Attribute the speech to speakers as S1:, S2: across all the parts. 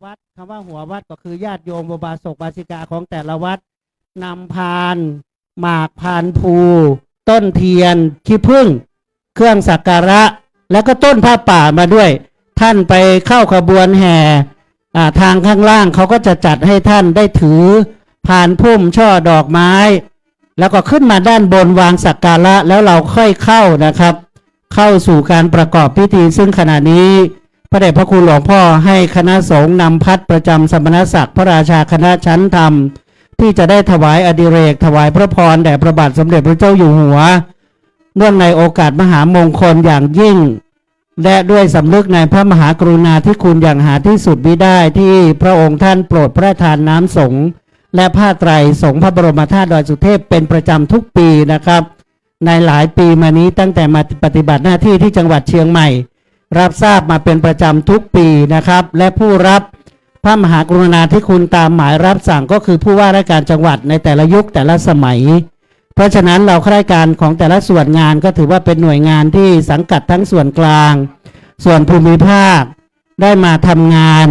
S1: วัดคำว่าหัววัดก็คือญาติโยมบาศกบาสิกาของแต่ละวัดนำพานหมากพานภูต้นเทียนขี้ผึ้งเครื่องสักการะแล้วก็ต้นผ้าป่ามาด้วยท่านไปเข้าขบวนแห่ทางข้างล่างเขาก็จะจัดให้ท่านได้ถือพานพุ่มช่อดอกไม้แล้วก็ขึ้นมาด้านบนวางสักการะแล้วเราค่อยเข้านะครับเข้าสู่การประกอบพิธีซึ่งขณะนี้พระเดชพระคุณหลวงพ่อให้คณะสงฆ์นำพัดประจำสมณศักดิ์พระราชาคณะชั้นธรรมที่จะได้ถวายอดิเรกถวายพระพรแด่พระบาทสมเด็จพระเจ้าอยู่หัวเนื่องในโอกาสมหามงคลอย่างยิ่งและด้วยสำนึกในพระมหากรุณาธิคุณอย่างหาที่สุดมิได้ที่พระองค์ท่านโปรดพระราชทานน้ำสงฆ์และผ้าไตรสงฆ์พระบรมธาตุดอยสุเทพเป็นประจำทุกปีนะครับในหลายปีมานี้ตั้งแต่มาปฏิบัติหน้าที่ที่จังหวัดเชียงใหม่รับทราบมาเป็นประจำทุกปีนะครับและผู้รับพระมหากรุณาธิคุณตามหมายรับสั่งก็คือผู้ว่าราชการจังหวัดในแต่ละยุคแต่ละสมัยเพราะฉะนั้นเราข้าราชการของแต่ละส่วนงานก็ถือว่าเป็นหน่วยงานที่สังกัดทั้งส่วนกลางส่วนภูมิภาคได้มาทำงาน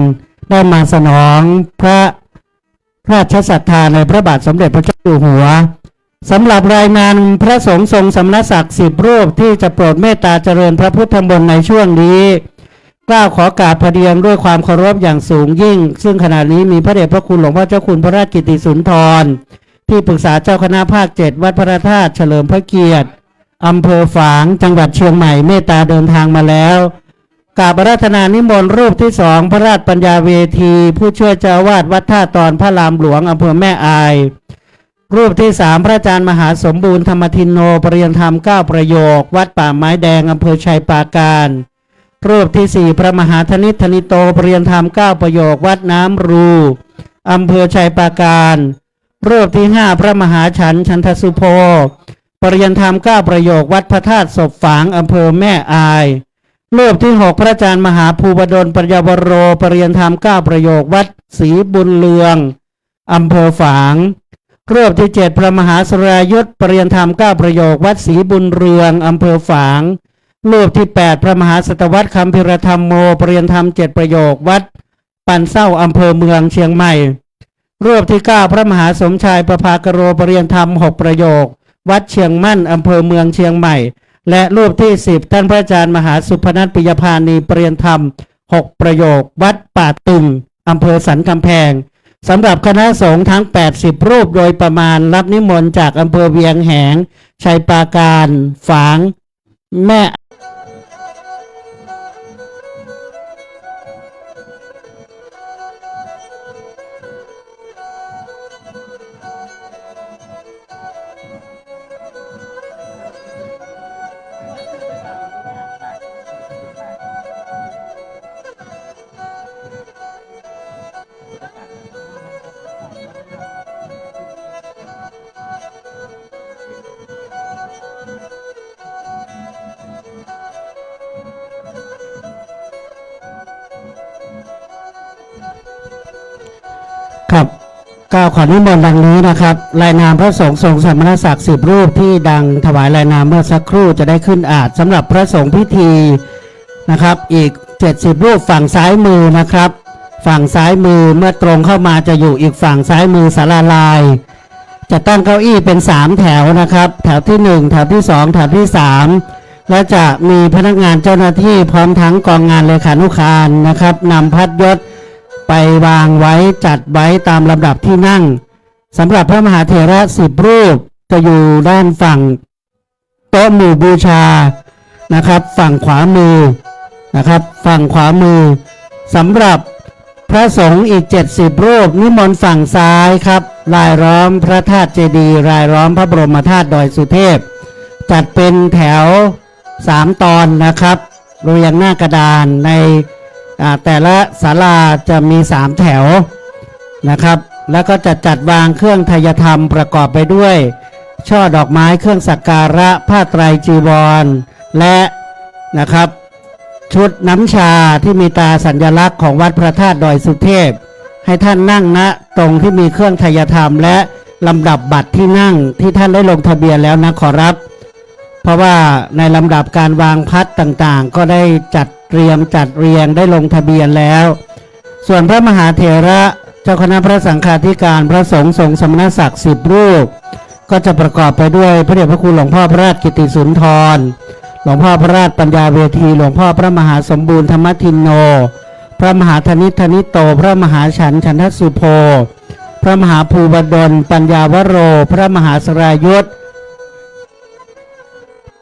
S1: ได้มาสนองพระราชศรัทธาในพระบาทสมเด็จพระเจ้าอยู่หัวสำหรับรายงานพระสงฆ์ทรงสมณศักดิ์10 รูปที่จะโปรดเมตตาเจริญพระพุทธมนต์ในช่วงนี้กล่าวขอกราบพระเดียงด้วยความเคารพอย่างสูงยิ่งซึ่งขณะนี้มีพระเดชพระคุณหลวงพ่อเจ้าคุณพระราชกิติสุนทรที่ปรึกษาเจ้าคณะภาค7วัดพระธาตุเฉลิมพระเกียรติอำเภอฝางจังหวัดเชียงใหม่เมตตาเดินทางมาแล้วกราบอาราธนานิมนต์รูปที่2พระราชปัญญาเวทีผู้ช่วยเจ้าอาวาสวัดท่าตอนพระรามหลวงอำเภอแม่อายรูปที่3พระอาจารย์มหาสมบูรณ์ธรรมทินโนปริยนธรรม9ประโยควัดป่าไม้แดงอำเภอชัยปราการรูปที่4พระมหาธนิตธนิโตปริยนธรรม9ประโยควัดน้ำรูอำเภอชัยปราการรูปที่5พระมหาฉันท์ชันทสุโภปริยนธรรม9ประโยควัดพระธาตุศพฝางอำเภอแม่อายรูปที่6พระอาจารย์มหาภูบดลปริยวโรปริยนธรรม9ประโยควัดศรีบุญเรืองอำเภอฝางรูปที่7พระมหาสรายุทธปริยนธรรม9ประโยควัดศรีบุญเรืองอำเภอฝางรูปที่8พระมหาสัตวัตคัมภิรธรรมโมปริยนธรรม7ประโยควัดปันเศร้าอำเภอเมืองเชียงใหม่รูปที่9พระมหาสมชายประภากโรปริยนธรรม6ประโยควัดเชียงมั่นอำเภอเมืองเชียงใหม่และรูปที่10ท่านพระอาจารย์มหาสุพนัสปิยพานีปริยนธรรม6ประโยควัดป่าตึงอำเภอสันกำแพงสำหรับคณะสงฆ์ทั้ง80รูปโดยประมาณรับนิมนต์จากอำเภอเวียงแหงชัยปราการฝางแม่ครับกล่าวขอนิมนต์ดังนี้นะครับรายนามพระสงฆ์ทรงสมณศักดิ์10 รูปที่ดังถวายรายนามเมื่อสักครู่จะได้ขึ้นอาจสำหรับพระสงฆ์พิธีนะครับอีก70รูปฝั่งซ้ายมือนะครับฝั่งซ้ายมือเมื่อตรงเข้ามาจะอยู่อีกฝั่งซ้ายมือศาลาลายจะตั้งเก้าอี้เป็น3แถวนะครับแถวที่1แถวที่2แถวที่3และจะมีพนักงานเจ้าหน้าที่พร้อมทั้งกองงานเลขานุการนะครับนำพัดยศไปวางไว้จัดไว้ตามลำดับที่นั่งสำหรับพระมหาเถระ10 รูปจะอยู่ด้านฝั่งโต๊ะหมู่บูชานะครับฝั่งขวามือนะครับฝั่งขวามือสำหรับพระสงฆ์อีก70 รูปนิมนต์ฝั่งซ้ายครับรายล้อมพระธาตุเจดีย์รายล้อมพระบรมธาตุดอยสุเทพจัดเป็นแถว3 ตอนนะครับเรียงหน้ากระดานในแต่ละศาลาจะมี3 แถวนะครับแล้วก็จะจัดวางเครื่องไทยธรรมประกอบไปด้วยช่อดอกไม้เครื่องสักการะผ้าไตรจีวรและนะครับชุดน้ำชาที่มีตราสัญลักษณ์ของวัดพระธาตุดอยสุเทพให้ท่านนั่งณตรงที่มีเครื่องไทยธรรมและลำดับบัตรที่นั่งที่ท่านได้ลงทะเบียนแล้วนะขอรับเพราะว่าในลำดับการวางพัดต่างๆก็ได้จัดเรียงได้ลงทะเบียนแล้ว ส่วนพระมหาเถระเจ้าคณะพระสังฆาธิการพระสงฆ์ทรงสมณศักดิ์10 รูปก็จะประกอบไปด้วยพระเดชพระคุณหลวงพ่อพระราชกิติสุนทรหลวงพ่อพระราชปัญญาเวทีหลวงพ่อพระมหาสมบูรณ์ธรรมทินโนพระมหาธนิตธนิโตพระมหาฉันท์ฉันทสุโภพระมหาภูบดลปัญญาวโรพระมหาสรายุทธ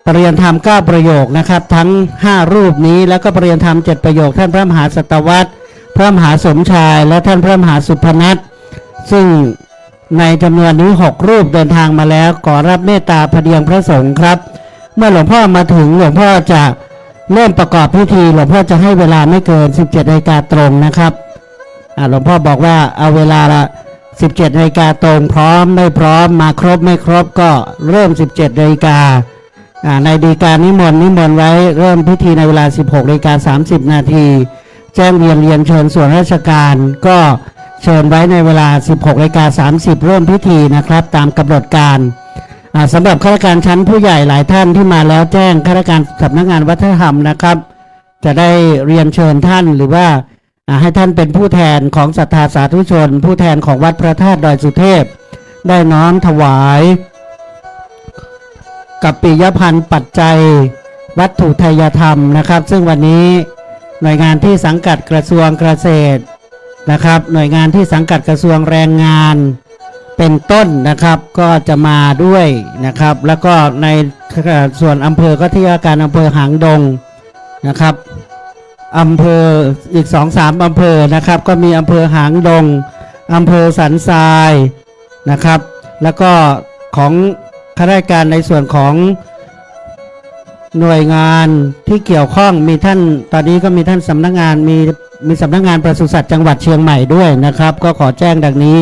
S1: ปริยนธรรม9 ประโยคนะครับทั้ง5 รูปนี้แล้วก็ปริยนธรรม7 ประโยคท่านพระมหาสัตวัตรพระมหาสมชายและท่านพระมหาสุพนัสซึ่งในจำนวนนี้6 รูปเดินทางมาแล้วขอรับเมตตาพระเดียงพระสงฆ์ครับเมื่อหลวงพ่อมาถึงหลวงพ่อจะเริ่มประกอบพิธีหลวงพ่อจะให้เวลาไม่เกิน 17 นาฬิกาตรงนะครับหลวงพ่อบอกว่าเอาเวลาละ17 นาฬิกาตรงพร้อมไม่พร้อมมาครบไม่ครบก็เริ่ม 17 นาฬิกาในดีการนิมนต์ไว้เริ่มพิธีในเวลา 16 นาฬิกา 30 นาทีแจ้งเรียนเชิญส่วนราชการก็เชิญไว้ในเวลา 16 นาฬิกา 30 เริ่มพิธีนะครับตามกำหนดการสำหรับข้าราชการชั้นผู้ใหญ่หลายท่านที่มาแล้วแจ้งข้าราชการสำนักงานวัฒนธรรมนะครับจะได้เรียนเชิญท่านหรือว่าให้ท่านเป็นผู้แทนของศรัทธาสาธุชนผู้แทนของวัดพระธาตุดอยสุเทพได้น้อมถวายกับปิยพันธ์ปัจจัยวัตถุทายธรรมนะครับซึ่งวันนี้หน่วยงานที่สังกัดกระทรวงเกษตรนะครับหน่วยงานที่สังกัดกระทรวงแรงงานเป็นต้นนะครับก็จะมาด้วยนะครับแล้วก็ในส่วนอำเภอก็ที่ว่าการอำเภอหางดงนะครับอำเภออีก 2-3 อำเภอนะครับก็มีอำเภอหางดงอำเภอสันทรายนะครับแล้วก็ของข้าราชการในส่วนของหน่วยงานที่เกี่ยวข้องมีท่านตอนนี้ก็มีท่านสำนักงานมีสำนักงานปศุสัตว์จังหวัดเชียงใหม่ด้วยนะครับก็ขอแจ้งดังนี้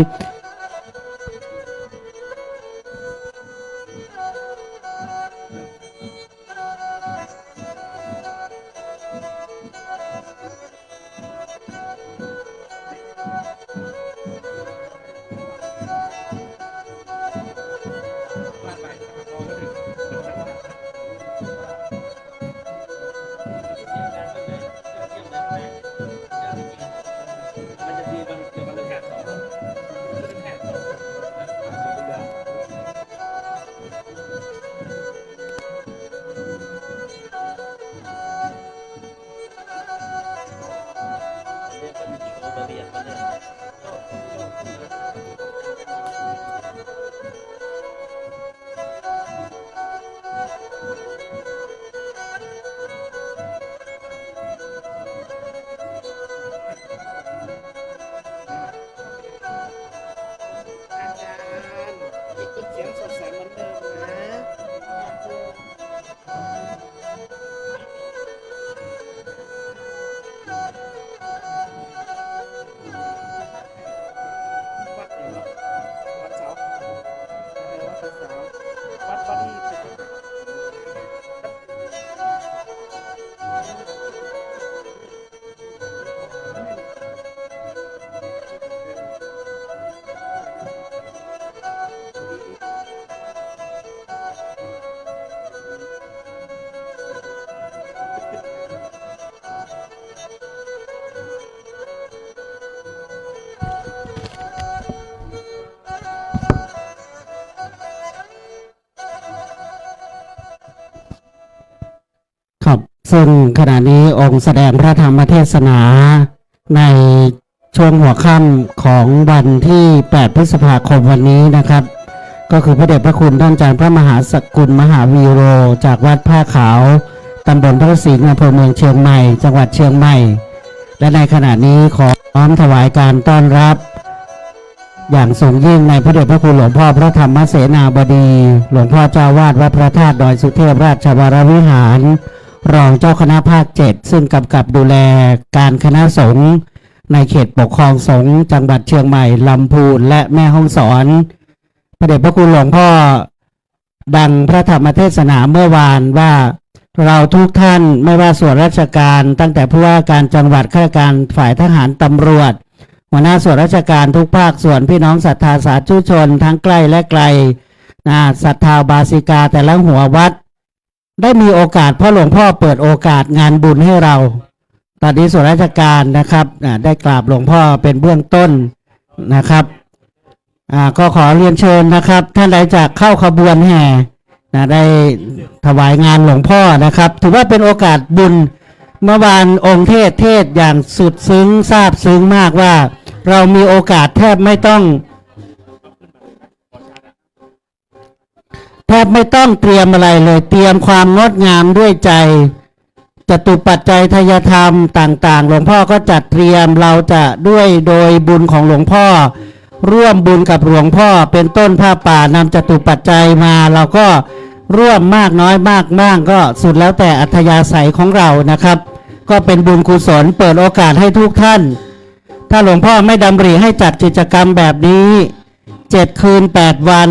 S1: ครับซึ่งขณะนี้องค์แสดงพระธรรมเทศนาในช่วงหัวค่ำของวันที่8 พฤษภาคมวันนี้นะครับก็คือพระเดชพระคุณท่านอาจารย์พระมหาสกุลมหาวีโรจากวัดผ้าขาวตำบลพระสิงห์อำเภอเมืองเชียงใหม่จังหวัดเชียงใหม่และในขณะนี้ขอน้อมถวายการต้อนรับอย่างสูงยิ่งในพระเดชพระคุณหลวงพ่อพระธรรมเสนาบดีหลวงพ่อเจ้าวาดวัดพระธาตุดอยสุเทพราชวรวิหารรองเจ้าคณะภาค 7ซึ่งกำกับดูแลการคณะสงฆ์ในเขตปกครองสงฆ์จังหวัดเชียงใหม่ลำพูนและแม่ฮ่องสอนพระเดชพระคุณหลวงพ่อดังพระธรรมเทศนาเมื่อวานว่าเราทุกท่านไม่ว่าส่วนราชการตั้งแต่ผู้ว่าการจังหวัดข้าราชการฝ่ายทหารตำรวจหัวหน้าส่วนราชการทุกภาคส่วนพี่น้องศรัทธาสาธุชนทั้งใกล้และไกลศรัทธาบาสิกาแต่ละหัววัดได้มีโอกาสเพราะหลวงพ่อเปิดโอกาสงานบุญให้เรา ตอนนี้ส่วนราชการนะครับได้กราบหลวงพ่อเป็นเบื้องต้นนะครับก็ขอเรียนเชิญนะครับท่านใดจะเข้าขบวนแห่ได้ถวายงานหลวงพ่อนะครับถือว่าเป็นโอกาสบุญเมื่อวานองค์เทศอย่างสุดซึ้งซาบซึ้งมากว่าเรามีโอกาสแทบไม่ต้องเตรียมอะไรเลยเตรียมความงดงามด้วยใจจตุปัจจัยทายธรรมต่างๆหลวงพ่อก็จัดเตรียมเราจะด้วยโดยบุญของหลวงพ่อร่วมบุญกับหลวงพ่อเป็นต้นผ้าป่านำจตุปัจจัยมาเราก็ร่วมมากน้อยมากก็สุดแล้วแต่อัธยาศัยของเรานะครับก็เป็นบุญกุศลเปิดโอกาสให้ทุกท่านถ้าหลวงพ่อไม่ดำริให้จัดกิจกรรมแบบนี้7 คืน 8 วัน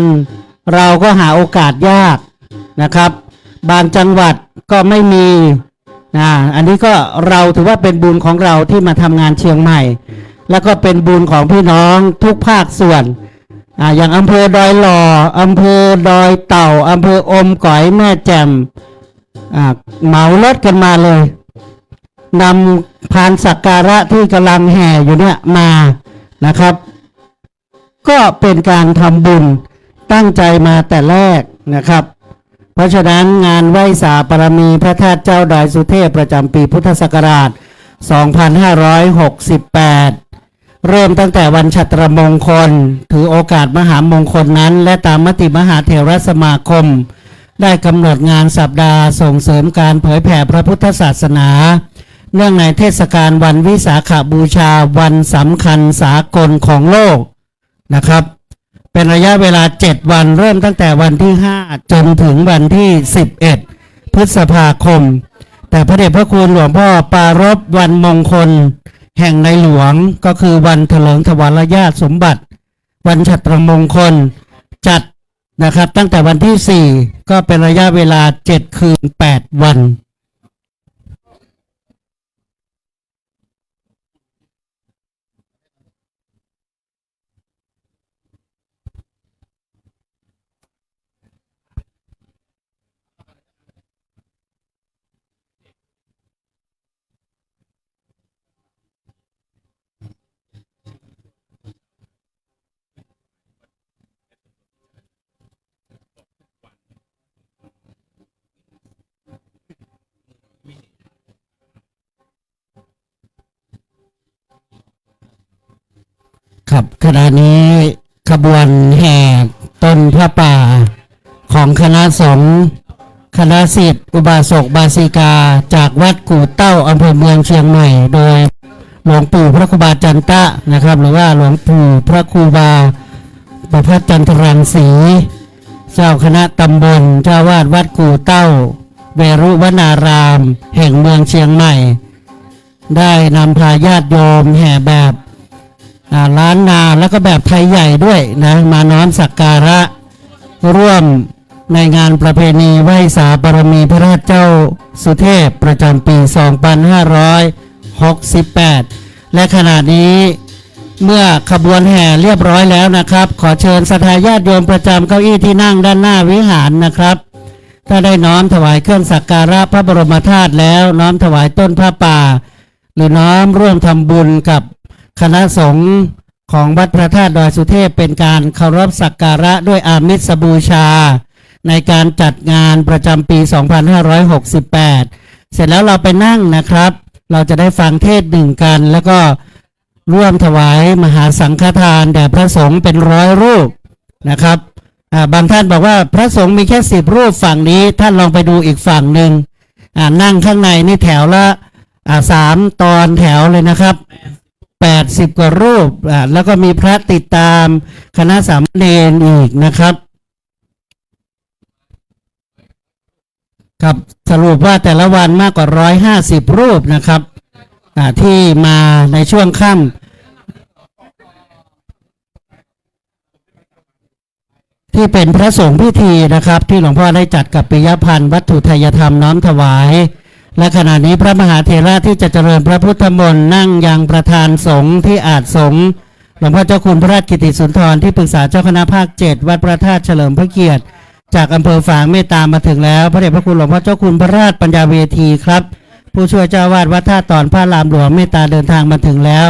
S1: เราก็หาโอกาสยากนะครับบางจังหวัดก็ไม่มีอันนี้ก็เราถือว่าเป็นบุญของเราที่มาทำงานเชียงใหม่แล้วก็เป็นบุญของพี่น้องทุกภาคส่วนอย่างอำเภอดอยหล่ออำเภอดอยเต่าอำเภออมก๋อยแม่แจ่มเหมารถกันมาเลยนำพานสักการะที่กำลังแห่อยู่เนี่ยมานะครับก็เป็นการทำบุญตั้งใจมาแต่แรกนะครับเพราะฉะนั้นงานไหว้สาบารมีพระธาตุเจ้าดอยสุเทพประจำปีพุทธศักราช 2568 เริ่มตั้งแต่วันฉัตรมงคลถือโอกาสมหามงคลนั้นและตามมติมหาเถรสมาคมได้กำหนดงานสัปดาห์ส่งเสริมการเผยแผ่พระพุทธศาสนาเนื่องในเทศกาลวันวิสาขบูชาวันสำคัญสากลของโลกนะครับเป็นระยะเวลา7 วันเริ่มตั้งแต่วันที่5จนถึงวันที่11 พฤษภาคมแต่พระเดชพระคุณหลวงพ่อปรารภวันมงคลแห่งในหลวงก็คือวันเถลิงถวายญาติสมบัติวันฉัตรมงคลจัดนะครับตั้งแต่วันที่4ก็เป็นระยะเวลา7 คืน 8 วันครับขณะนี้ขบวนแห่ต้นพระป่าของคณะสงฆ์คณะศิษย์อุบาสกบาสิกาจากวัดกู่เต้าอำเภอเมืองเชียงใหม่โดยหลวงปู่พระครูบาจันตะนะครับหรือว่าหลวงปู่พระครูบาประภัสจันทรังสีเจ้าคณะตำบลเจ้าวาดวัดกู่เต้าเวรุวนารามแห่งเมืองเชียงใหม่ได้นำพาญาติโยมแห่แบบล้านนาแล้วก็แบบไทยใหญ่ด้วยนะมาน้อมสักการะร่วมในงานประเพณีไหว้สาบารมีพระราชเจ้าสุเทพประจำปี 2568 และขณะนี้เมื่อขบวนแห่เรียบร้อยแล้วนะครับขอเชิญศรัทธาญาติโยมประจำเก้าอี้ที่นั่งด้านหน้าวิหารนะครับถ้าได้น้อมถวายเครื่องสักการะพระบรมธาตุแล้วน้อมถวายต้นผ้าป่าหรือน้อมร่วมทำบุญกับคณะสงฆ์ของวัดพระธาตุดอยสุเทพเป็นการเคารพสักการะด้วยอามิสบูชาในการจัดงานประจำปี 2568 เสร็จแล้วเราไปนั่งนะครับเราจะได้ฟังเทศน์หนึ่งกันแล้วก็ร่วมถวายมหาสังฆทานแด่พระสงฆ์เป็น100 รูปนะครับบางท่านบอกว่าพระสงฆ์มีแค่10 รูปฝั่งนี้ท่านลองไปดูอีกฝั่งหนึ่งนั่งข้างในนี่แถวละ3 ตอนแถวเลยนะครับ80 กว่ารูปแล้วก็มีพระติดตามคณะสามเณรอีกนะครับครับสรุปว่าแต่ละวันมากกว่า150 รูปนะครับที่มาในช่วงค่ำที่เป็นพระสงฆ์พิธีนะครับที่หลวงพ่อได้จัดกับปิยพันธ์วัตถุไทยธรรมน้อมถวายและขณะนี้พระมหาเถระที่จะเจริญพระพุทธมนต์นั่งยังประธานสงฆ์ที่อาจสงฆ์หลวงพ่อเจ้าคุณพระราชกิติสุนทรที่ปรึกษาเจ้าคณะภาค7วัดพระธาตุเฉลิมพระเกียรติจากอำเภอฝางเมตตามาถึงแล้วพระเดชพระคุณหลวงพ่อเจ้าคุณพระราชปัญญาเวทีครับ ผู้ช่วยเจ้าวาดวัดท่าตอนพระรามหลวงเมตตาเดินทางมาถึงแล้ว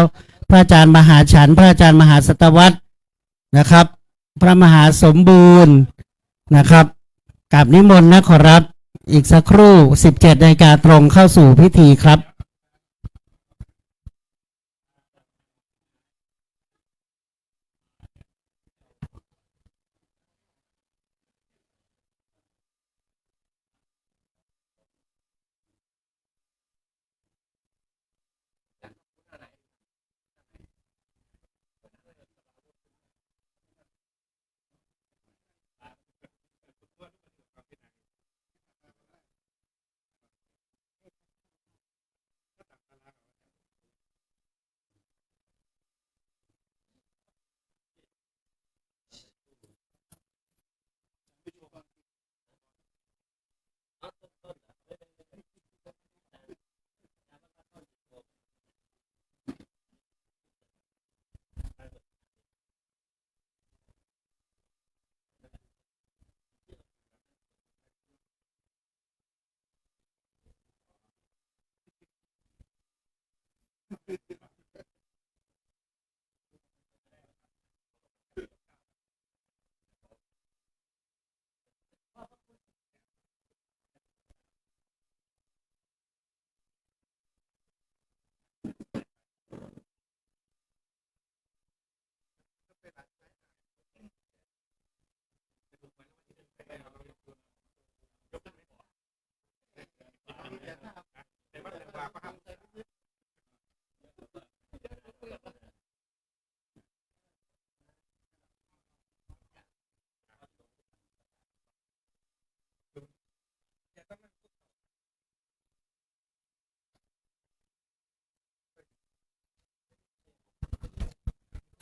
S1: พระอาจารย์มหาฉันท์พระอาจารย์มหาสัตวัตรนะครับ พระมหาสมบูรณ์นะครับกราบนิมนต์นะขอรับอีกสักครู่ 17 นาฬิกาตรงเข้าสู่พิธีครับ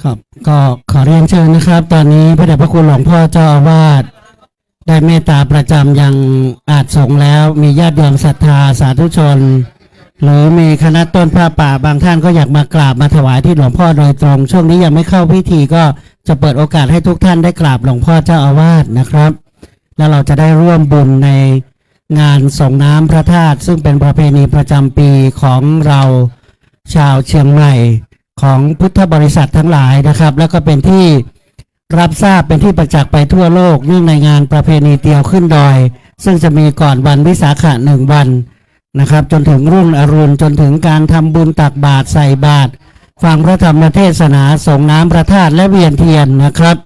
S1: ครับก็ขอเรียนเชิญนะครับ ตอนนี้พระเดชพระคุณหลวงพ่อเจ้าอาวาสได้เมตตาประจำยังอาจสงฆ์แล้วมีญาติโยมศรัทธาสาธุชน หรือมีคณะต้นผ้าป่าบางท่านก็อยากมากราบมาถวายที่หลวงพ่อโดยตรง ช่วงนี้ยังไม่เข้าพิธีก็จะเปิดโอกาสให้ทุกท่านได้กราบหลวงพ่อเจ้าอาวาสนะครับ แล้วเราจะได้ร่วมบุญในงานส่งน้ำพระธาตุซึ่งเป็นประเพณีประจำปีของเราชาวเชียงใหม่ของพุทธบริษัททั้งหลายนะครับ แล้วก็เป็นที่รับทราบเป็นที่ประจักษ์ไปทั่วโลกเนื่องในงานประเพณีเตียวขึ้นดอย ซึ่งจะมีก่อนวันวิสาขะ1 วันนะครับจนถึงรุ่งอรุณจนถึงการทำบุญตักบาตรใส่บาตรฟังพระธรรมเทศนาส่งน้ำพระธาตุและเวียนเทียนนะครับ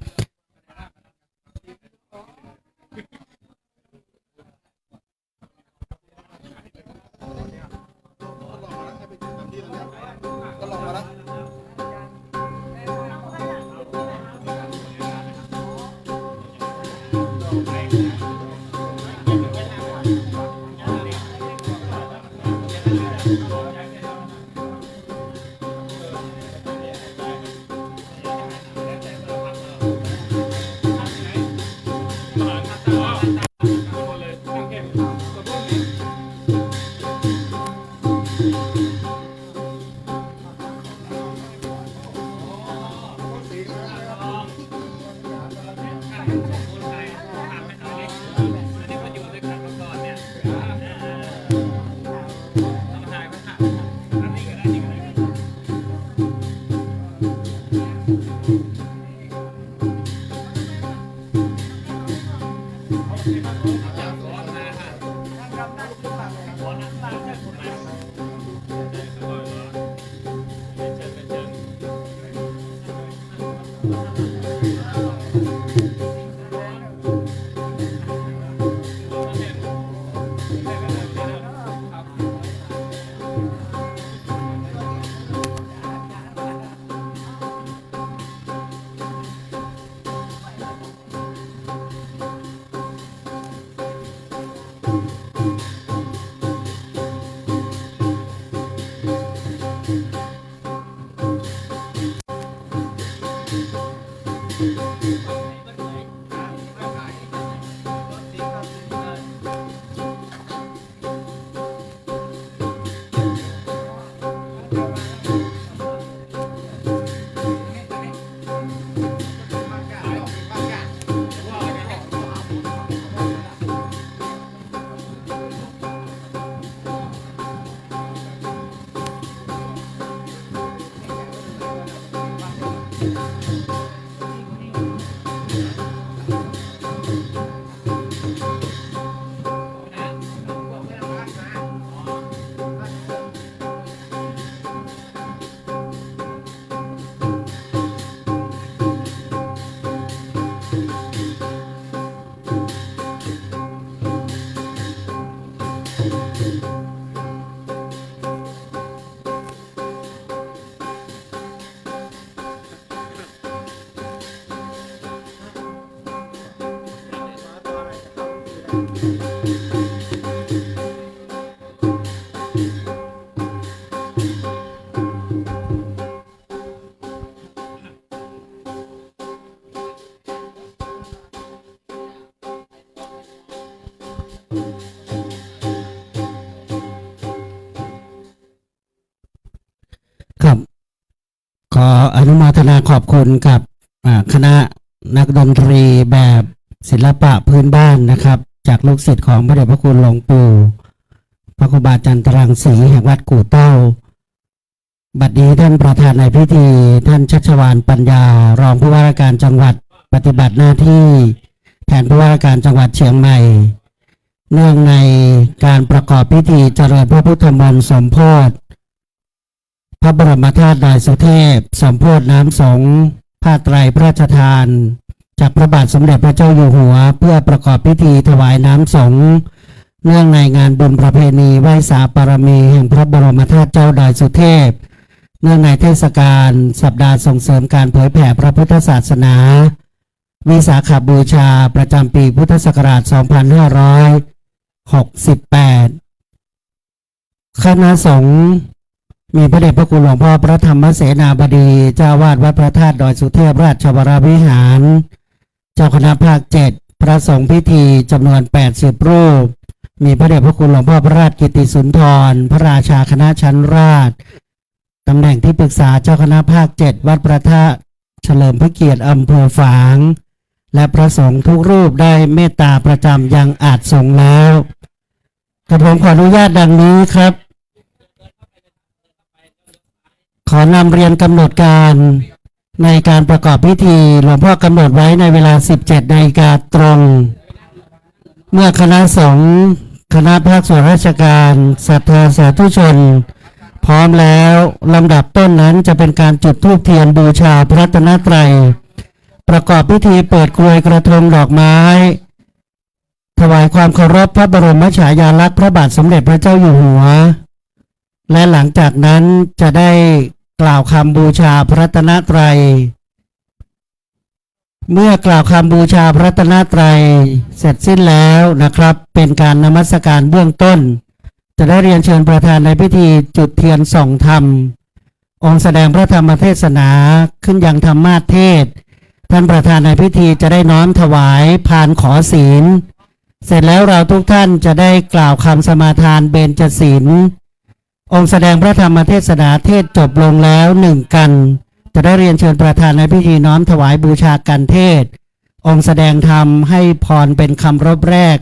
S1: ครับขออนุโมทนาขอบคุณกับคณะนักดนตรีแบบศิลปะพื้นบ้านนะครับจากลูกศิษย์ของพระเดชพระคุณหลวงปู่พระครูบาจันทรังสีแห่งวัดกู่เต้าบัดนี้ท่านประธานในพิธีท่านชัชวาลปัญญารองผู้ว่าราชการจังหวัดปฏิบัติหน้าที่แทนผู้ว่าราชการจังหวัดเชียงใหม่เนื่องในการประกอบพิธีเจริญพระพุทธมนต์สมโภชพระบรมธาตุดอยสุเทพสมโภชน้ำสงฆ์ผ้าไตรพระราชทานจากพระบาทสมเด็จพระเจ้าอยู่หัวเพื่อประกอบพิธีถวายน้ำสงฆ์เนื่องในงานบุญประเพณีไหว้สาปารมีแห่งพระบรมธาตุเจ้าดอยสุเทพเนื่องในเทศกาลสัปดาห์ส่งเสริมการเผยแผ่พระพุทธศาสนาวิสาขบูชาประจำปีพุทธศักราช 2568 คณะสงฆ์มีพระเดชพระคุณหลวงพ่อพระธรรมเสนาบดีเจ้าวาดวัดพระธาตุดอยสุเทพราชวรวิหารเจ้าคณะภาค 7พระสงฆ์พิธีจำนวน80รูปมีพระเดชพระคุณหลวงพ่อพระราชกิติสุนทรพระราชาคณะชั้นราชตำแหน่งที่ปรึกษาเจ้าคณะภาค 7วัดพระธาตุเฉลิมพระเกียรติอำเภอฝางและพระสงฆ์ทุกรูปได้เมตตาประจำยังอาจสงฆ์แล้วกระผมขออนุญาตดังนี้ครับขอนำเรียนกำหนดการในการประกอบพิธีหลวงพ่อกำหนดไว้ในเวลา 17 นาฬิกาตรงเมื่อคณะสงฆ์คณะภาคส่วนราชการศรัทธาสาธุชนพร้อมแล้วลำดับต้นนั้นจะเป็นการจุดธูปเทียนบูชาพระรัตนตรัยประกอบพิธีเปิดกรวยกระทงดอกไม้ถวายความเคารพพระบรมฉายาลักษณ์พระบาทสมเด็จพระเจ้าอยู่หัวและหลังจากนั้นจะได้กล่าวคำบูชาพระรัตนตรัยเมื่อกล่าวคำบูชาพระรัตนตรัยเสร็จสิ้นแล้วนะครับเป็นการนมัสการเบื้องต้นจะได้เรียนเชิญประธานในพิธีจุดเทียนส่องธรรมองค์แสดงพระธรรมเทศนาขึ้นยังธรรมาสเทศท่านประธานในพิธีจะได้น้อมถวายพานขอศีลเสร็จแล้วเราทุกท่านจะได้กล่าวคำสมาทานเบญจศีลองค์แสดงพระธรรมเทศนาเทศจบลงแล้ว1กันจะได้เรียนเชิญประธานในพิธีน้อมถวายบูชากันเทศองค์แสดงธรรมให้พรเป็นคำรบแรก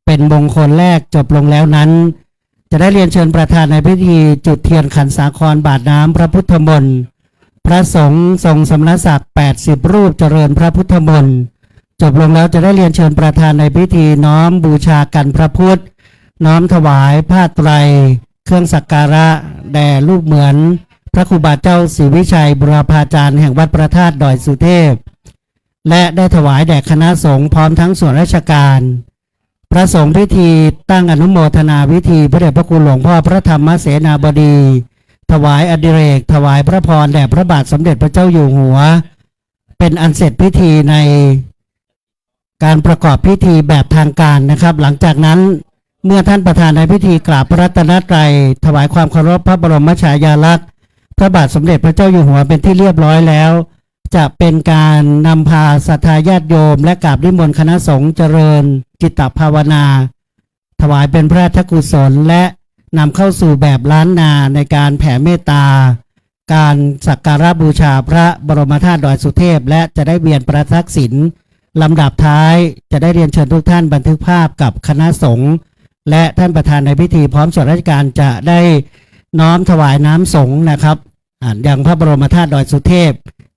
S1: เป็นมงคลแรกจบลงแล้วนั้นจะได้เรียนเชิญประธานในพิธีจุดเทียนขันสาครบาทน้ำพระพุทธมนต์พระสงฆ์ทรงสมณศักดิ์80รูปเจริญพระพุทธมนต์จบลงแล้วจะได้เรียนเชิญประธานในพิธีน้อมบูชากันพระพุทธน้อมถวายผ้าไตรเครื่องสักการะแด่รูปเหมือนพระครูบาเจ้าศรีวิชัยบุรพาจารย์แห่งวัดพระธาตุดอยสุเทพและได้ถวายแด่คณะสงฆ์พร้อมทั้งส่วนราชการพระสงฆ์พิธีตั้งอนุโมทนาวิธีพระเดชพระคุณหลวงพ่อพระธรรมเสนาบดีถวายอดิเรกถวายพระพรแด่พระบาทสมเด็จพระเจ้าอยู่หัวเป็นอันเสร็จพิธีในการประกอบพิธีแบบทางการนะครับหลังจากนั้นเมื่อท่านประธานในพิธีกราบพระรัตนตรัยถวายความเคารพพระบรมฉายาลักษณ์พระบาทสมเด็จพระเจ้าอยู่หัวเป็นที่เรียบร้อยแล้วจะเป็นการนำพาศรัทธาญาติโยมและกราบนิมนต์คณะสงฆ์เจริญจิตตภาวนาถวายเป็นพระราชกุศลและนำเข้าสู่แบบล้านนาในการแผ่เมตตาการสักการะบูชาพระบรมธาตุดอยสุเทพและจะได้เวียนประทักษิณลำดับท้ายจะได้เรียนเชิญทุกท่านบันทึกภาพกับคณะสงฆ์และท่านประธานในพิธีพร้อมส่วนราชการจะได้น้อมถวายน้ำสงฆ์นะครับอย่างพระบรมธาตุดอยสุเทพ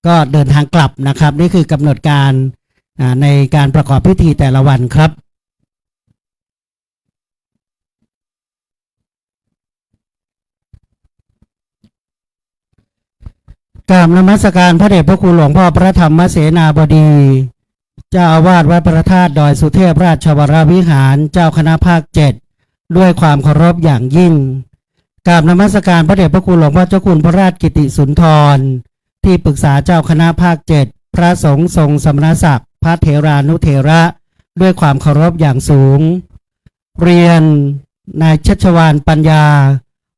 S1: ก็เดินทางกลับนะครับนี่คือกำหนดการในการประกอบพิธีแต่ละวันครับกราบนมัสการพระเดชพระคุณหลวงพ่อพระธรรมเสนาบดีเจ้าอาวาสวัดพระธาตุดอยสุเทพราชวรวิหารเจ้าคณะภาค 7ด้วยความเคารพอย่างยิ่งกราบนมัสการพระเดชพระคุณหลวงพ่อเจ้าคุณพระราชกิติสุนทรที่ปรึกษาเจ้าคณะภาค 7พระสงฆ์ทรงสมณศักดิ์พระเถรานุเถระ ด้วยความเคารพอย่างสูงเรียนนายชัชวาลปัญญา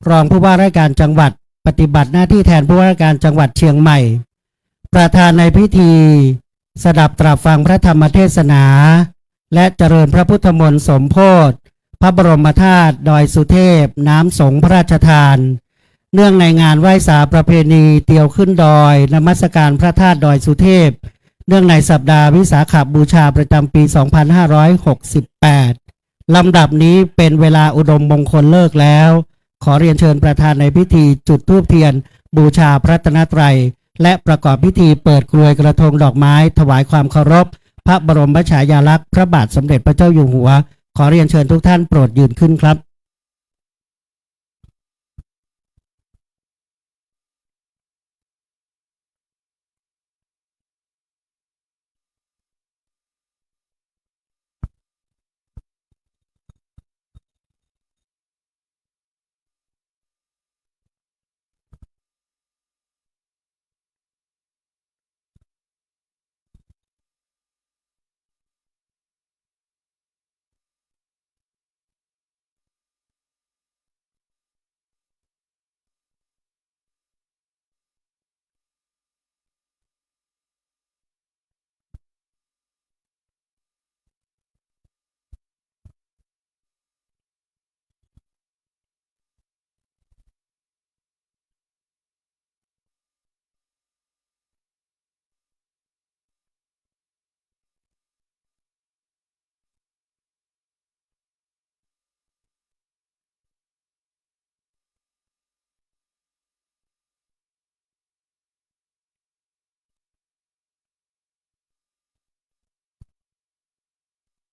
S1: รองผู้ว่าราชการจังหวัดปฏิบัติหน้าที่แทนผู้ว่าราชการจังหวัดเชียงใหม่ประธานในพิธีสดับตรับฟังพระธรรมเทศนาและเจริญพระพุทธมนต์สมโภชพระบรมธาตุดอยสุเทพน้ำสงพระราชทานเนื่องในงานไหว้สาประเพณีเตียวขึ้นดอยนมัสการพระธาตุดอยสุเทพเนื่องในสัปดาห์วิสาขบูชาประจำปี 2568 ลำดับนี้เป็นเวลาอุดมมงคลเลิกแล้วขอเรียนเชิญประธานในพิธีจุดธูปเทียนบูชาพระรัตนตรัยและประกอบพิธีเปิดกรวยกระทงดอกไม้ถวายความเคารพพระบรมฉายาลักษณ์พระบาทสมเด็จพระเจ้าอยู่หัวขอเรียนเชิญทุกท่านโปรดยืนขึ้นครับ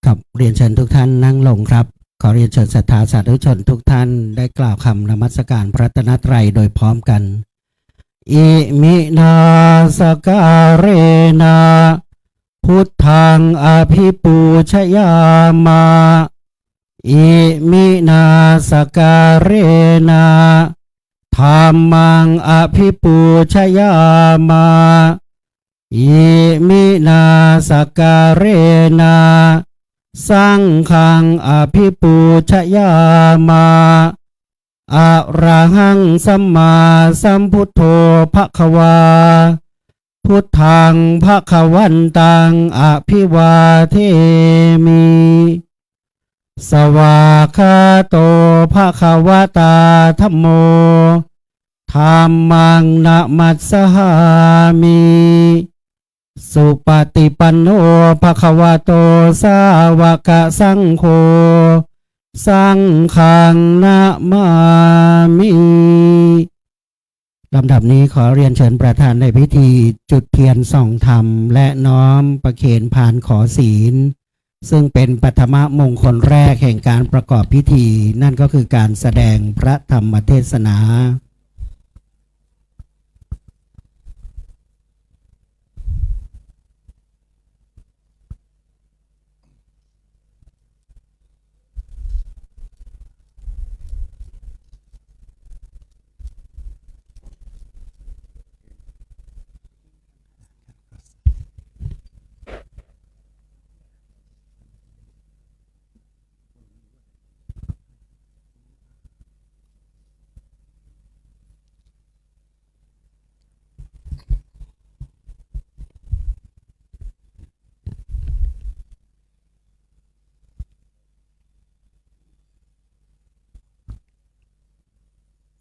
S1: ครับเรียนเชิญทุกท่านนั่งลงครับขอเรียนเชิญศรัทธาสาธุชนทุกท่านได้กล่าวคำนมัสการพระรัตนตรัยโดยพร้อมกันอิมินาสการเรนะพุทธังอภิปูชยามาอิมินาสการเรนะธัมมังอภิปูชยามาอิมินาสการเรนะสังฆังอภิปูชยามาอะระหังสัมมาสัมพุทโธภควาพุทธังภควันตังอภิวาเทมิสวากขาโตภควตาธัมโมธัมมังนะมัสสหามิสุปฏิปันโนภควโตสาวกสังโฆสังฆังนะมามิลำดับนี้ขอเรียนเชิญประธานในพิธีจุดเทียนส่องธรรมและน้อมประเคนพานขอศีลซึ่งเป็นปฐมมงคลแรกแห่งการประกอบพิธีนั่นก็คือการแสดงพระธรรมเทศนา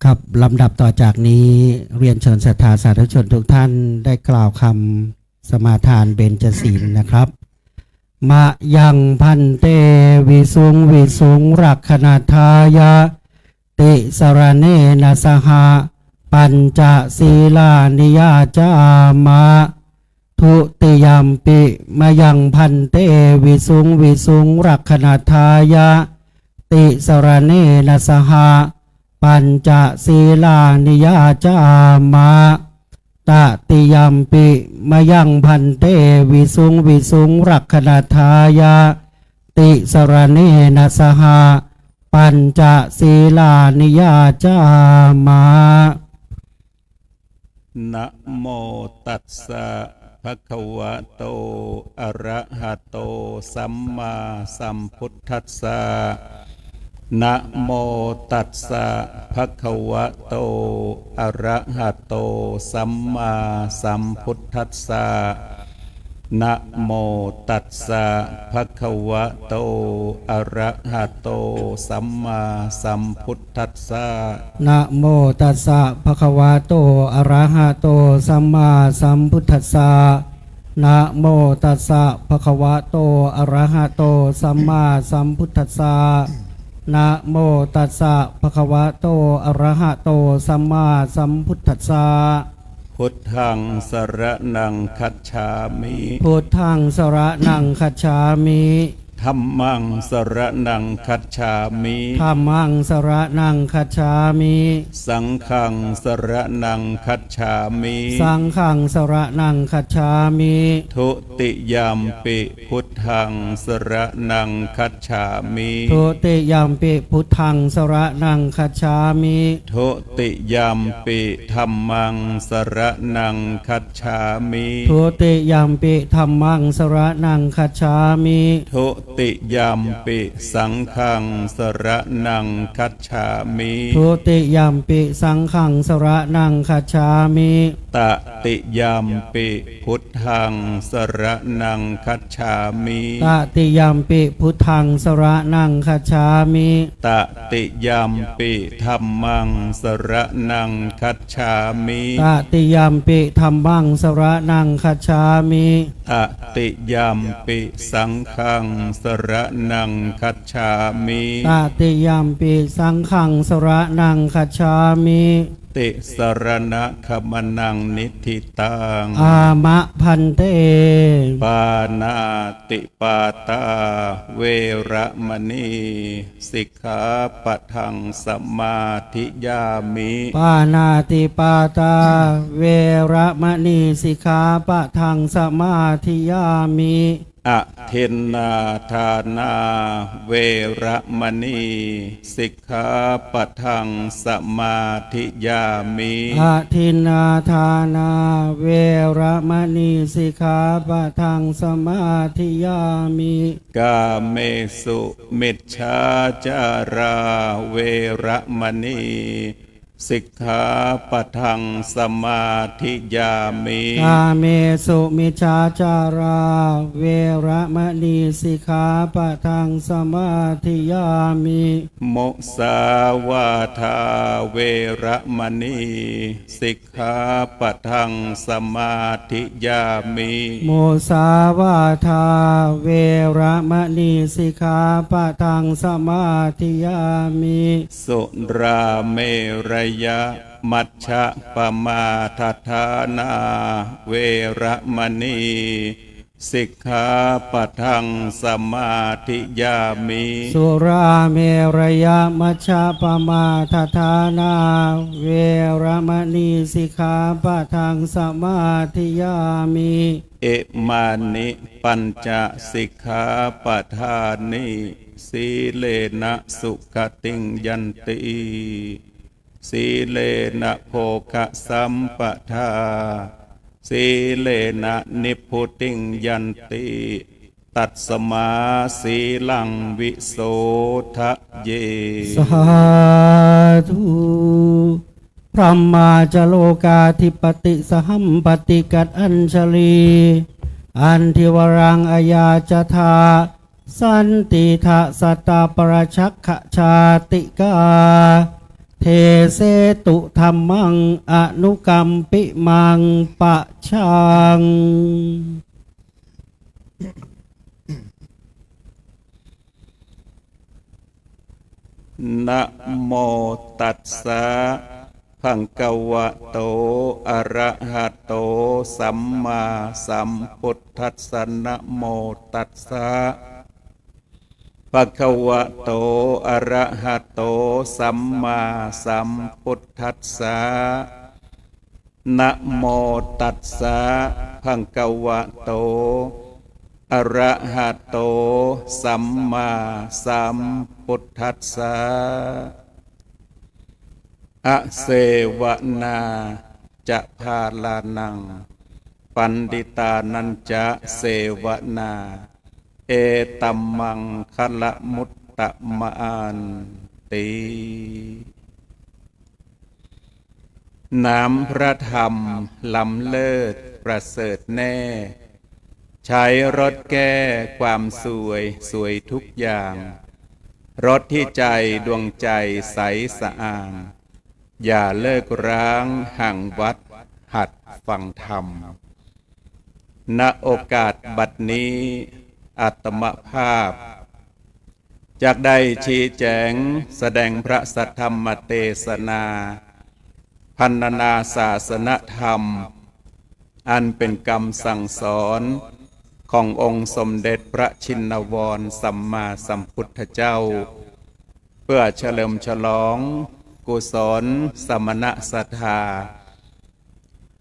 S1: ครับลำดับต่อจากนี้เรียนเชิญศรัทธาสาธุชนทุกท่านได้กล่าวคำสมาทานเบญจศีลนะครับมะยังพันเตวิสุงวิสุงรักขณทายะติสรเนนะสหะปัญจศีลานิยาจามะทุติยมปิมะยังพันเตวิสุงวิสุงรักขณทายะติสรเนนะสหะปัญจศีลานิยาจามะตติยมปิมะยังพันเตวิสุงวิสุงรักขณทายะติสรเนนะสหะปัญจศีลานิยาจามะ
S2: นะโมตัสสะ ภคะวะโตอะระหะโตสัมมาสัมพุทธัสสะนะโมตัสสะภะคะวะโตอะระหะโตสัมมาสัมพุทธัสสะนะโมตัสสะภะคะวะโตอะระหะโตสัมมาสัมพุทธัสสะ
S1: นะโมตัสสะภะคะวะโตอะระหะโตสัมมาสัมพุทธัสสะนะโมตัสสะภะคะวะโตอะระหะโตสัมมาสัมพุทธัสสะนะโมตัสสะภะคะวะโตอะระหะโตสัมมาสัมพุทธัสสะ
S2: พุทธังสรณังคัจฉามิ
S1: พุทธังสรณังคัจฉามิ
S2: ธัมมังสรณังคัจฉามิ
S1: ธัมมังสรณังคัจฉามิ
S2: สังฆังสรณังคัจฉามิ
S1: สังฆังสรณังคัจฉามิ
S2: ทุติยัมปิพุทธังสรณังคัจฉามิ
S1: ทุติยัมปิพุทธังสรณังคัจฉามิ
S2: ทุติยัมปิธัมมังสรณังคัจฉามิ
S1: ทุติยัมปิธัมมังสรณังคัจฉามิ
S2: ทุติยัมปิสังฆังสรณังคัจฉามิ
S1: ทุติยัมปิสังฆังสรณังคัจฉามิ
S2: ตติยัมปิพุทธังสรณังคัจฉามิ
S1: ตติยัมปิพุทธังสรณังคัจฉามิ
S2: ตติยัมปิธัมมังสรณังคัจฉามิ
S1: ตติยัมปิธัมมังสรณังคัจฉามิ
S2: ตติยัมปิสังฆังสรณังคัจฉามิ
S1: ตติยัมปิสังฆังสรณังคัจฉามิ
S2: ติสรณะขมนังนิธิตัง
S1: อามะพันเต
S2: ปานาติปาตาเวระมณีสิกขาปะทังสมาธิยามิ
S1: ปานาติปาตาเวระมณีสิกขาปะทังสมาธิยามิ
S2: อเทนนาทานาเวระมณีสิกขาปะทังสมาธิยามิ
S1: อทินนาทานาเวระมณีสิกขาปะทังสมาธิยามิ
S2: กาเมสุมิจฉาจาราเวระมณีสิกขาปะทังสมาธิยามิ
S1: กาเมสุมิจฉาจาราเวระมณีสิกขาปะทังสมาธิยามิ
S2: มุสาวาทาเวระมณีสิกขาปะทังสมาธิยามิ
S1: มุสาวาทาเวระมณีสิกขาปะทังสมาธิยามิ
S2: สุราเมรยะมัชฌะปมาทัฏฐานาเวระมณีสิกขาปะทังสมาธิยามิ
S1: สุราเมรยะมัชฌะปมาทัฏฐานาเวระมณีสิกขาปะทังสมาธิยามิ
S2: เอมานิปัญจสิกขาปะทานิสีเลนะสุขติงยันติสีเลนะโภคะสัมปทาสีเลนะนิพพุติงยันติตัดสมาสีลังวิโสทะเย
S1: สาธุพระมาจโลกาธิปติสหัมปติกัดอัญชลีอันทิวรังอายาจธาสันติทะสัตตาปราชักขชาติกาเทเสตุธรรมังอนุกรรมปิมังปะชัง
S2: นะโมตัสสะภะคะวะโตอะระหะโตสัมมาสัมพุทธัสสะนะโมตัสสะภะคะวะโตอะระหะโตสัมมาสัมพุทธัสสะนะโมตัสสะภะคะวะโตอะระหะโตสัมมาสัมพุทธัสสะอเสวนาจะพาลานัง ปันดิตานันจะเสวนา เอตัมมังคะละมุตตะมานติน้ำพระธรรมล้ำเลิศประเสริฐแน่ ใช้รถแก้ความสวยทุกอย่าง รถที่ใจดวงใจใสสะอาดอย่าเลิกร้างห่างวัดหัดฟังธรรม ณ โอกาสบัดนี้อาตมภาพจากได้ชี้แจงแสดงพระสัทธรรมเทศนาพันนาศาสนธรรมอันเป็นกรรมสั่งสอนขององค์สมเด็จพระชินวรสัมมาสัมพุทธเจ้าเพื่อเฉลิมฉลองกุศลสมณศรัทธา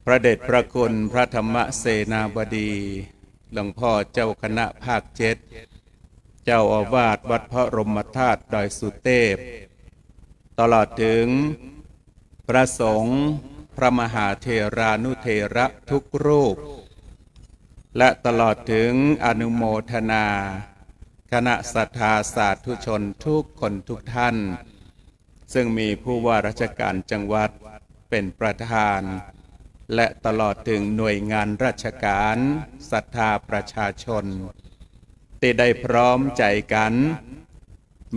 S2: พระเดชพระคุณพระธรรมเสนาบดีหลวงพ่อเจ้าคณะภาค7เจ้าอาวาสวัดพระรมธาตุดอยสุเทพตลอดถึงพระสงฆ์พระมหาเถรานุเถระทุกรูปและตลอดถึงอนุโมทนาคณะศรัทธาสาธุชนทุกคนทุกท่านซึ่งมีผู้ว่าราชการจังหวัดเป็นประธานและตลอดถึงหน่วยงานราชการศรัทธาประชาชนที่ได้พร้อมใจกัน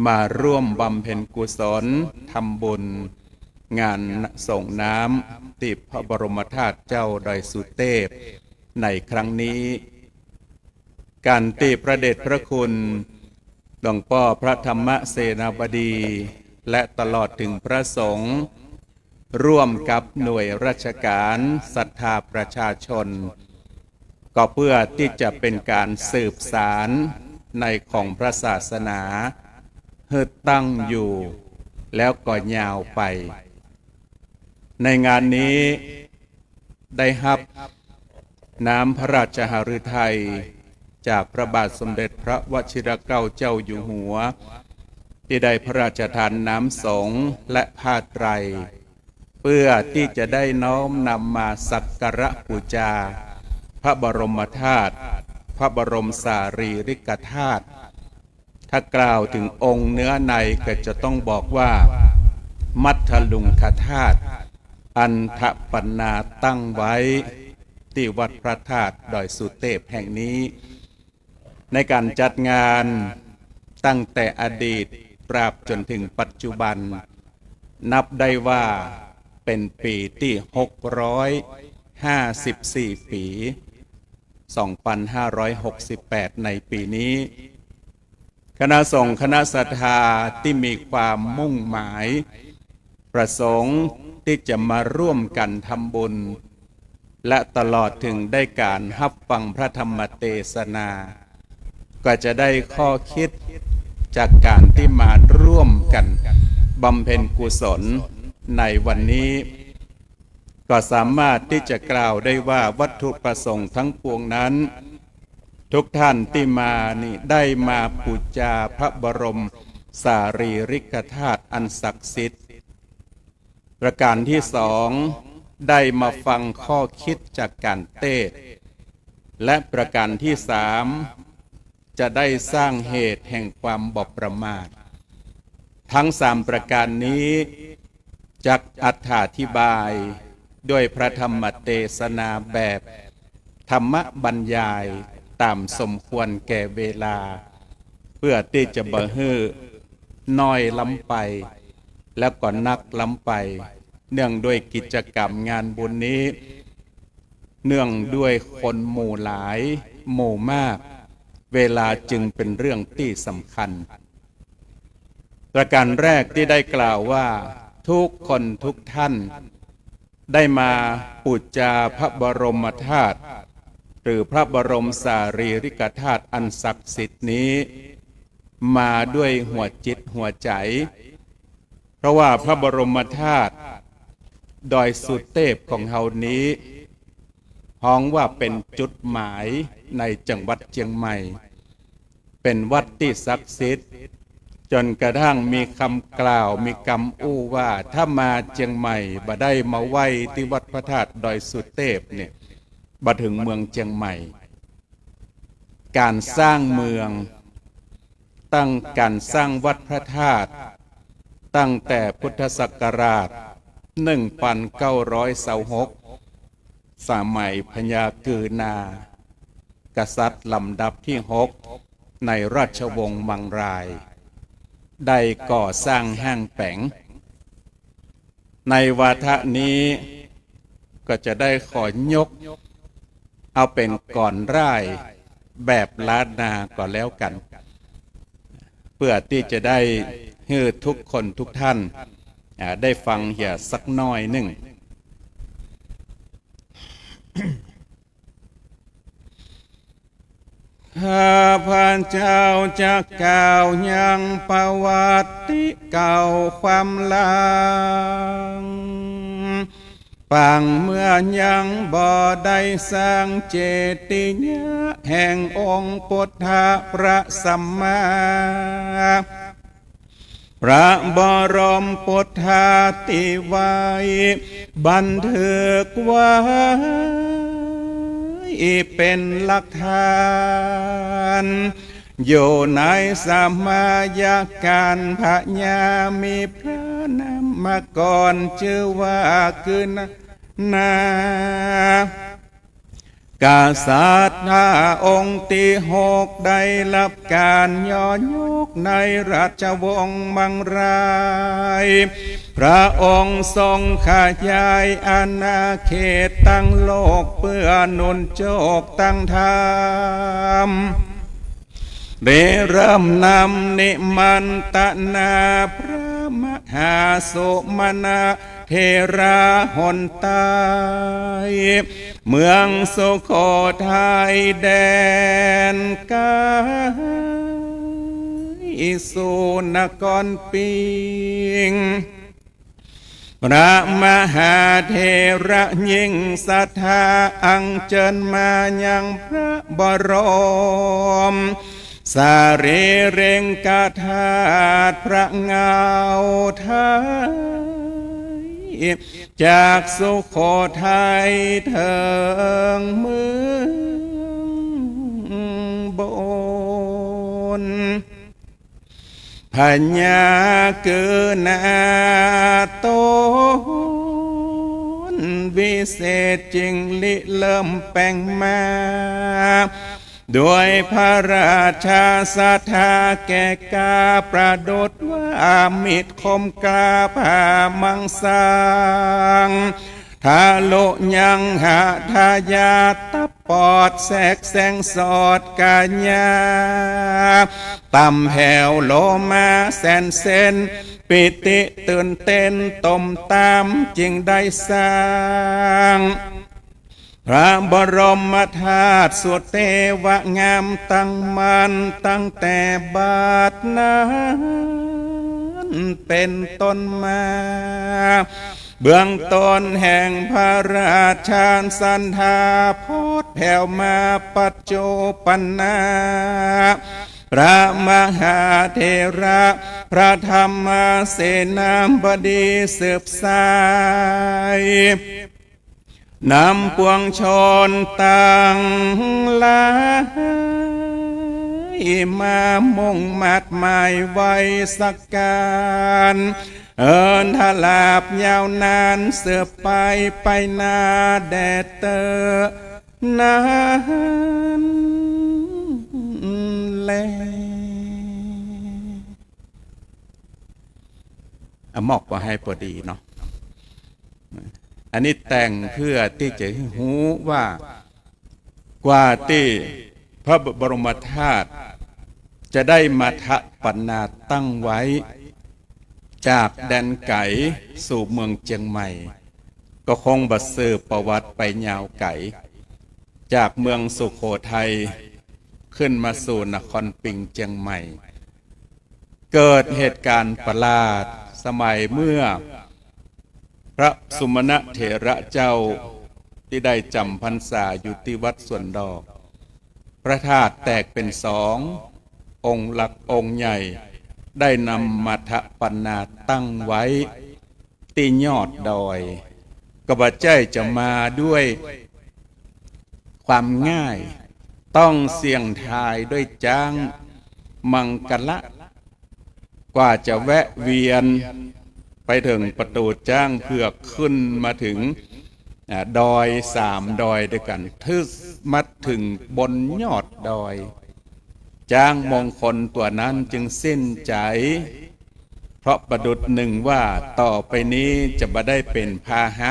S2: มาร่วมบำเพ็ญกุศลทำบุญงานส่งน้ำที่พระบรมธาตุเจ้าดอยสุเทพในครั้งนี้การที่พระเดชพระคุณหลวงพ่อพระธรรมเสนาบดีและตลอดถึงพระสงฆ์ร่วมกับหน่วยราชการศรัทธาประชาชนก็เพื่อที่จะเป็นการสืบสารในของพระศาสนาให้ตั้งอยู่แล้วก็ยาวไปในงานนี้ได้รับน้ำพระราชหฤทัยจากพระบาทสมเด็จพระวชิรเกล้าเจ้าอยู่หัวที่ได้พระราชทานน้ำสงฆ์และผ้าไตรเพื่อที่จะได้น้อมนำมาสักการะบูชาพระบรมธาตุพระบรมสารีริกธาตุถ้ากล่าวถึงองค์เนื้อในก็จะต้องบอกว่ามัทธลุงคธาตุอันทปันนาตั้งไว้ที่วัดพระธาตุดอยสุเทพแห่งนี้ในการจัดงานตั้งแต่อดีตตราบจนถึงปัจจุบันนับได้ว่าเป็นปีที่654 ปี 2568 ในปีนี้คณะสงฆ์คณะศรัทธาที่มีความมุ่งหมายประสงค์ที่จะมาร่วมกันทำบุญและตลอดถึงได้การรับฟังพระธรรมเทศนาก็จะได้ข้อคิดจากการที่มาร่วมกันบำเพ็ญกุศลในวันนี้ก็สามารถที่จะกล่าวได้ว่าวัตถุประสงค์ทั้งปวงนั้นทุกท่านที่มานี่ได้มาบูชาพระบรมสารีริกธาตุอันศักดิ์สิทธิ์ประการที่สองได้มาฟังข้อคิดจากการเทศน์และประการที่สามจะได้สร้างเหตุแห่งความบประมาททั้งสามประการนี้จักอธิบายด้วยพระธรรมเทศนาแบบธรรมบรรยายตามสมควรแก่เวลาเพื่อที่จะบ่ฮื้อน้อยล้ำไปแล้วก็นักล้ำไปเนื่องด้วยกิจกรรมงานบุญนี้เนื่องด้วยคนหมู่หลายหมู่มากเวลาจึงเป็นเรื่องที่สำคัญประการแรกที่ได้กล่าวว่าทุกคนทุกท่านได้มาบูชาพระบรมธาตุหรือพระบรมสารีริกธาตุอันศักดิ์สิทธิ์นี้มาด้วยหัวจิตหัวใจเพราะว่าพระบรมธาตุดอยสุเทพของเฮานี้ฮ้องว่าเป็นจุดหมายในจังหวัดเชียงใหม่เป็นวัดที่ศักดิ์สิทธิ์จนกระทั่งมีคำกล่าวมีคำอู้ว่าถ้ามาเชียงใหม่บ่ได้มาไหว้ที่วัดพระธาตุดอยสุเทพเนี่ย มาถึงเมืองเชียงใหม่การสร้างเมืองตั้งการสร้างวัดพระธาตุตั้งแต่พุทธศักราช1926สมัยพญากือนากษัตริย์ลำดับที่6ในราชวงศ์มังรายได้ก่อสร้างห้างแป๋งในวาทะนี้ก็จะได้ขอยกเอาเป็นก่อนร่ายแบบล้านนาก็แล้วกันเพื่อที่จะได้ให้ทุกคนทุกท่านได้ฟังเหี่ยสักน้อยหนึ่งข้าพเจ้าจะกล่าวยังประวัติเก่าความลังปังเมื่อยังบ่ได้สร้างเจติยะแห่งองค์พุทธพระสัมมาพระบรมพุทธาติไว้บันทึกไว้เป็นหลักฐานอยู่ในสมัยการพระญามีพระนามมาก่อนชื่อว่าคืนกษัตริย์องค์ที่6ได้รับการย่อยกในราชวงศ์มังรายพระองค์ทรงขยายอาณาเขตตั้งโลกเพื่อหนุนโจกตั้งธรรมได้เริ่มนำนิมันตนาพระมหาสุมาณเทราหนใต้เมืองสุโขทัยแดนกายสุนครปิงพระมหาเทระยิ่งศรัทธาอังเจิญมายังพระบรมสารีเร่งกาธาตุพระเงาไทยจากสุโขทัยเถิงเมืองบนพญากือนาโตนวิเศษจริงลิเริ่มแปลงมาด้วยพระราชาศรัทธาแก่กาประดุจว่ามิตรคมกล้าผ่ามังสังทาโลยังหาทายาตับปอดแสกแสงสอดกาญาตำแผ่วโลมาแสนเส้นปิติตื่นเต้นตมตามจึงได้สร้างพระบรมธาตุสวดเทวงามตั้งมันตั้งแต่บัดนั้นเป็นต้นมาเบื้องต้นแห่งพระราชาสันธาโพธแผ่วมาปัจจุบันนาพระมหาเถระพระธรรมเสนาบดีสืบสายนำปวงชนตั้งหลายมามุ่งมัดหมายไว้สักการเอินทลาบยาวนานเสือไปนาแดดเตอนานแลหมอกว่าให้พอดีเนาะอันนี้แต่งเพื่อที่จะให้รู้ว่ากว่าที่พระบรมธาตุจะได้มาทะปัญนาตั้งไว้จากแดนไก่สู่เมืองเชียงใหม่ก็คงบัดสืบประวัติไปยาวไก่จากเมืองสุโขทัยขึ้นมาสู่นครปิงเชียงใหม่เกิดเหตุการณ์ประหลาดสมัยเมื่อพระสุมาณเถระเจ้าที่ได้จำพรรษาอยู่ที่วัดสวนดอกพระธาตุแตกเป็นสององค์หลักองค์ใหญ่ได้นำมัทปัญนาตั้งไว้ที่ยอดดอยกบะใจจะมาด้วย ความง่ายต้องเสี่ยงทายด้วยจ้างมังกละกว่าจะแวะเวียนไปถึงประตูจ้างเพื่อขึ้นมาถึงดอย3 ดอยด้วยกันทึกมาถึงบนยอดดอยจ้างมงคลตัวนั้นจึงสิ้นใจเพราะประดุจหนึ่งว่าต่อไปนี้จะบ่ได้เป็นพาหะ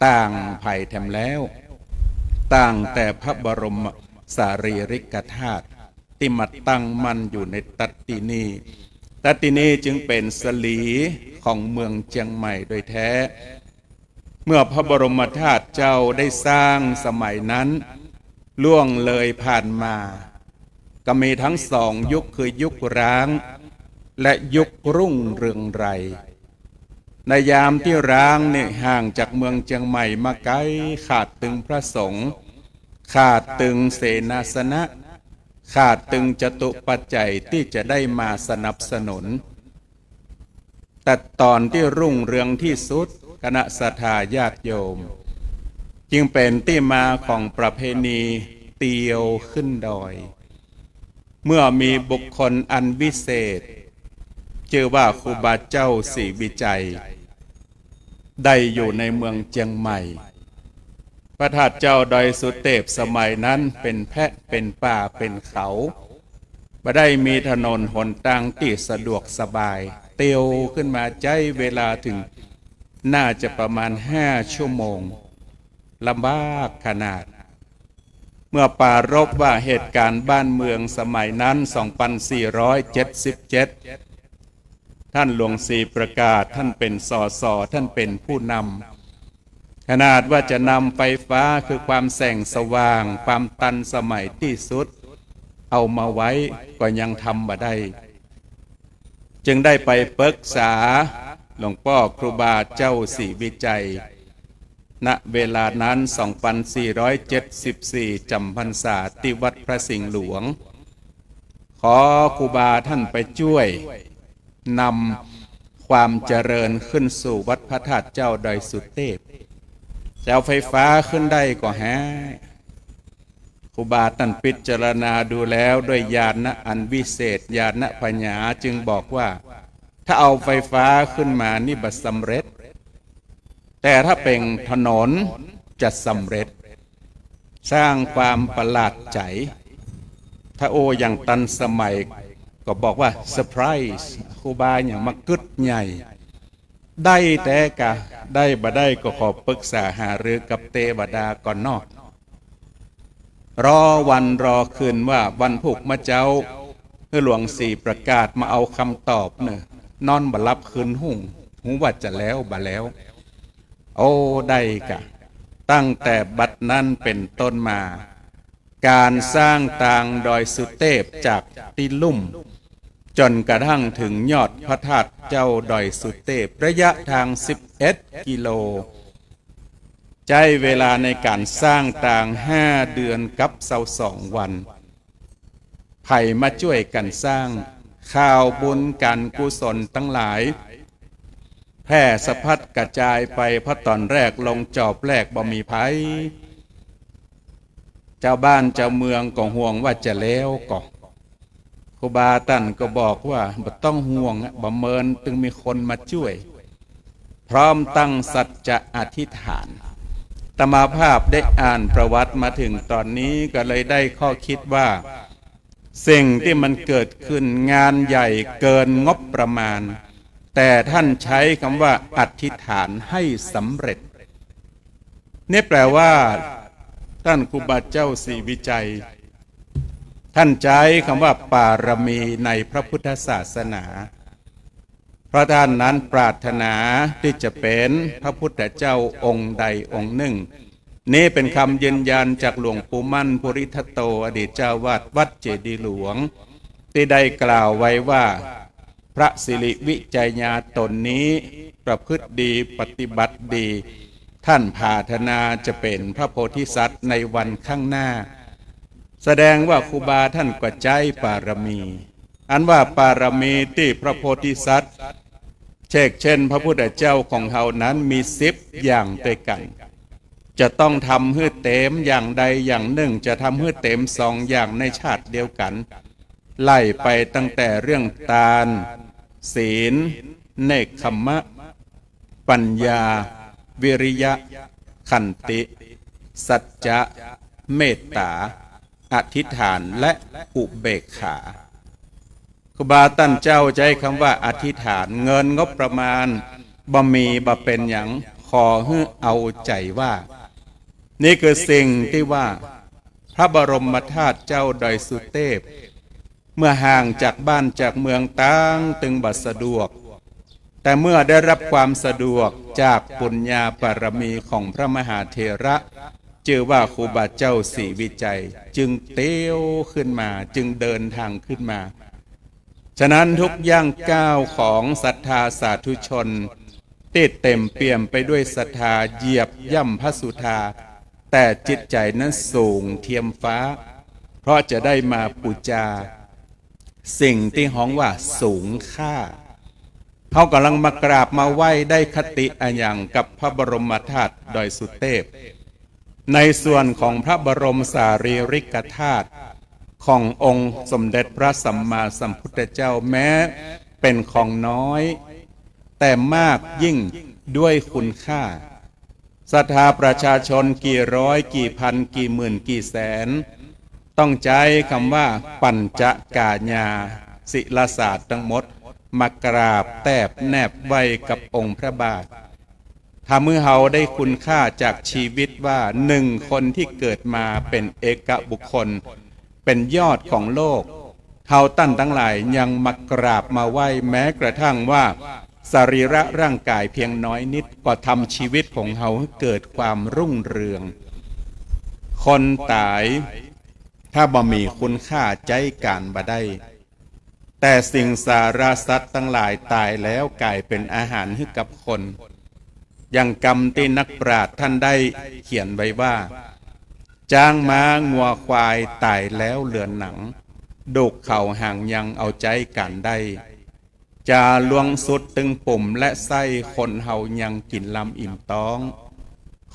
S2: ต่างภัยแถมแล้วต่างแต่พระบรมสารีริกธาตุที่มาตั้งมั่นอยู่ในตัตตินีตัตตินีจึงเป็นสลีของเมืองเชียงใหม่โดยแท้เมื่อพระบรมธาตุเจ้าได้สร้างสมัยนั้นล่วงเลยผ่านมาก็มีทั้งสองยุคคือยุคร้างและยุครุ่งเรืองไรในยามที่ร้างเนี่ยห่างจากเมืองเชียงใหม่มาไกลขาดตึงพระสงฆ์ขาดตึงเสนาสนะขาดตึงจตุปัจจัยที่จะได้มาสนับสนุนแต่ตอนที่รุ่งเรืองที่สุดคณะศรัทธาญาติโยมจึงเป็นที่มาของประเพณีเตียวขึ้นดอยเมื่อมีบุคคลอันวิเศษชื่อว่าครูบาเจ้าศรีวิจัยได้อยู่ในเมืองเชียงใหม่พระธาตุเจ้าดอยสุเทพสมัยนั้นเป็นแพะเป็นป่าเป็นเขาบ่ได้มีถนนหนทางที่สะดวกสบายเตียวขึ้นมาใช้เวลาถึงน่าจะประมาณ5 ชั่วโมงลำบากขนาดเมื่อปรารภว่าเหตุการณ์บ้านเมืองสมัยนั้น2477ท่านหลวงศรีประกาศท่านเป็นสสท่านเป็นผู้นำขนาดว่าจะนำไฟฟ้าคือความแสงสว่างความทันสมัยที่สุดเอามาไว้ก็ยังทำบ่ได้จึงได้ไปปรึกษาหลวงพ่อครูบาเจ้าศรีวิจัยณเวลานั้น2474จำพรรษาที่วัดพระสิงห์หลวงขอครูบาท่านไปช่วยนำความเจริญขึ้นสู่วัดพระธาตุเจ้าดอยสุเทพจะเอาไฟฟ้าขึ้นได้ก็แฮะครูบาท่านพิจารณาดูแล้วด้วยญาณอันวิเศษญาณปัญญาจึงบอกว่าถ้าเอาไฟฟ้าขึ้นมานี่บัดสำเร็จแต่ถ้าเป็นถนนจะสำเร็จสร้างความประหลาดใจถ้าโออย่างตันสมัยก็บอกว่าเซอร์ไพรส์ครูบาอย่างมากึดใหญ่ได้แต่กะได้บ่ได้ก็ขอปรึกษาหารือกับเทวดาก่อนนอกรอวันรอคืนว่าวันพุกมาเจ้าหลวงศรีประกาศมาเอาคำตอบเนี่ยนอนบ่รับคืนหุ่งหูว่าจะแล้วบ่แล้วโอ้ได้กะตั้งแต่บัดนั้นเป็นต้นมาการสร้างทางดอยสุเทพจากที่ลุ่มจนกระทั่งถึงยอดพระธาตุเจ้าดอยสุเทพระยะทาง11 กิโลใช้เวลาในการสร้างทาง5 เดือนกับ22 วันไผ่มาช่วยกันสร้างข่าวบุญการกุศลทั้งหลายแพร่สะพัดกระจายไปเพราะตอนแรกลงจอบแรกบ่มีภัยเจ้าบ้านเจ้าเมืองก็ห่วงว่าจะแล้วก็ครูบาท่านก็บอกว่าบ่ต้องห่วงบ่เมินจึงมีคนมาช่วยพร้อมตั้งสัจจะอธิษฐานอาตมาภาพได้อ่านประวัติมาถึงตอนนี้ก็เลยได้ข้อคิดว่าสิ่งที่มันเกิดขึ้นงานใหญ่เกินงบประมาณแต่ท่านใช้คำว่าอธิษฐานให้สำเร็จนี่แปลว่าท่านครูบาเจ้าศรีวิจัยท่านใช้คำว่าปารมีในพระพุทธศาสนาเพราะท่านนั้นปรารถนาที่จะเป็นพระพุทธเจ้าองค์ใดองค์หนึ่งนี่เป็นคำยืนยันจากหลวงปู่มั่นภูริทัตโตอดีตเจ้าวาดวัดเจดีย์หลวงที่ได้กล่าวไว้ว่าพระสิริวิจัยญาตนนี้ประพฤติดีปฏิบัติดีท่านปรารถนาจะเป็นพระโพธิสัตว์ในวันข้างหน้าแสดงว่าครูบาท่านก็ใจปารมีอันว่าปารมีที่พระโพธิสัตว์เช่นพระพุทธเจ้าของเฮานั้นมี10 อย่างด้วยกัน จะต้องทำให้เต็มอย่างใดอย่างหนึ่งจะทำให้เต็มสองอย่างในชาติเดียวกันไล่ไปตั้งแต่เรื่องทาน ศีล เนกขัมมะ ปัญญา วิริยะ ขันติ สัจจะ เมตตา อธิษฐานและอุเบกขาครูบาตั้นเจ้าใจคำว่าอธิษฐานเงินงบประมาณบ่มีบ่เป็นอย่างขอให้เอาใจว่านี่คือสิ่งที่ว่าพระบรมธาตุเจ้าดอยสุเทพเมื่อห่างจากบ้านจากเมืองตั้งตึงบัดสะดวกแต่เมื่อได้รับความสะดวกจากปุญญาบารมีของพระมหาเถระชื่อว่าครูบาเจ้าศรีวิจัยจึงเตี้ยวขึ้นมาจึงเดินทางขึ้นมาฉะนั้นทุกย่างก้าวของศรัทธาสาธุชนที่เต็มเปี่ยมไปด้วยศรัทธาเหยียบย่ำพระสุธาแต่จิตใจนั้นสูงเทียมฟ้าเพราะจะได้มาปูจาสิ่งที่ฮ้องว่าสูงค่าเขากำลังมากราบมาไหว้ได้คติอันอย่างกับพระบรมธาตุดอยสุเทพในส่วนของพระบรมสารีริกธาตุขององค์สมเด็จพระสัมมาสัมพุทธเจ้าแม้เป็นของน้อยแต่มากยิ่งด้วยคุณค่าศรัทธาประชาชนกี่ร้อยกี่พันกี่หมื่นกี่แสนต้องใจคำว่าปัญจกาญาศิลศาสตร์ทั้งหมดมากราบแทบแนบไว้กับองค์พระบาทถ้าเมื่อเฮาได้คุณค่าจากชีวิตว่าหนึ่งคนที่เกิดมาเป็นเอกบุคคลเป็นยอดของโลกเฮาตั้นทั้งหลายยังมากราบมาไหว้แม้กระทั่งว่าสรีระร่างกายเพียงน้อยนิดก็ทำชีวิตของเฮาให้เกิดความรุ่งเรืองคนตายถ้าบ่มีคุณค่าใจการบ่ได้แต่สิ่งสารสัตว์ทั้งหลายตายแล้วกลายเป็นอาหารให้กับคนอย่างกรรมที่นักปราชญ์ท่านได้เขียนไว้ว่าจ้างม้างัวควายตายแล้วเหลือหนังดุกเข่าห่างยังเอาใจกันได้จะลวงสุดตึงปุ่มและไส้คนเฮายังกินลำอิ่มท้อง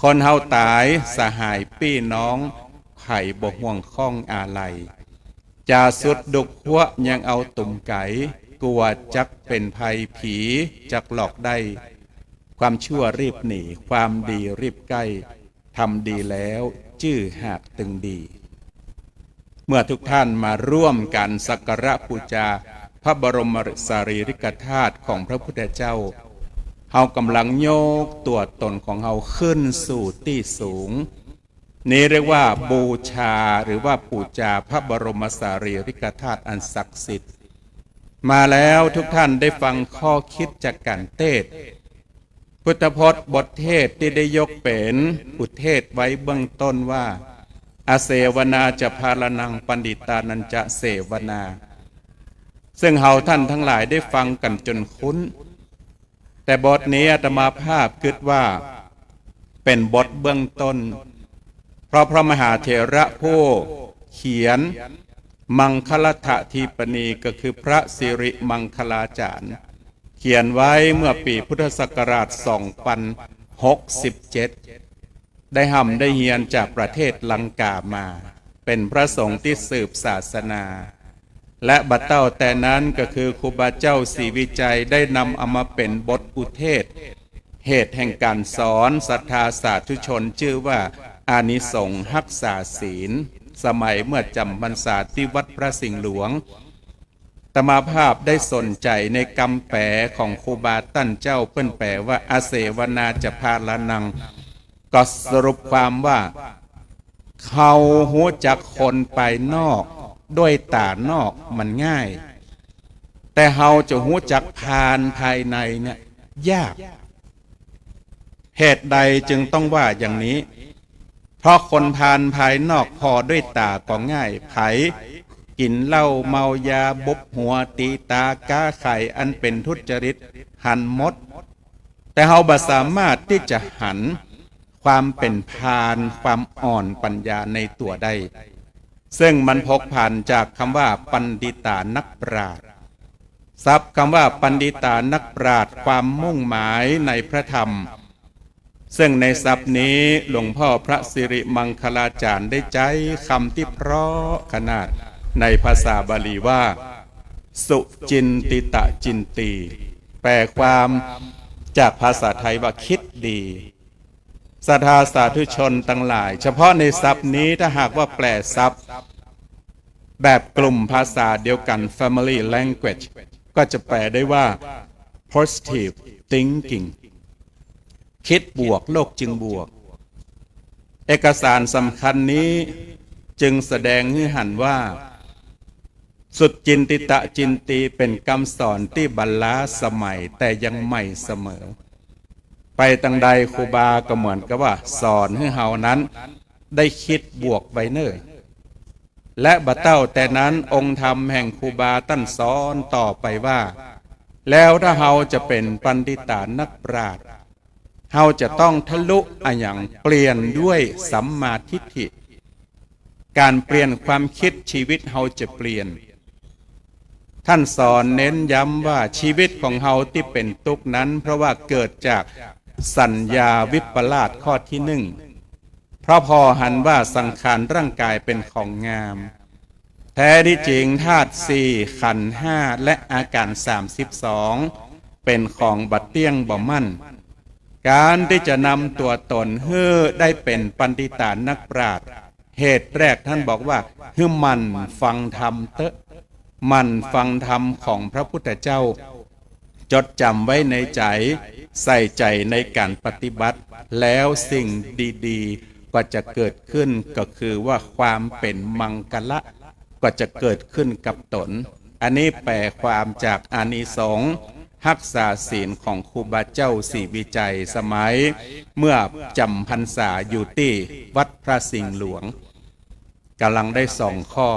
S2: คนเฮาตายสหายพี่น้องไผ่บกห่วงข้องอาลัยจะสุดดุกหัวยังเอาตุ่มไก่กลัวจักเป็นภัยผีจักหลอกได้ความชั่วรีบหนีความดีรีบใกล้ทำดีแล้วชื่อหากตึงดีเมื่อทุกท่านมาร่วมกันสักการะบูชาพระบรมสารีริกธาตุของพระพุทธเจ้าเฮากำลังโยกตัวตนของเฮาขึ้นสู่ที่สูงนี้เรียกว่าบูชาหรือว่าบูชาพระบรมสารีริกธาตุอันศักดิ์สิทธิ์มาแล้วทุกท่านได้ฟังข้อคิดจากการเทศน์พุทธพจน์บทเทศที่ได้ยกเป็นอุเทศไว้เบื้องต้นว่าอาเสวนาจะพาลนังปันดิตานันจะเสวนาซึ่งเฮาท่านทั้งหลายได้ฟังกันจนคุ้นแต่บทนี้อาตมาภาพคิดว่าเป็นบทเบื้องต้นเพราะพระมหาเถระผู้เขียนมังคลททีปณีก็คือพระสิริมังคลาจารย์เขียนไว้เมื่อปีพุทธศักราช 2067 ได้ห่ำได้เฮียนจากประเทศลังกามาเป็นพระสงฆ์ที่สืบศาสนาและบัดเต้าแต่นั้นก็คือครูบาเจ้าศรีวิจัยได้นำเอามาเป็นบทอุเทศเหตุแห่งการสอนศรัทธาสาธุชนชื่อว่าอานิสงส์รักษาศีลสมัยเมื่อจำพรรษาที่วัดพระสิงห์หลวงตมาภาพได้สนใจในคำแปลของครูบาตั้นเจ้าเปิ้นแปลว่าอาเสวนาจะพาลนังก็สรุปความว่าเขาหูจักคนไปนอกด้วยตานอกมันง่ายแต่เฮาจะหูจักพานภายในเนี่ยยากเหตุใดจึงต้องว่าอย่างนี้เพราะคนพานภายนอกพอด้วยตาก็ง่ายไผกินเหล้าเมายาบุบหัวตีตาก้าไข่อันเป็นทุจริตหันมดแต่เฮาบ่สามารถที่จะหันความเป็นพานความอ่อนปัญญาในตัวได้ซึ่งมันพกผ่านจากคำว่าปัณฑิตานักปราชญ์ศัพท์คำว่าปัณฑิตานักปราชญ์ความมุ่งหมายในพระธรรม ซึ่งในศัพท์นี้หลวงพ่อพระสิริมังคลาจารย์ได้ใจคำที่เพราะขนาดในภาษาบาลีว่าสุจินติตะจินตีแปลความจากภาษาไทยว่าคิดดีศรัทธาสาธุชนทั้งหลายเฉพาะในศัพท์นี้ถ้าหากว่าแปลศัพท์แบบกลุ่มภาษาเดียวกัน family language ก็จะแปลได้ว่า positive thinking คิดบวกโลกจึงบวกเอกสารสำคัญนี้จึงแสดงให้หันว่าสุดจินติตะจินตีเป็นคำสอนที่บรรลาสมัยแต่ยังใหม่เสมอไปตั้งใดครูบาก็เหมือนกับว่าสอนให้เฮานั้นได้คิดบวกไว้เนิ่นและบัดเต้าแต่นั้นองค์ธรรมแห่งครูบาตั้นสอนต่อไปว่าแล้วถ้าเฮาจะเป็นปัณฑิตานักปราชญ์เฮาจะต้องทะลุอย่างเปลี่ยนด้วยสัมมาทิฏฐิการเปลี่ยนความคิดชีวิตเฮาจะเปลี่ยนท่านสอนเน้นย้ำว่าชีวิตของเฮาที่เป็นทุกข์นั้นเพราะว่าเกิดจากสัญญาวิปลาสข้อที่หนึ่งเพราะพอหันว่าสังขารร่างกายเป็นของงามแท้ที่จริงธาตุสี่ขันธ์ห้าและอาการ32เป็นของบัดเตี้ยงบ่มั่นการที่จะนำตัวตนให้ได้เป็นปัณฑิตานักปราชญ์เหตุแรกท่านบอกว่าให้มันฟังธรรมเตอะมันฟังธรรมของพระพุทธเจ้าจดจำไว้ในใจใส่ใจในการปฏิบัติแล้วสิ่งดีๆก็จะเกิดขึ้นก็คือว่าความเป็นมังกละก็จะเกิดขึ้นกับตนอันนี้แปลความจากอานิสงส์รักษาศีลของครูบาเจ้าศรีวิจัยสมัยเมื่อจำพรรษาอยู่ที่วัดพระสิงห์หลวงกำลังได้2 ข้อ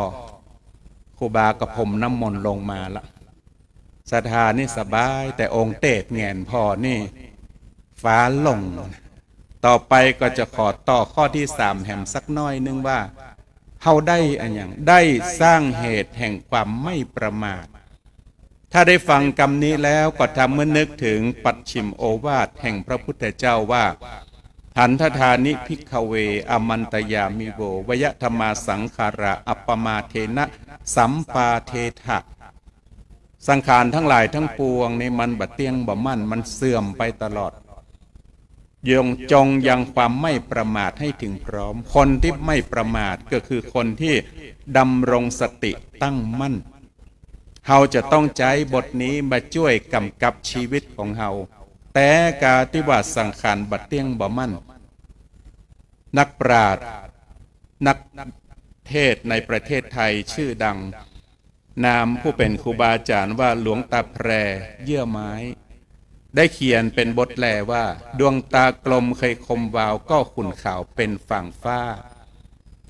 S2: ครูบากับผมน้ำมนต์ลงมาละศรัทธานี่สบายแต่องค์เตศแงนพอนี่ฟ้าลงต่อไปก็จะขอต่อข้อที่3แหมสักน้อยนึงว่าเฮาได้อันอย่างได้สร้างเหตุแห่งความไม่ประมาทถ้าได้ฟังคำนี้แล้วก็ทำเมื่อนึกถึงปัจฉิมโอวาทแห่งพระพุทธเจ้าว่าหันทธานิภิกขเวอมันตยามิโววยธรรมาสังขาระอัปปมาเทนะสัมปาเทถะสังขารทั้งหลายทั้งปวงในมันบัดเตียงบ่มั่นมันเสื่อมไปตลอดจงยังความไม่ประมาทให้ถึงพร้อมคนที่ไม่ประมาทก็คือคนที่ดำรงสติตั้งมั่นเฮาจะต้องใช้บทนี้มาช่วยกำกับชีวิตของเฮาแต่กาที่ว่าสังขารบัดเตียงบ่มั่นนักปราชญ์นักเทศในประเทศไทยชื่อดังนามผู้เป็นครูบาอาจารย์ว่าหลวงตาแพรเยื่อไม้ได้เขียนเป็นบทแลว่าดวงตากลมเคยคมวาวก็ขุ่นขาวเป็นฝั่งฟ้า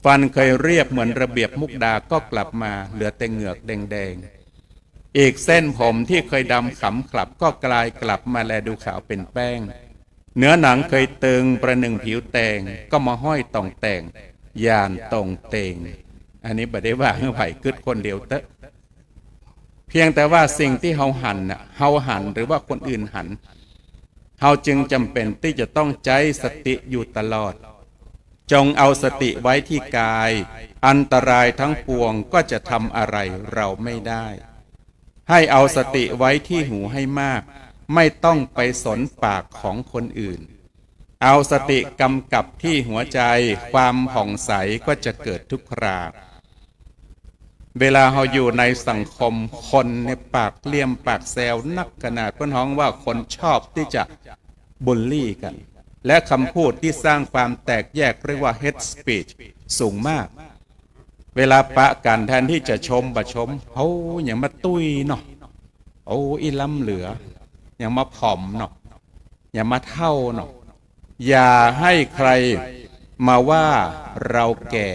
S2: ฟันเคยเรียบเหมือนระเบียบมุกดาก็กลับมาเหลือแต่เหงือกแดงๆอีกเส้นผมที่เคยดำขำขลับก็กลายกลับมาแลดูขาวเป็นแป้งเนื้อหนังเคยตึงประหนึ่งผิวแตงก็มาห้อยต่องแต่งยานตรงเตงอันนี้บ่ได้ว่าเฮือไผ่กึดคนเดียวเตอะเพียงแต่ว่าสิ่งที่เฮาหันน่ะเฮาหันหรือว่าคนอื่นหันเฮาจึงจำเป็นที่จะต้องใจสติอยู่ตลอดจงเอาสติไว้ที่กายอันตรายทั้งปวงก็จะทำอะไรเราไม่ได้ให้เอาสติไว้ที่หูให้มากไม่ต้องไปสนปากของคนอื่นเอาสติกำกับที่หัวใจความผ่องใสก็จะเกิดทุกคราเวลาเราอยู่ในสังคมคนในปากเลี่ยมปากแซวนักขนาดเพื่อนฮ้องว่าคนชอบที่จะบูลลี่กันและคำพูดที่สร้างความแตกแยกเรียกว่า hate speech สูงมากเวลาปะกันแทนที่จะชมประชมเขาอย่างมาตุ้ยเนาะโอ้อีล้ำเหลืออย่างมาผอมเนาะอย่ามาเท่าเนาะอย่าให้ใครมาว่าเราแก่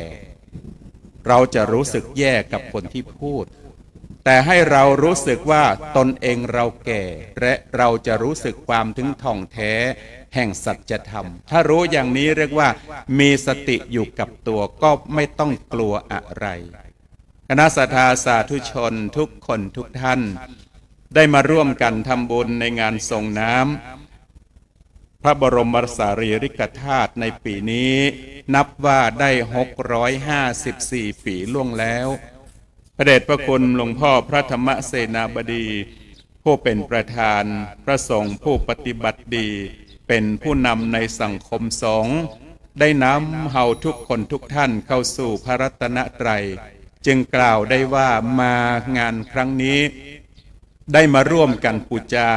S2: เราจะรู้สึกแย่กับคนที่พูดแต่ให้เรารู้สึกว่าตนเองเราแก่และเราจะรู้สึกความถึงท่องแท้แห่งสัจธรรมถ้ารู้อย่างนี้เรียกว่ามีสติอยู่กับตัวก็ไม่ต้องกลัวอะไรคณะศรัทธาสาธุชนทุกคนทุกท่านได้มาร่วมกันทำบุญในงานส่งน้ำพ ระบรมสารีริกธาตุในปีนี้นับว่าได้654 ปีล่วงแล้วพระเดชพระคุณหลวงพ่อพระธรรมเสนาบดีผู้เป็นประธานพระสงฆ์ผู้ปฏิบัติดีเป็นผู้นำในสังคมสงฆ์ได้นำเฮาทุกคนทุกท่านเข้าสู่พระรัตนตรัยจึงกล่าวได้ว่ามางานครั้งนี้ได้มาร่วมกันบูชา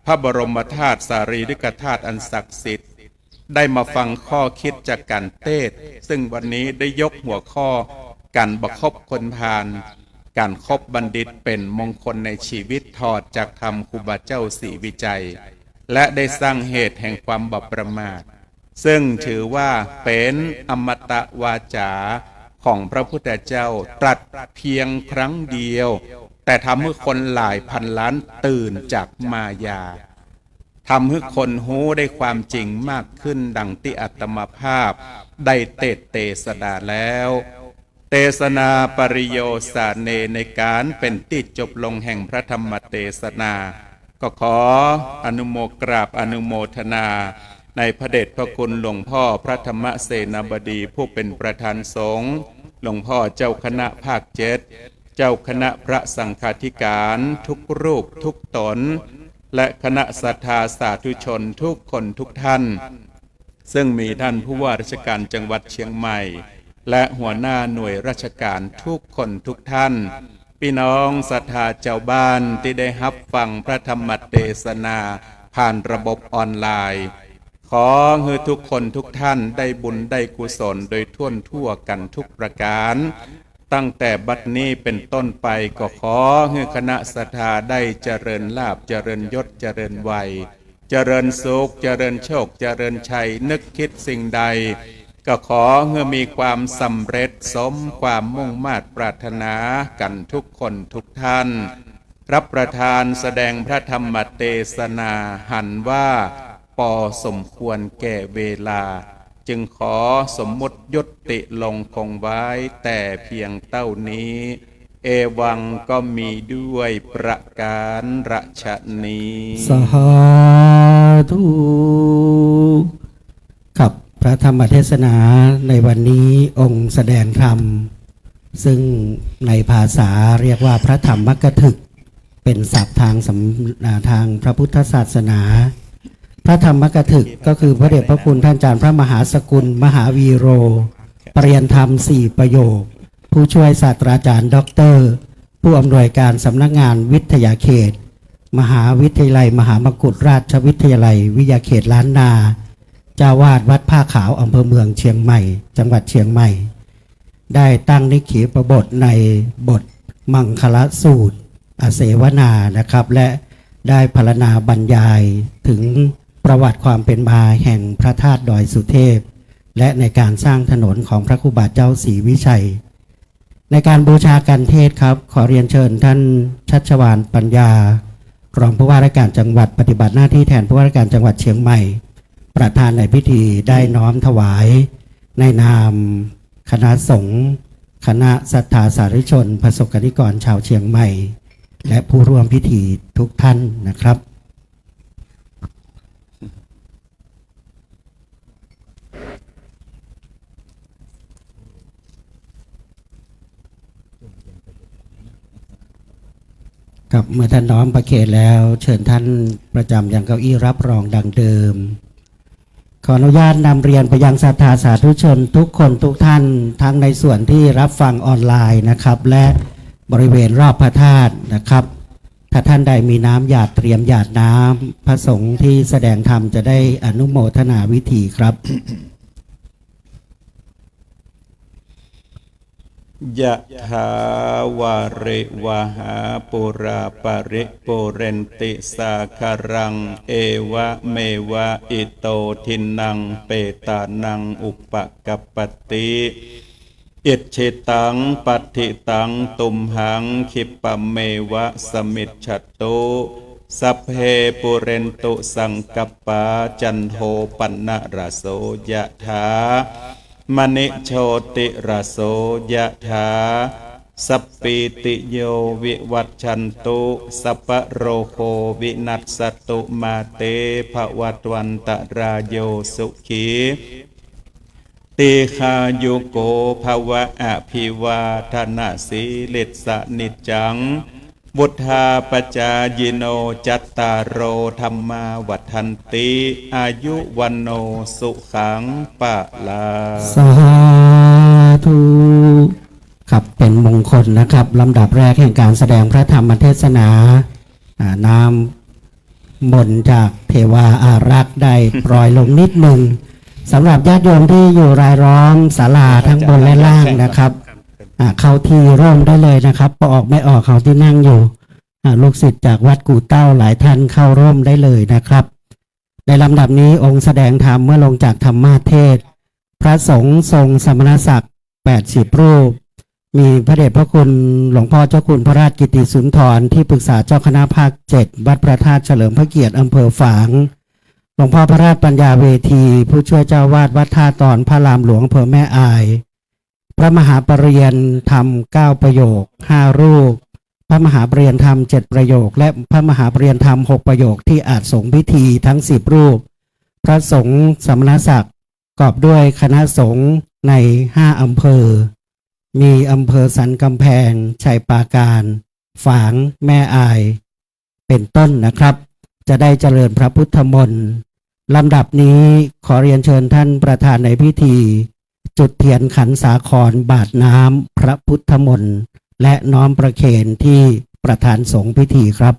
S2: พระบรมธาตุสารีริกธาตุอันศักดิ์สิทธิ์ได้มาฟังข้อคิดจากการเทศน์ซึ่งวันนี้ได้ยกหัวข้อการประคบคนพาลการคบบัณฑิตเป็นมงคลในชีวิตถอดจากธรรมครูบาเจ้าศรีวิจัยและได้สร้างเหตุแห่งความบัประมาทซึ่งถือว่าเป็นอมตะวาจาของพระพุทธเจ้าตรัสเพียงครั้งเดียวแต่ทำให้คนหลายพันล้านตื่นจากมายาทำให้คนหูได้ความจริงมากขึ้นดังที่อาตมาภาพได้เทศนาแล้วเทศนาปริโยสาเนในการเป็นที่จบลงแห่งพระธรรมเทศนาก็ขออนุโมกราบอนุโมทนาในพระเดชพระคุณหลวงพ่อพระธรรมเสนาบดีผู้เป็นประธานสงฆ์หลวงพ่อเจ้าคณะภาค7เจ้าคณะพระสังฆาธิการทุกรูปทุกตนและคณะศรัทธาสาธุชนทุกคนทุกท่านซึ่งมีท่านผู้ว่าราชการจังหวัดเชียงใหม่และหัวหน้าหน่วยราชการทุกคนทุกท่านพี่น้องศรัทธาเจ้าบ้านที่ได้รับฟังพระธรรมเทศนาผ่านระบบออนไลน์ขอให้ทุกคนทุกท่านได้บุญได้กุศลโดยทั่วกันทุกประการตั้งแต่บัดนี้เป็นต้นไปก็ขอให้คณะศรัทธาได้เจริญลาภเจริญยศเจริญวัยเจริญสุขเจริญโชคเจริญชัยนึกคิดสิ่งใดก็ขอให้มีความสำเร็จสมความมุ่งมา่ปรารถนากันทุกคนทุกท่านรับประทานแสดงพระธรรมเทศนาหันว่าพอสมควรแก่เวลาจึงขอสมมุติยุติลงคงไว้แต่เพียงเท่านี้เอวังก็มีด้วยประการฉนี้
S1: สาธุครับพระธรรมเทศนาในวันนี้องค์แสดงธรรมซึ่งในภาษาเรียกว่าพระธรรมกถึกเป็นศัพท์ทางพระพุทธศาสนาพระธรรมกถึกก็คือพระเดชพระคุณท่านอาจารย์พระมหาสกุลมหาวีโรปริยนธรรม4ประโยคผู้ช่วยศาสตราจารย์ด็อกเตอร์ผู้อำนวยการสำนักงานวิทยาเขตมหาวิทยาลัยมหามกุฏราชวิทยาลัยวิทยาเขตล้านนาเจ้าวาดวัดผ้าขาวอำเภอเมืองเชียงใหม่จังหวัดเชียงใหม่ได้ตั้งนิขีปบทในบทมังคลสูตรอาเสวนานะครับและได้พรรณนาบรรยายถึงประวัติความเป็นมาแห่งพระธาตุดอยสุเทพและในการสร้างถนนของพระครูบาเจ้าศรีวิชัยในการบูชากันเทศครับขอเรียนเชิญท่านชัชวาลปัญญารองผู้ว่าราชการจังหวัดปฏิบัติหน้าที่แทนผู้ว่าราชการจังหวัดเชียงใหม่ประธานในพิธีได้น้อมถวายในนามคณะสงฆ์คณะศรัทธาสาธุชนประสบกนิกรชาวเชียงใหม่และผู้ร่วมพิธีทุกท่านนะครับกับเมื่อท่านน้อมประเคนแล้วเชิญท่านประจำยังเก้าอี้รับรองดังเดิมขออนุญาตนำเรียนไปยังศรัทธาสาธุชนทุกคนทุกท่านทั้งในส่วนที่รับฟังออนไลน์นะครับและบริเวณรอบพระธาตุนะครับถ้าท่านใดมีน้ำหยาดเตรียมหยาดน้ำพระสงฆ์ที่แสดงธรรมจะได้อนุโมทนาวิธีครับ
S2: ยะถาวาริวหาปุราปาริปุเรนติสาคารังเอวะเมวะอิโตทินังเปตานังอุปกัปปติอิจฉิตังปัฏฐิตังตุมหังคิปะเมวะสมิจฉตุสัพเพปุเรนตุสังกัปปาจันโทปนะระโสยะถามณิโชติระโสยะถา สัพปิติโยวิวัชชันตุสัพพะโรโควินัสสตุมาเตภวัตวันตรายโยสุขีติคายุโกภวะอภิวาทนาสีลิสนิจจังบุทธาปจายโนจัตตารโอธรรมาวัฏันติอายุวันโนสุขังปะลา
S1: สาธุครับเป็นมงคลนะครับลำดับแรกแห่งการแสดงพระธรรมเทศนานามมนต์จากเทวาอารักษ์ได้ปล่อยลงนิดหนึ่งสำหรับญาติโยมที่อยู่รายล้อมศาลาทั้งบนและล่างนะครับเข้าที่ร่มได้เลยนะครับพอออกไม่ออกเขาที่นั่งอยู่ลูกศิษย์จากวัดกู่เต้าหลายท่านเข้าร่มได้เลยนะครับในลำดับนี้องค์แสดงธรรมเมื่อลงจากธรรมาเทศน์พระสงฆ์ทรงสมณศักดิ์80 รูปมีพระเดชพระคุณหลวงพ่อเจ้าคุณพระราชกิติสุนทรที่ปรึกษาเจ้าคณะภาค 7วัดพระธาตุเฉลิมพระเกียรติอำเภอฝางหลวงพ่อพระราชปัญญาเวทีผู้ช่วยเจ้าวาดวัดท่าตอนพระรามหลวงอำเภอแม่อายพระมหาปรริยนธรรม9 ประโยค5 รูปพระมหาปรริยนธรรม7 ประโยคและพระมหาปรริยนธรรม6 ประโยคที่อาจสงฆ์พิธีทั้ง10 รูปพระสงฆ์สมณศักดิ์ประกอบด้วยคณะสงฆ์ใน5 อำเภอมีอำเภอสันกำแพงชัยปราการฝางแม่อายเป็นต้นนะครับจะได้เจริญพระพุทธมนต์ลำดับนี้ขอเรียนเชิญท่านประธานในพิธีจุดเทียนขันสาครบาทน้ำพระพุทธมนต์และน้อมประเคนที่ประธานสงฆ์พิธีครับ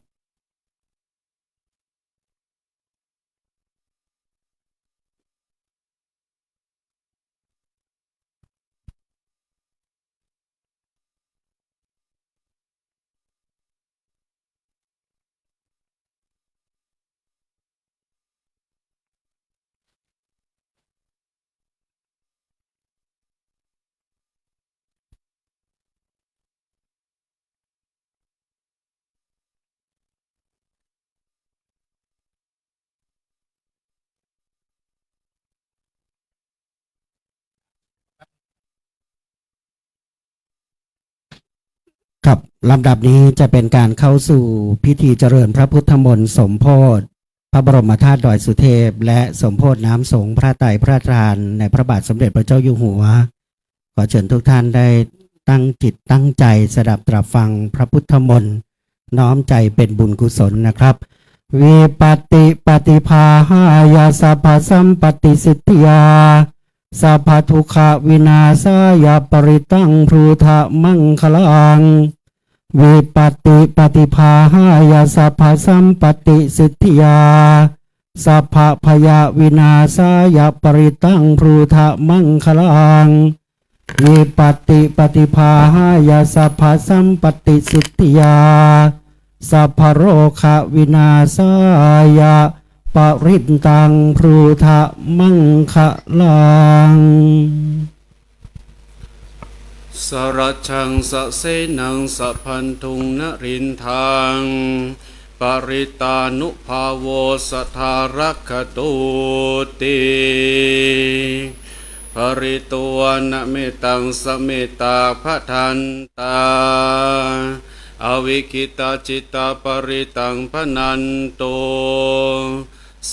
S1: ครับลำดับนี้จะเป็นการเข้าสู่พิธีเจริญพระพุทธมนต์สมโภชพระบรมธาตุดอยสุเทพและสมโภชน้ำสงฆ์พระไตรพระทานในพระบาทสมเด็จพระเจ้าอยู่หัวขอเชิญทุกท่านได้ตั้งจิตตั้งใจสดับตรับฟังพระพุทธมนต์น้อมใจเป็นบุญกุศลนะครับวิปัสติปฏิภาหายาสัพพสัมปติสิทธิยาสัพพทุกขวินาศายาปริตังพรูทะมังคลังวิปัสติปฏิภาหายาสัพพสัมปติสิทธิยาสัพพพยาวินาศายาปริตังพรูทะมังคลังวิปัสติปฏิภาหายาสัพพสัมปติสิทธิยาสัพพโรคะวินาศายาปริตังพรูทะมังคลัง
S3: สรชังสะเสนังสะพันธุงนรินทางปริตานุภาโวสัทธารักขตุติปริตัวนเมตังสเมตาพะทันตาอวิคิตาจิตตาปริตังพนันโต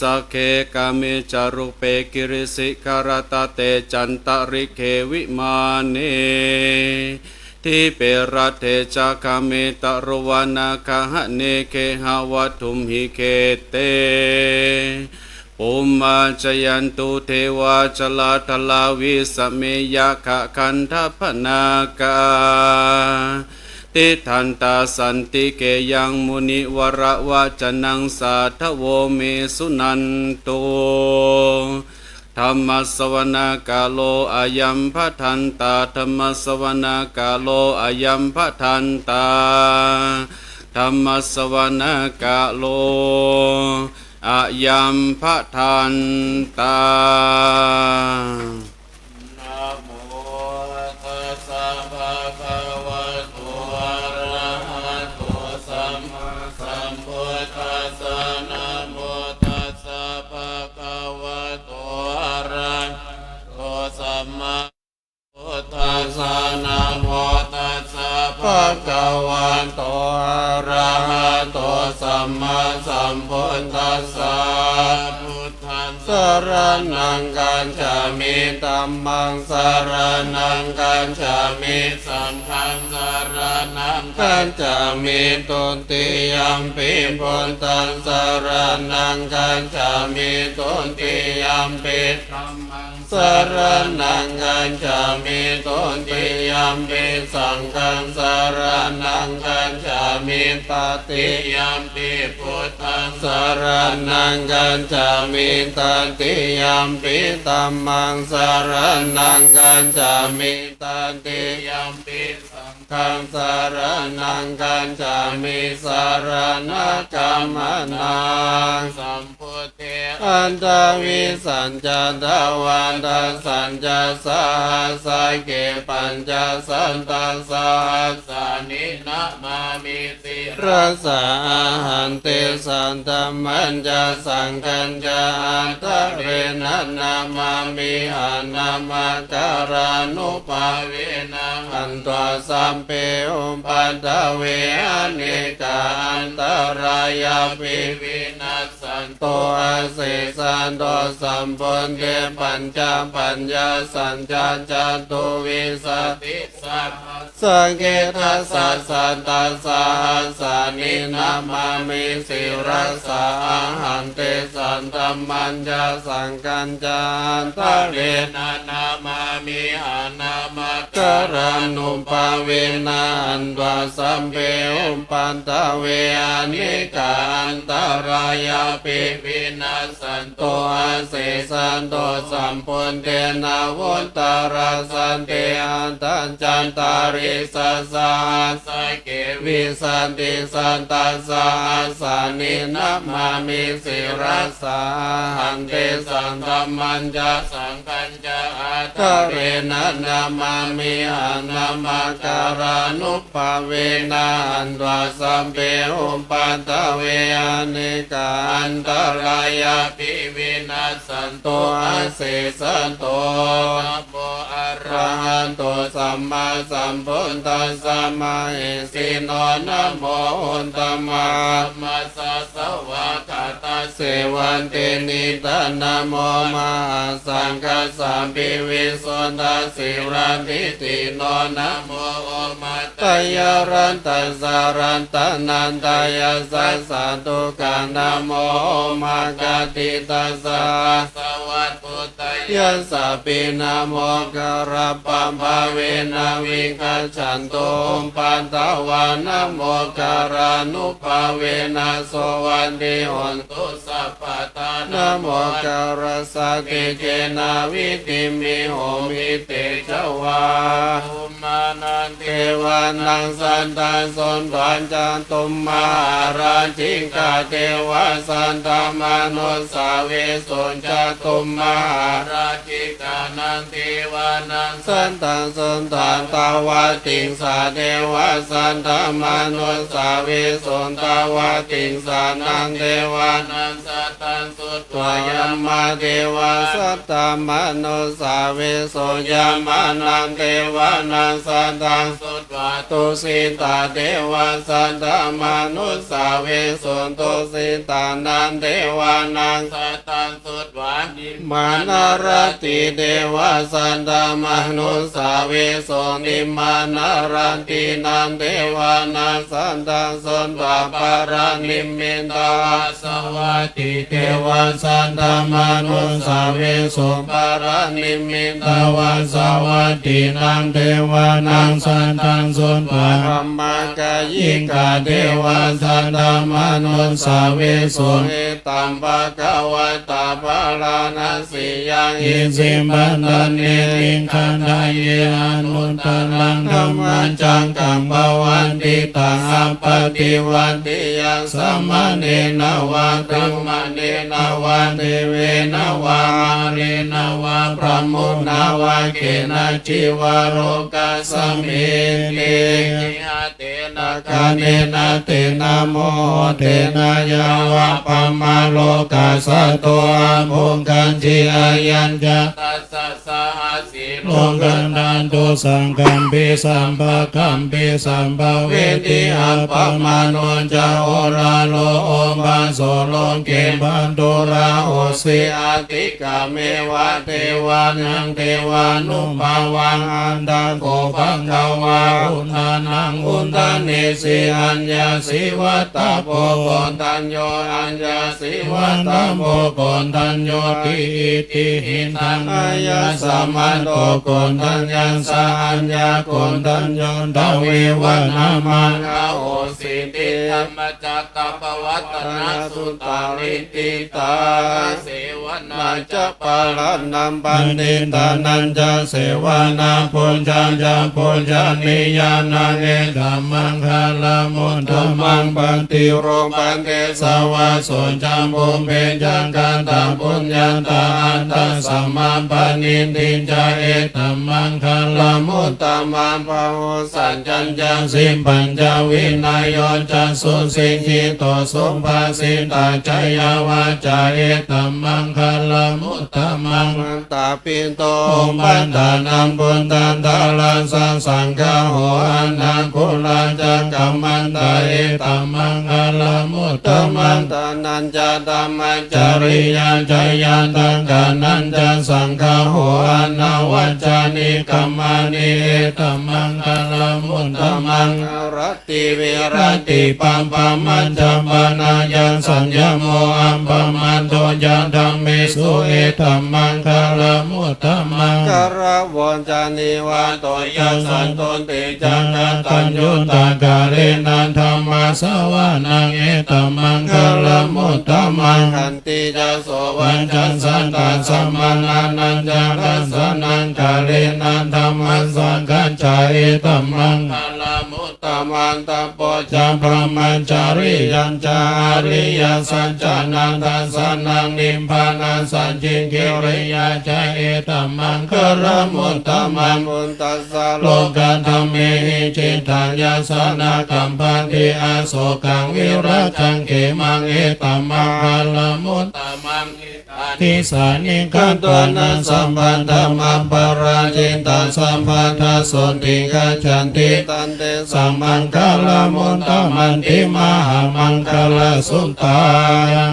S3: สักเคกาเมจารุเปกิริสิกรตาเตจันตริเควิมาเนทิเปรัตเทจาคาเมตรวนาคหะเนเคหาวัตุมหิเคเตปุมมาจยันตุเทวาจลาทลาวิสเมยะขะคันทพนากาติทันตาสันติเกยังมุนิวระวะจนังสาทโวเมสุนันโตธรรมสวนาคาโลอายัมพะทันตาธรรมสวนาคาโลอายัมพะทันตาธรรมสวนาคาโลอายัมพะทันตาพุทธัสสะนะโมตัสสะภ โตสัมมาสัมพุทธัสสะพุทธังสรณังกัจฉามิธัมมังสรณังกัจฉามิสังฆังสรณังกัจฉามิตุติยัมปิพุทธังสรณังกัจฉามิตุติยัมปิธัมมังสรณังกัจฉามิตุติยัมปิสังฆังสรณังกัจฉามิตติยัมปิพุทธังสรณังกัจฉามิตติยัมปิธัมมังสรณังกัจฉามิตติยัมปิสังฆังสรณังกัจฉามิสรณกัมมนังสัมพุทเทอันตวิสัญจตวันตัสสัญจสาสะเกปัญจสันตัสสะสานินะมามิติรัสสะหันเตสันตมันจะสังคัญจะอันตะเรนะนามามิหันนามาการานุภาเวนะหันตัวสัมเปอุปัฏฐเวอเนกาอันตรายาปิวินัสสันโตอาเสสันโตสัมปุญเตปัญจปัญญาสัญจจตุวิสติสัพสังเกตัสสะสันตัสสะสานินามามิสิรัสสะหันเตสันตมันจะสังกัญจานตะเรนะนามามิหันนามาการานุภาเวนะอันวาสัมเปอุปันตะเวอนิกาอันตรายาปิวินัสสันโตอาเสสันโตสัมปุญเตนาวุตตาราสันเตอันตัญจันตาริสัสสะสะเกวิสันติสันตัสสะสานินะมามิสิรัสสะหันเตสันธรรมันจะสังคัญจะอัตเรนะนามามิหันนามาการานุภาเวนะอันวาสัมเปอุปัฏฐเวอเนกาอันตรายาปิวินัสสันโตอาเสสันโตนะโมอะระหันโตสัมมาสัมพุทธัสสะมาเอสิโนนะโมอุตตมัมมัสสะสวะกาตาเสวันเตนิตานะโมมหาสังฆสัมปิวิสุทธาสิรันติติโนนะโมโอมัตตยรันตัสสารันตนันตายาสัสสะตุกานะโมมากาติตัสสะสวัสตุตยัสสะปินะโมกระปัมภาเวนะวิกัจฉันตุปันตวานะโมการานุภาเวนะโสวันติหนตุสัพพตานะโมการสติเจนะวิติมิโหมิเตจวาอุมานันเทวานังสันตาสนปัญจตุมมาราชิกาเทวาสันตามนุสาเวสุนจตุมมาราชิกานันเทวานังสันตังสันตานตาวาติงสาเทวาสันตามนุสาเวสุนตาวาติงสานังเทวานังสัตตังสุตวายมมาเทวาสัตตามนุสาเวสุยามานังเทวานังสัตตังสุตวาตุสิตาเทวาสัตตามนุสาเวสุนตุสิตานันเทวานังสัตตังสุตวานิมานารติเทวาสัตตามนุสาเวสุนิมานารตินันเทวานังสัตตังสุตวาปารานิมมินตาสวัสติเทวาสัตตามนุสาเวสุปารานิมมินตาวาสวัสตินังเทวานังสัตตังสุตวาธรรมกายิกาเทวาสัตตามนุสาเวสุเอตัมภะคะวะตาภาลานาสิยังอิสิบันดาเนติขันธายเยอนุตตรังธัมมัญจังกังภวันติตังอัปปติวันติยังสัมมาเนนะวะธัมมาเนนะวะเทเวนะวะมาเรนะวะพระมุนะวะเกนะจิวะโรกะสมิเตจิหะเตนะกะเนนะเตนะโมเตนะยาวะปัมมาโลกาสะโตอะภุงคันจิอายัญจะตัสสะสะหะสิ
S4: โลกันดานตุสังกัมปิสัมภะกัมปิสัมภเวทิอัปปมาโนจาโอราโลโอบาโสโลเกบันตุราโอสิอาติกาเมวะเทวานังเทวานุภาวังอันดาโกภังขาวาอุณานังอุณาเนสิอัญญาสิวัตตาโพโกตัญโยอัญญาสิวัตตาโพโกตัญโยติติหิตังอายาสมันโตโกตัญญังสาอัญญาโกตัญโยดาวิวันามังอาโอสิติธรรมจักตปวัตนาสุตานิติตาเสวนาจะปาลนัมปันติตานันจะเสวนาปุญญาจะปุญญานิยานาเอธัมมังคาลามุตธัมมังปันติโรปันเตสาวาโสจัมปุเปจังกันตาปุญญาตาอันตสัมมาปานิติจาเอธัมมังคาลามุตตัมมังภาวุสัจจัญญาสิปัญจวินัยโยจัสสุสิงหิโตสุภาสิตาจายาวาจาเอธัมมังคาลามุตตัมมังตาปิโตปันตานังปุณตันตาลังสังฆาโหอันนังคุลาจักกัมมันตาเอธัมมังคาลามุตตัมมังตานันจะธัมมัจจริยาจายาตังกานันจะสังฆาโหอันนาวัจจานิกัมมานิเอธัมมังคาลามุตตัมมังรติวิรติปัมปัมมัจจปนายังสัญญโมอัมปมันโตยันธัมเมสุเอธัมมังคาลามุตตัมมังกระวนจานิวาโตยัสสันตุติจันตัญยุตากาเรนันธรรมสวานังเอธัมมังคาลามุตตัมมังขันติจะโสวันจันสันตาสัมมานันนันจารัสนังกาเรนันธรรมสังฆัจจาเอธัมมังคาลามุตตัมมังตะโปจะพระมัญจาริยัญจาริยสัจจานันทัสสนังนิพพานันสัจจิกิริยาจาเอธัมมังคาลามุตตัมมังมุตตัสสะโลกัธรรมเมหิจิตัญญาสนากัมพันธิอาโศกังวิรัตังเขมังเอธัมมังคาลามุตตัมมังทิสานิกัตวานัสสัมปันธรรมปราจิตาสัมปันธสนติกัจฉันติตันเตสัมมังคาลามุตตัมมันติมหามังคลาสุตตัง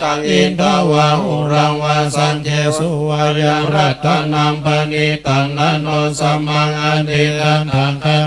S4: ตังอินทวาอุรังวาสันเจสุวายังรัตนังปณิตังนันโนสัมมังอันติตังทังคะ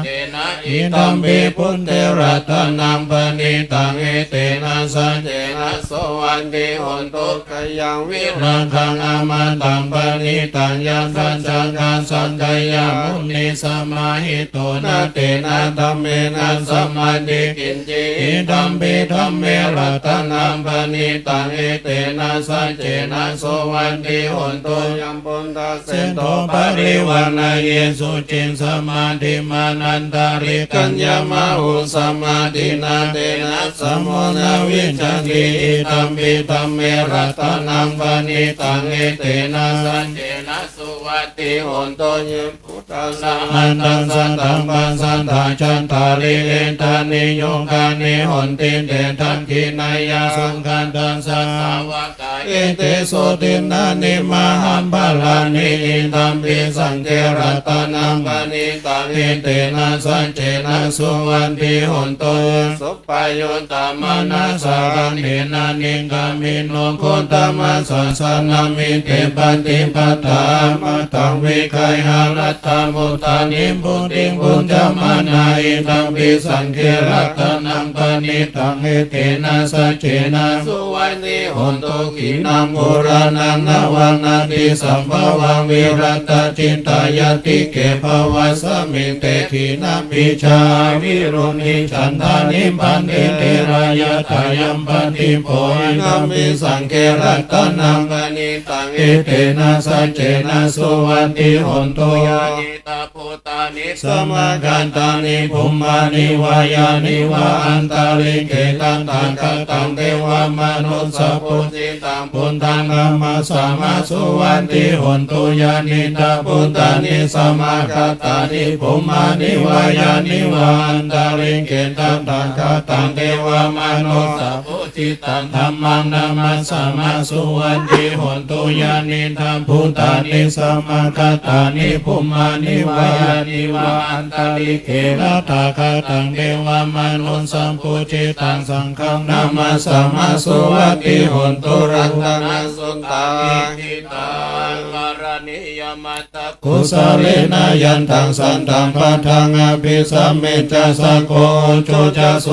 S4: อิตัมปิพุนเทรัตนังปณิตังเอเตนะสัจเจนะโสวันติโหนตุขยังวิรังคังอามันตังปณิตังยันสัจจังการสันทยามุนิสมาหิโตนะเตนะธัมเมนะสัมมาดิกินจิอิตัมปิธัมเมรัตนังปณิตังเอเตนะสัจเจนะโสวันติโหนตุยัมปุนตาเสโตปริวานาเยสุจินสมาธิมานันตาริกัญญามาหุสมาธินาเตนะสมุนาวิจติอิตัมปิธัมเมรัตนังปณิตังเอเตนะสัจเจนะสุวัตติโหนตุยิพุทธัสสะอันตังสันตังปันสันทาจันตาริเอตานิโยกานิโหนติเตทังคินายาสังขันตังสัสสาวกาเอเตโสตินานิมหัมภาลานิอิตัมปิสังเกรัตนังปณิตังเอเตนะสัจเจนะสุวันติโหนตุสุปายโยตามานาสารังเดนานิกามิโนโคตมัสสะสนามิเตปันติปัฏฐามาตังวิกายหารัตถมุตตานิปุติปุญจมานาอิตัมปิสังเกรัตนังปณิตังเอเตนะสัจเจนะสุวันติโหนตุขีนังโมรานังนวังนาติสัมภวังวิรัตจินตายติเกภวะสมิเตขีนาปิชาวิรุณิฉันทานิปันติเตรายะทายัมปันติโพอินัมปิสังเกรัตนังปณิตังเอเตนะสัจเจนะสุวันติโหนตุยานิตาภูตานิสมากันตานิภุมมานิวายานิวาอันตาลิเกตังตังคตังเทวามนุสส
S3: พุทธิตัง
S4: พุทธังธัมมัสสามาสุวันติหนตุยานิตาพุทธานิสมาคาตานิภุมมานิวายานิวันตาริงเกตังตังคาตังเทวามนุสสะพุทธิตังธัมมังธัมมัสสามาสุวันติหนตุยานิตาพุทธานิสมาคาตานิภุมมานิวายานิวันตาริเกตังตังคาตังเทวามนุสสะพุทธิตังสังฆังธัมมัสสามาสุวันติหนตุรัตนังสุตังทิตังวารณิยมัตตะกุสาเลนะยันตังสันตังปัฏฐังอภิสัมมิจัสสะโกโจจัสโส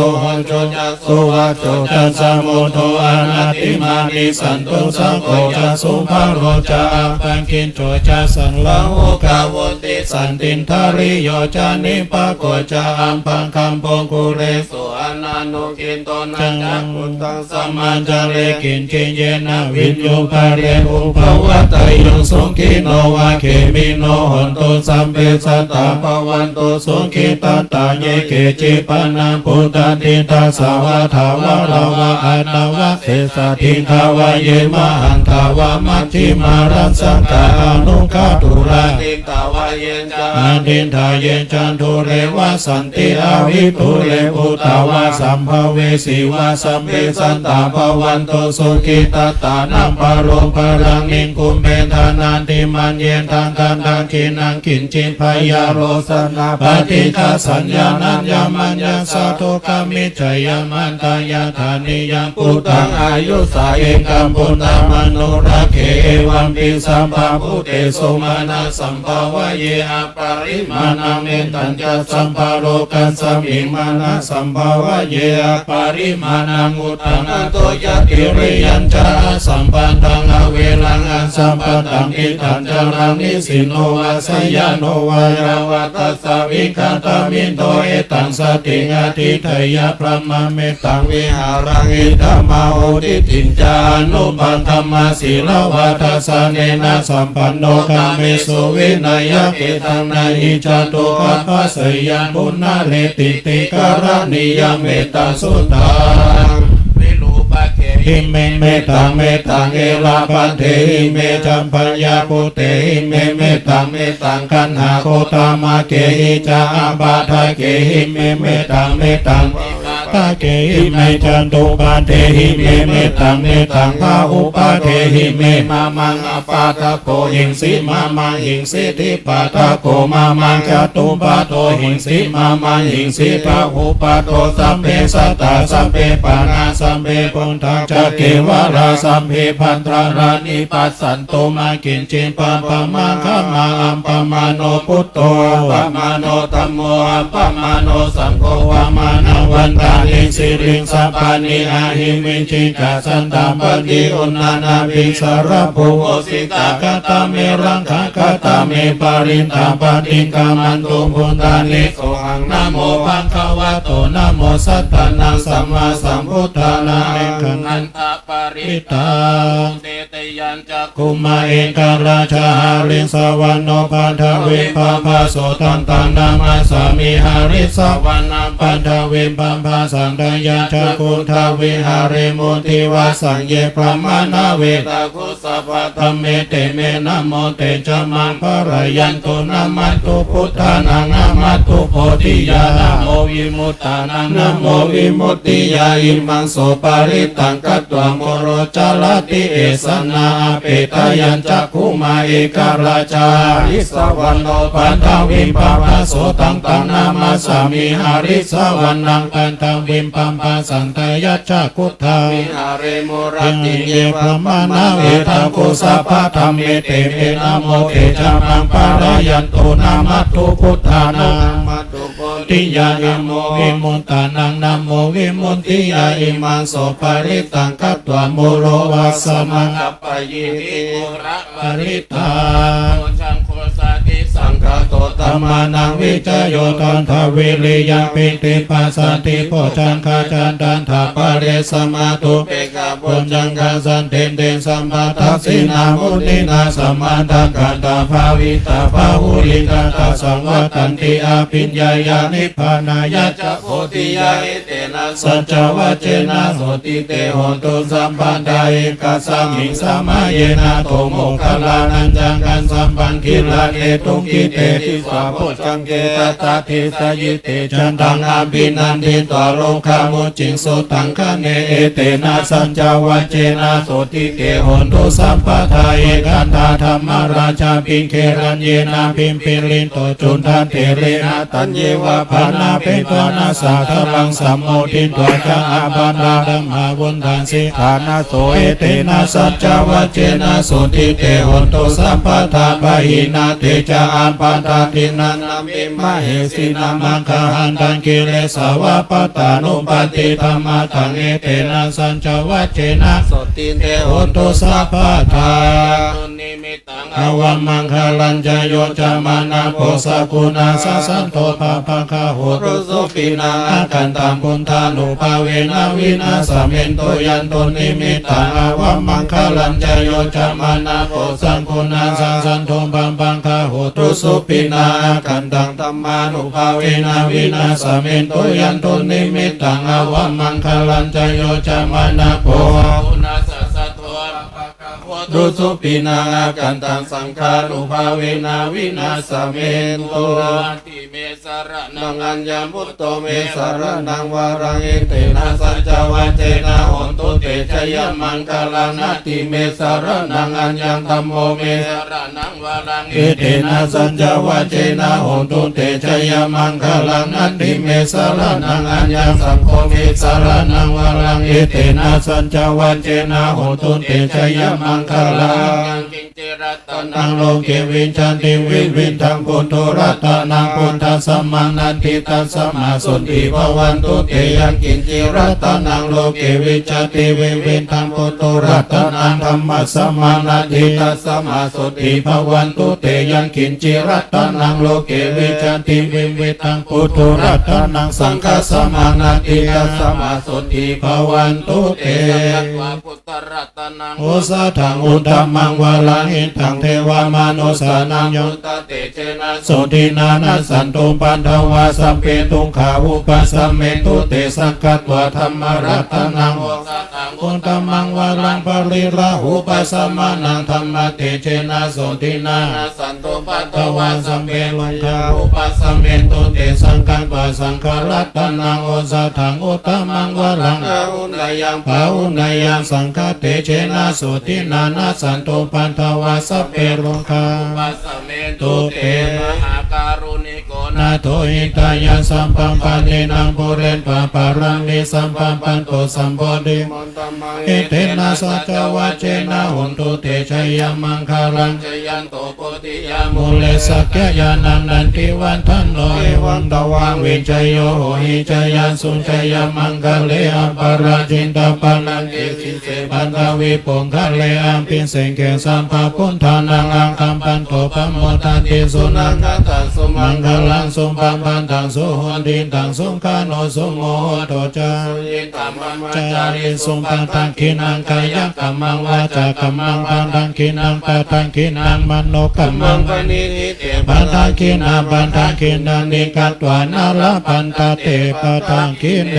S4: โจจัสโสวะโจจัสสะโมโทอนัตติมานิสันตุสังโฆจัสสุภโรจาปังคินโจจัสสังละโอกาวติสันตินทาริโยจานิปะโกจาอัมปังคัมโพกุเรสุอนันโนกินโตนะจักขุตังสัมมาจาเลกินจิเยนะวิญโยภาเรอุปวัตตยงสุขิโนวะเขมิโนหนตุสัมเปสัตตาภวันตุสุขิตัตตาเยเกจิปนังพุทธทิตาสาวะทาวะลาวะอัตตวะเสสะทิทาวะเยมะหันทาวะมัชฌิมารัสสังกานุคาตุระติตาวะเยนจาอันตินทาเยนจันทุเรวะสันติอาวิทุเรปุตตาวะสัมภเวสีวะสัมเปสันตาภวันตุสุขิตัตตานัมปะโลปะรังนิคุมเมธานันติมันเยนทางกันดังขินังขินจิพยาโรสนาปฏิฆาสัญญานัญญามัญญาสาธุกามิจยามันตายาธานิยังพุทธังอายุสาเอกัมพุทธามโนรักเขเอวัมปิสัมภาพุเตสุมานาสัมภาวะเยอะปริมาณเมตัญจสัมภโรกัสสมิมานาสัมภาวะเยอะปริมาณมุตตังโตยติริยัญจาสัมปันตังอเวรังอันสัมปันตังอิทันจารังนิสิโนวาสยโนวายาวัตสาวิกาตามินโตเอตังสติงาทิเทยะพระมเมตังวิหารังอิธรรมาโอดิตินจานุปันธรรมาศีลวัฏสาเนนะสัมปันโนกาเมสุวินัยเกตังนาอิจตุกัปปะสยันปุณณเลติติการณิยเมตตาสุตังหิเมเมตังเมตังเอลาปันเทหิเมจัมปัญญาปุเตหิเมเมตังกันหาโคตามาเกหิจาอาบาทาเกหิเมเมตังตาเกหิเมจันตุปาเทหิเมเมตังภาอุปาเทหิเมมามังอปาทโกหิงสิมามังหิงสิทิปาทโกมามังจตุปาโตหิงสิมามังหิงสิภาอุปาโตสัมเพสัตตาสัมเพปานาสัมเพปุณฑาจักเกวาราสัมเพพันธารานิปัสสันโตมากินจินปะปะมาฆมาอัมปะมาโนพุตโตปะมาโนธัมโมอัปปะมาโนสังโฆวะมานังวันตานิสิริงสัพพานิอาหิมิจิกาสันตามปฏิอุณานาภิสารภูโอสิตากตาเมรังคากตาเมปารินตาปฏิกามันตุพุทธานิโสหังนะโมภังคะวะโตนะโมสัตตานังสัมมาสัมพุทธานานันตปริตาเตตยัญจักขุมาเอกราชาหาริสวรรณปันทเวปะภาโสตันตังนามาสามิหาริสวรรณปันทเวปะภาสังกยัญจักขุทาวิหาริมุติวาสังเยพระมานาเวตาคุสัพพะธรรมเมเตเมนะโมเตจมังภรยันตุนามัตตุพุทธานังนามัตตุโพธิยานะโมวิมุตตานังนะโมวิมุตติยาอิมังโสปาริตังกัตตวโมโรจาลติเอสนาเปตายัญจักขุมาเอกราชาริสวรรณปันทวิมปะภาโสตังตังนามาสามิหาริสวรรณังปันทวิมปัมภาสันตยัจจคุทาวิหาเรมุรติเยพระมานาเวทังกุสัพพะธรรมเมเตเมนะโมเตจามังปารายันโตนามัตถุพุทธานังมัตถุโพธิยาอิโมวิมุตตานังนะโมวิมุตติยาอิมังโสปาริตังกัตตวโมโรวัสสมังอัปปะยิทิมุระปริตาโอชังโคสติ
S3: ติสังฆโตธรรมานังวิจโยตันทเวริยังปิติปัสสติโพชังคาจันตันทปะเรสมาตุเปกะโพชังคาสันเทนเดสัมมาทัสสินามุนินาสัมมาทักขันตาภาวิตาภาหุลิกาตาสังวัตันติอาปิญญายานิพพานายะจะโพธิยาเตนะสัจจวัจเจนะโสติเตโหตุสัมปันไดกาสังหิงสมาเยนะโตโมคลานันจังกันสัมปันคิลาเนตุกิเตติสาโพชังเกตตาทิสยิเตจันตังอาบินันติตวโลกามุจิงโสตังคะเนเอเตนะสัจจวัจเจนะโสติเตโหตุสัมปทาเอกันตาธรรมราชาปิงเครัญเยนะพิมพิลินโตจุนทันเทเรนะตัญเยวะภานาเปตวนาสาทลังสัมโมทินตัวจังอาบันดาธรรมาวุนทานสิขานาโสเอเตนะสัจจวัจเจนะโสติเตโหตุสัมปทาปะหินาเตจาอันปันตาทินันนามิมะเหสีนามังคาหันตังกิเลสาวะปตานุปติธรรมาทังเอเตนะสัจจวัจเจนะโสติเตโหตุสัพพทานิมิตังอวัมมังคลัญจโยจามานาโพสกุณาสัสันโตภาปังคาโหตุสุปินาอากันตัมพุทธานุภาเวนะวินาสเมนโตยันโตนิมิตังอวัมมังคลัญจโยจามานาโพสกุณาสัสันโตภาปังคาโหตุสุปินาอากันตังธัมมานุภาเวนะวินาสเมนโตยันโตนิมิตังอวัมมังคลัญจโยจามานาโพกุณาสัสสะโตรุสุปินาอากันตังสังฆานุภาเวนะวินาสเมนโตติเมสรนังอัญญมุตโตเมสรนังวารังเอเตนะสัจจวัจเจนะโหตุเตชยมังคลังนาติเมสรนังอัญญังธัมโมเมสรนังวารังเอเตนะสัจจวัจเจนะโหตุเตชยมังคลังนาติเมสรนังอัญญังสังโฆเมสรนังวารังเอเตนะสัจจวัจเจนะโหตุเตชยมังคลังกิงเจรัตนังโลเกวินชันติวิวินทังพุทโธรัตนังพุทธสัมมานันทิตัสสมาสุนติภวันตุเตยังกินจิรัตนังโลเกวิชติวิวินทังพุทโธรัตนังธรรมสัมมานันทิตัสสมาสุนติภวันตุเตยังกินจิรัตนังโลเกวิชติวิวินทังพุทโธรัตนังสังฆสัมมานันทิตัสสมาสุนติภวันตุเตพุทธรัตนังโอสะทังอุตตมังวาลังอิทังเทวามนุสานังยุตเตเจนะโสตินานัสสันตุปันทวาสัมเปตุงขาอุปสัมเมตุเตสังกัตวะธรรมรัตนังโอสะทังอุตตมังวาลังปริราหุปสัมมานังธรรมเตเจนะโสตินานัสสันตุปันทวาสัมเปตุงขาอุปสัมเมตุเตสังกัตวะสังฆรัตนังโอสะทังอุตตมังวาลังภาหุนายยังสังฆเตเจนะโสตินานัสสันตุปันทวาสัพเพโลกาปัสสเมตุเตมหาการุณิโกนาโทหิตายาสัมปัมปันเนนังปุเรนปะปารังนิสัมปัมปันโตสัมโพธิเอเตนะสัจวัจเจนะหุนตุเตชยมังคารังชยันโตโพธิยามุเลสักยานันนันติวันทันโนเอวังตวังวิจโยโหหิจยันสุชยมังคาเลอัปปาราจินตปันนังเกสิเสปันทวิปงคาเลอัมปินเสงเกสัมภาพุทธานังอังคัมปันโตปัมโมทันติสุนังคัตตังสุมังคลังสุปัมปันทังสุหุนดินทังสุขานโนสุโมโหโตจายิตัมมัจจาริสุปันทังคินังกายกัมมังวาจากัมมังปันทังคินังปันทังคินังมโนกัมมังปณิทิเตปันทังคินาปันทังคินังนิกัตวานาลปันตาเตปันทังคิเน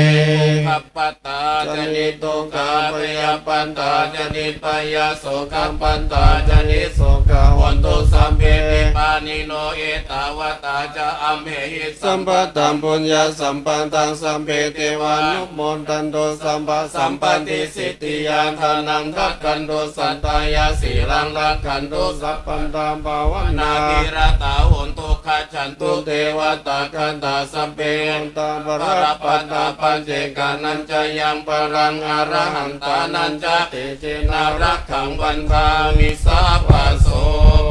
S3: ปัปปตาจนิตุกาปยปันตาจนิปยโสกัมปันตาจนิโสกาวันตุสัมเปติปานิโนเอตาวตาจะอัมเหหิสัมปตัมปุญญาสัมปันตังสัมเปเทวานุโมทันโตสัมปะสัมปันติสิทธิยานทานังทักขันโตสัตตายาสีลังรักขันโตสัพพันตามภาวนาภิรตาหุนตุขจันตุเทวตาคันตาสัมเปนตาปรปัตตาปัญเจกานันจะยังปรังอรหันตานันจะเตเจนารักขังวันทามิสาปะโส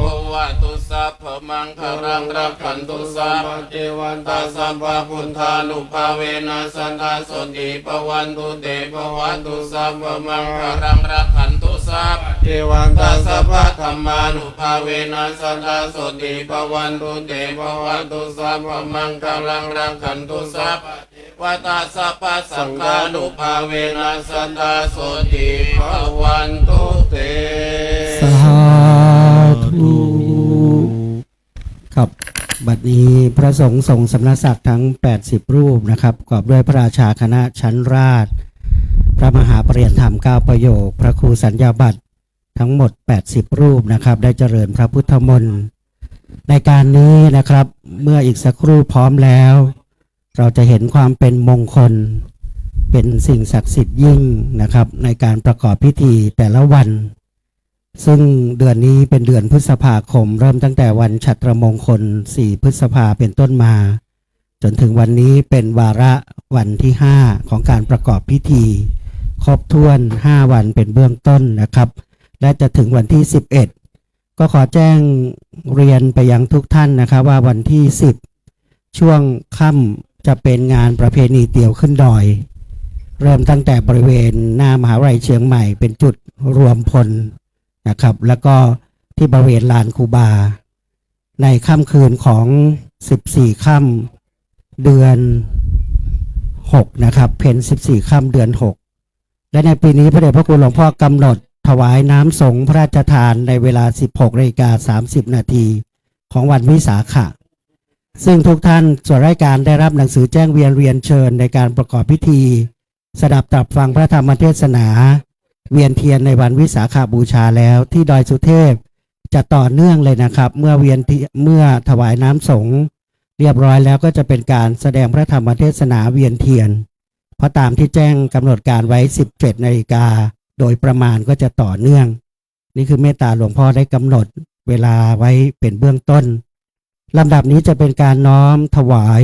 S3: ภว วะตุสัพพมังคารังรักขันตุสัพพเทวันตาสัพพะพุทธานุภาเวนัสสันทาสติปวันตุเตปวันตุสัพพมังคารังรักขันตุสัพพเทวันตาสัพพะธรรมานุภาเวนัสสันทาสติปวันตุเตปวันตุสัพพมังคารังรักขันตุสัพพวัตาสัพพะสังฆานุภาเวนัสสันทาสติปวันตุเต
S1: สาธุครับบัดนี้พระสงฆ์ทรงสำนักศักดิ์ทั้ง80รูปนะครับประกอบด้วยพระราชาคณะชั้นราชพระมหาปริยธรรม9ประโยคพระครูสัญญาบัตรทั้งหมด80รูปนะครับได้เจริญพระพุทธมนต์ในการนี้นะครับเมื่ออีกสักครู่พร้อมแล้วเราจะเห็นความเป็นมงคลเป็นสิ่งศักดิ์สิทธิ์ยิ่งนะครับในการประกอบพิธีแต่ละวันซึ่งเดือนนี้เป็นเดือนพฤษภาคมเริ่มตั้งแต่วันฉัตรมงคล4พฤษภาเป็นต้นมาจนถึงวันนี้เป็นวาระวันที่5ของการประกอบพิธีครบถ้วน5วันเป็นเบื้องต้นนะครับและจะถึงวันที่11ก็ขอแจ้งเรียนไปยังทุกท่านนะครับว่าวันที่10ช่วงค่ำจะเป็นงานประเพณีเตี่ยวขึ้นดอยเริ่มตั้งแต่บริเวณหน้ามหาวิทยาลัยเชียงใหม่เป็นจุดรวมพลนะครับแล้วก็ที่บริเวณลานคูบาในค่ำคืนของ14ค่ำเดือน6นะครับเพ็ญ14ค่ำเดือน6และในปีนี้พระเดชพระคุณหลวงพ่อกำหนดถวายน้ำสงฆ์พระราชทานในเวลา 16:30 นาทีของวันวิสาขะซึ่งทุกท่านส่วนราชการได้รับหนังสือแจ้งเรียนเชิญในการประกอบพิธีสดับตรับฟังพระธรรมเทศนาเวียนเทียนในวันวิสาขบูชาแล้วที่ดอยสุเทพจะต่อเนื่องเลยนะครับเมื่อถวายน้ำสงฆ์เรียบร้อยแล้วก็จะเป็นการแสดงพระธรรมเทศนาเวียนเทียนเพราะตามที่แจ้งกำหนดการไว้ 17 นาฬิกาโดยประมาณก็จะต่อเนื่องนี่คือเมตตาหลวงพ่อได้กำหนดเวลาไว้เป็นเบื้องต้นลำดับนี้จะเป็นการน้อมถวาย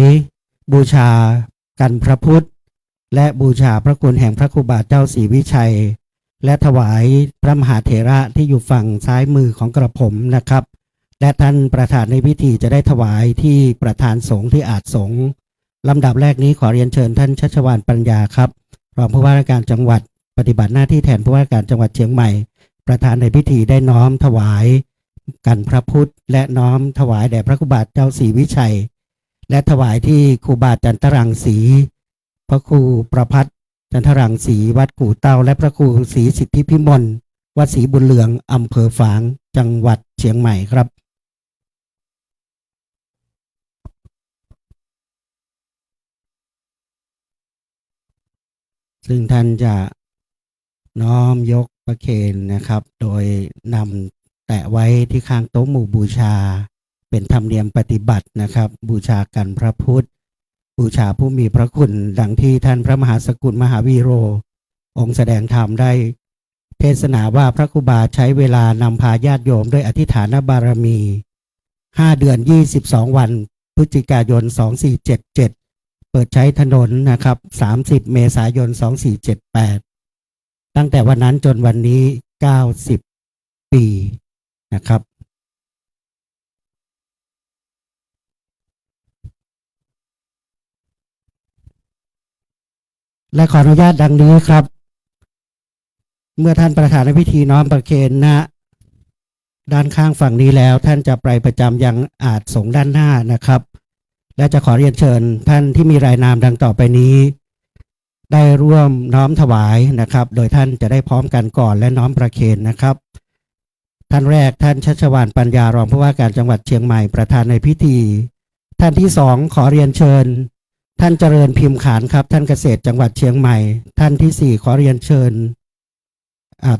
S1: บูชากันพระพุทธและบูชาพระคุณแห่งพระครูบาเจ้าศรีวิชัยและถวายพระมหาเถระที่อยู่ฝั่งซ้ายมือของกระผมนะครับและท่านประธานในพิธีจะได้ถวายที่ประธานสงฆ์ที่อาจสงฆ์ลำดับแรกนี้ขอเรียนเชิญท่านชัชวาลปัญญาครับรองผู้ว่าราชการจังหวัดปฏิบัติหน้าที่แทนผู้ว่าราชการจังหวัดเชียงใหม่ประธานในพิธีได้น้อมถวายกันพระพุทธและน้อมถวายแด่พระครูบาเจ้าศรีวิชัยและถวายที่ครูบาจันทรังสีพระครูประภัตรจันทรังสีวัดกู่เต้าและพระครูศรีสิทธิพิมลวัดศรีบุญเหลืองอำเภอฝางจังหวัดเชียงใหม่ครับซึ่งท่านจะน้อมยกประเคนนะครับโดยนำแตะไว้ที่ข้างโต๊ะหมู่บูชาเป็นธรรมเนียมปฏิบัตินะครับบูชากันพระพุทธบูชาผู้มีพระคุณดังที่ท่านพระมหาสกุลมหาวีโรองค์แสดงธรรมได้เทศนาว่าพระครูบาใช้เวลานำพาญาติโยมด้วยอธิษฐานบารมี5 เดือน 22 วันพฤศจิกายน 2477 เปิดใช้ถนนนะครับ30 เมษายน 2478ตั้งแต่วันนั้นจนวันนี้90 ปีนะครับและขออนุญาตดังนี้ครับเมื่อท่านประธานในพิธีน้อมประเคนณด้านข้างฝั่งนี้แล้วท่านจะไปประจำยังอาจสงฆ์ด้านหน้านะครับและจะขอเรียนเชิญท่านที่มีรายนามดังต่อไปนี้ได้ร่วมน้อมถวายนะครับโดยท่านจะได้พร้อมกันก่อนและน้อมประเคนนะครับท่านแรกท่านชัชวาลปัญญารองผู้ว่าการจังหวัดเชียงใหม่ประธานในพิธีท่านที่2ขอเรียนเชิญท่านเจริญพิมพ์ขานครับท่านเกษตรจังหวัดเชียงใหม่ท่านที่4ขอเรียนเชิญ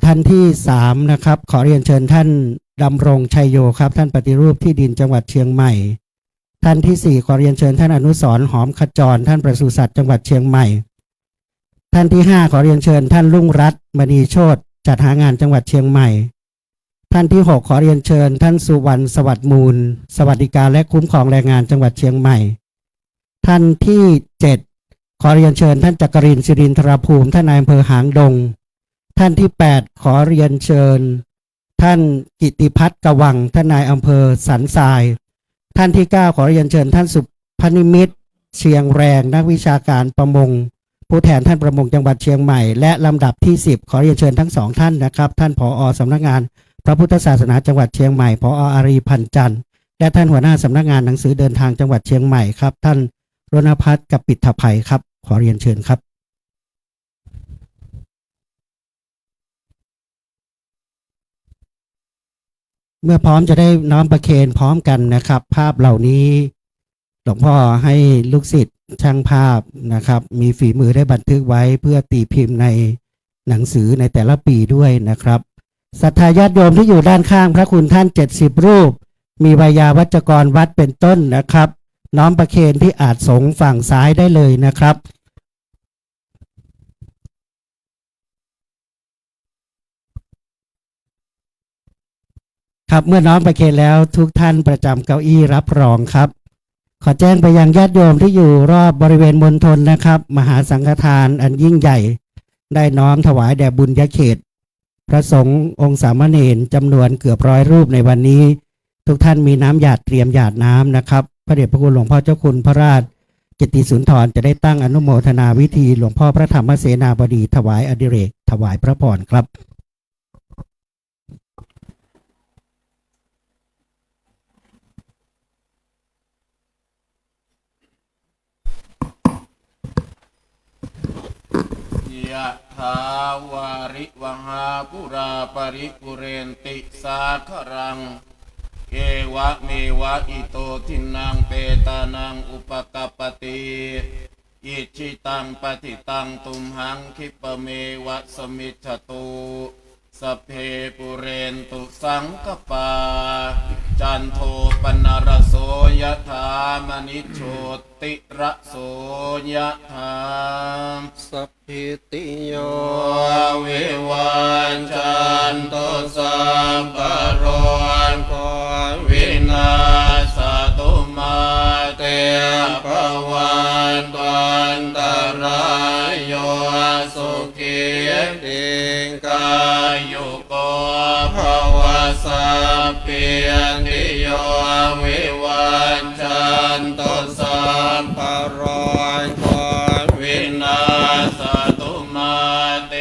S1: ท่านที่3นะครับขอเรียนเชิญท่านดำรงชัยโยครับท่านปฏิรูปที่ดินจังหวัดเชียงใหม่ท่านที่4ขอเรียนเชิญท่านอนุสรณ์หอมขจรท่านปศุสัตว์จังหวัดเชียงใหม่ท่านที่5ขอเรียนเชิญท่านรุ่งรัตน์มณีโชติจัดหางานจังหวัดเชียงใหม่ท่านที่6ขอเรียนเชิญท่านสุวรรณสวัสดิ์มูลสวัสดิการและคุ้มครองแรงงานจังหวัดเชียงใหม่ท่านที่7ขอเรียนเชิญท่านจักรินทร์ศิรินทรภูมิท่านนายอำเภอหางดงท่านที่8ขอเรียนเชิญ ท่านกิติพัฒน์กวังท่านนายอำเภอสันทราย ท่านที่ 9 ขอเรียนเชิญท่านสุพนิมิตรเชียงแรงนักวิชาการประมงผู้แทนท่านประมงจังหวัดเชียงใหม่และลำดับที่ 10 ขอเรียนเชิญทั้งสองท่านนะครับท่านผอ.สำนักงานพระพุทธศาสนาจังหวัดเชียงใหม่ผอ.อารีพันจันทร์และท่านหัวหน้าสำนักงานหนังสือเดินทางจังหวัดเชียงใหม่ครับท่านรณพัฒน์กับปิฏฐภัยครับขอเรียนเชิญครับ เมื่อพร้อมจะได้น้อมประเคนพร้อมกันนะครับภาพเหล่านี้หลวงพ่อให้ลูกศิษย์ช่างภาพนะครับมีฝีมือได้บันทึกไว้เพื่อตีพิมพ์ในหนังสือในแต่ละปีด้วยนะครับศรัทธาญาติโยมที่อยู่ด้านข้างพระคุณท่าน70รูปมีวายาวัจกรวัดเป็นต้นนะครับน้อมประเคนที่อาจสงฆ์ฝั่งซ้ายได้เลยนะครับครับเมื่อน้อมประเคนแล้วทุกท่านประจำเก้าอี้รับรองครับขอแจ้งไปยังญาติโยมที่อยู่รอบบริเวณมณฑลนะครับมหาสังฆทานอันยิ่งใหญ่ได้น้อมถวายแด่บุญญาเขตพระสงฆ์องค์สามเณรจำนวนเกือบ100รูปในวันนี้ทุกท่านมีน้ำหยาดเตรียมหยาดน้ำนะครับพระเดชพระคุณหลวงพ่อเจ้าคุณพระราชกิตติสุนทรจะได้ตั้งอนุโมทนาวิธีหลวงพ่อพระธรรมเสนาบดีถวายอดิเรกถวายพระพรครับ
S3: ยะถาวาริวหาปุราปริปุเรนติสาครังเอวะเมวะอิโตทินังเปตานังอุปกัปปติอิจิตังปฏิตังตุมหังคิปะเมวะสมิจฉตุสัพเพปุเรนตุสังกปาจันโทปนรโสยะถามณิโชติระโสยะถาสัพพิติโยวิวันจันโตสัมปโรโควินาสตุมาเตภวันตันตรายโยสุขีติกายุโกภวสัพพิติโยวิวันจันโตสัมปโรโควินาสตุมาเต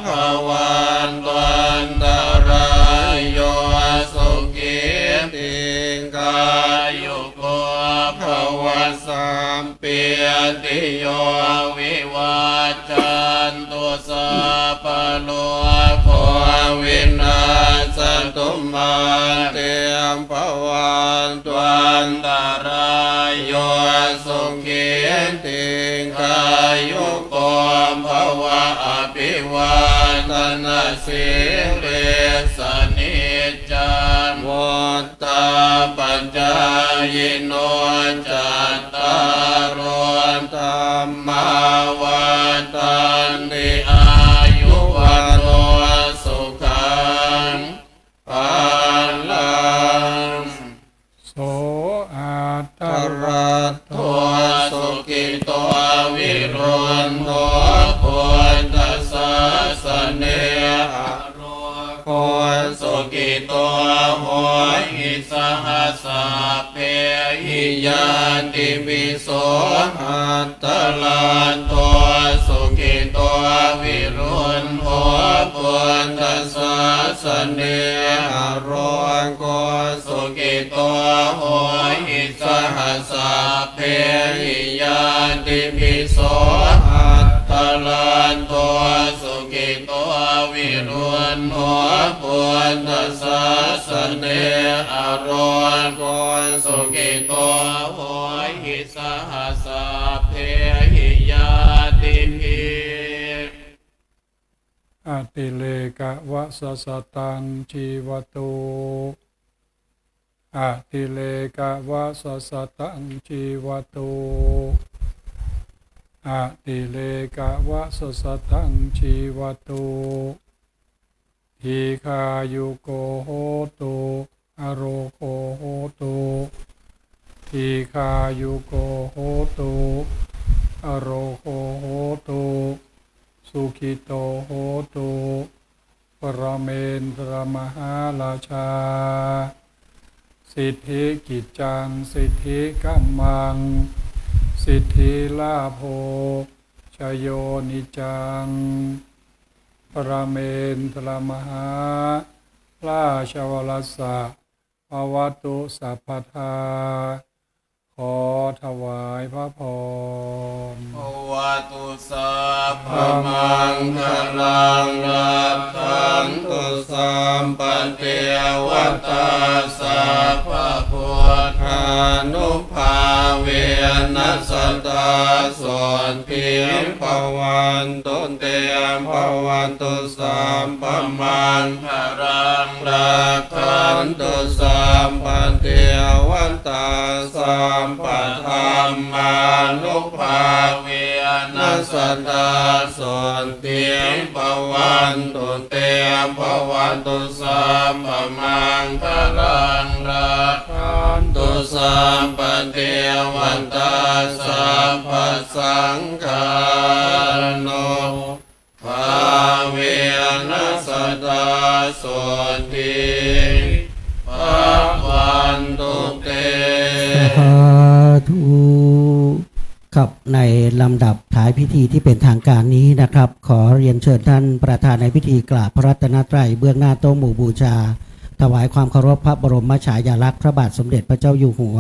S3: ภวันตันตรายโยสุขีติกายุโกภวสัพพิติโยวิวันจันโตสัพปโลโควินาสตุมาเตภวันตันตรายโยสุขีติกายุโกภวะอภิวาทนาสิริสนิจจังวุตตาปัญญายโนจัตตารโธรรมาวันตันติอายุวันโนสุขังภาลัง
S4: โสอาต
S3: รัตโตสุขิโตวิรุณโตปุตตะสะสะเนอะโรโคสุขิโตโหหิสหัสสะเพหิยันติวิโสหัตตลันโตสุขิโตวิรุณโตปุตตะสะสะเนอะโรโคสุขิโตโหหิสหัสสะเพหิยันติวิโสหัตตลันโตสุขิโตวิรุณโตปุตตะสะสะเนอะโรโคสุขิโตโหหิสหัสสะเพหิยันติวิ
S4: อติเลกะวะสสตังชีวตุอติเลกะวะสสตังชีวตุอติเลกะวะสสตังชีวตุทีคายุโกโหตุอโรโกโหตุทีคายุโกโหตุอโรโกโหตุสุขิโตโหตุ
S5: ปรเมนทรมหาราชาสิทธิกิจจังสิทธิกัมมังสิทธิลาโภชโยนิจังปรเมนทรมหาราชวรสะภวตุสัพพทาขอถวายพระพร
S3: ภวตุสัพพมังคลังรักขันตุสัมปันติวัตตาสัพพะพุทธานุภาเวนัสสตาส่วนเพียงภวันตุเตมภวันตุสัมปมังคลังรักขันตุสัมปันติวัตตาสัมปะธรรมานุภาเวนัสสตาส่วนเพียงภวันตุเตมภวันตุสัมปมังคลังรักขันตุสัมปันติวันตาสัพพสังฆานุภาเวนัสสตาส่วนเพียงภวันตุเต
S1: สาธุครับในลำดับท้ายพิธีที่เป็นทางการนี้นะครับ ขอเรียนเชิญท่านประธานในพิธีกราบพระรัตนตรัยเบื้องหน้าโต๊ะหมู่บูชา ถวายความเคารพพระบรมฉายาลักษณ์พระบาทสมเด็จพระเจ้าอยู่หัว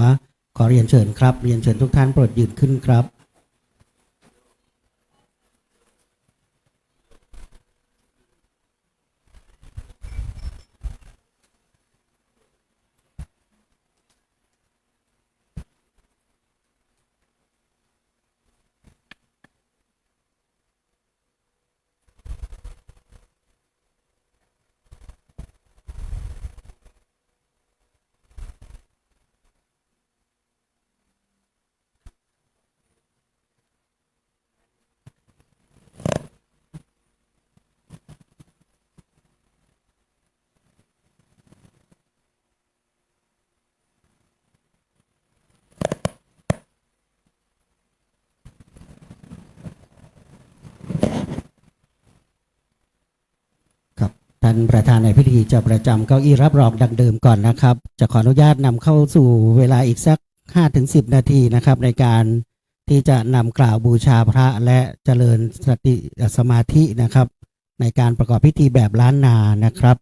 S1: ขอเรียนเชิญครับเรียนเชิญทุกท่านโปรดยืนขึ้นครับ ท่านประธานในพิธีจะประจำเก้าอี้รับรองดังเดิมก่อนนะครับจะขออนุญาตนำเข้าสู่เวลาอีกสัก 5-10 นาทีนะครับในการที่จะนำกล่าวบูชาพระและเจริญสติสมาธินะครับในการประกอบพิธีแบบล้านนานะครับ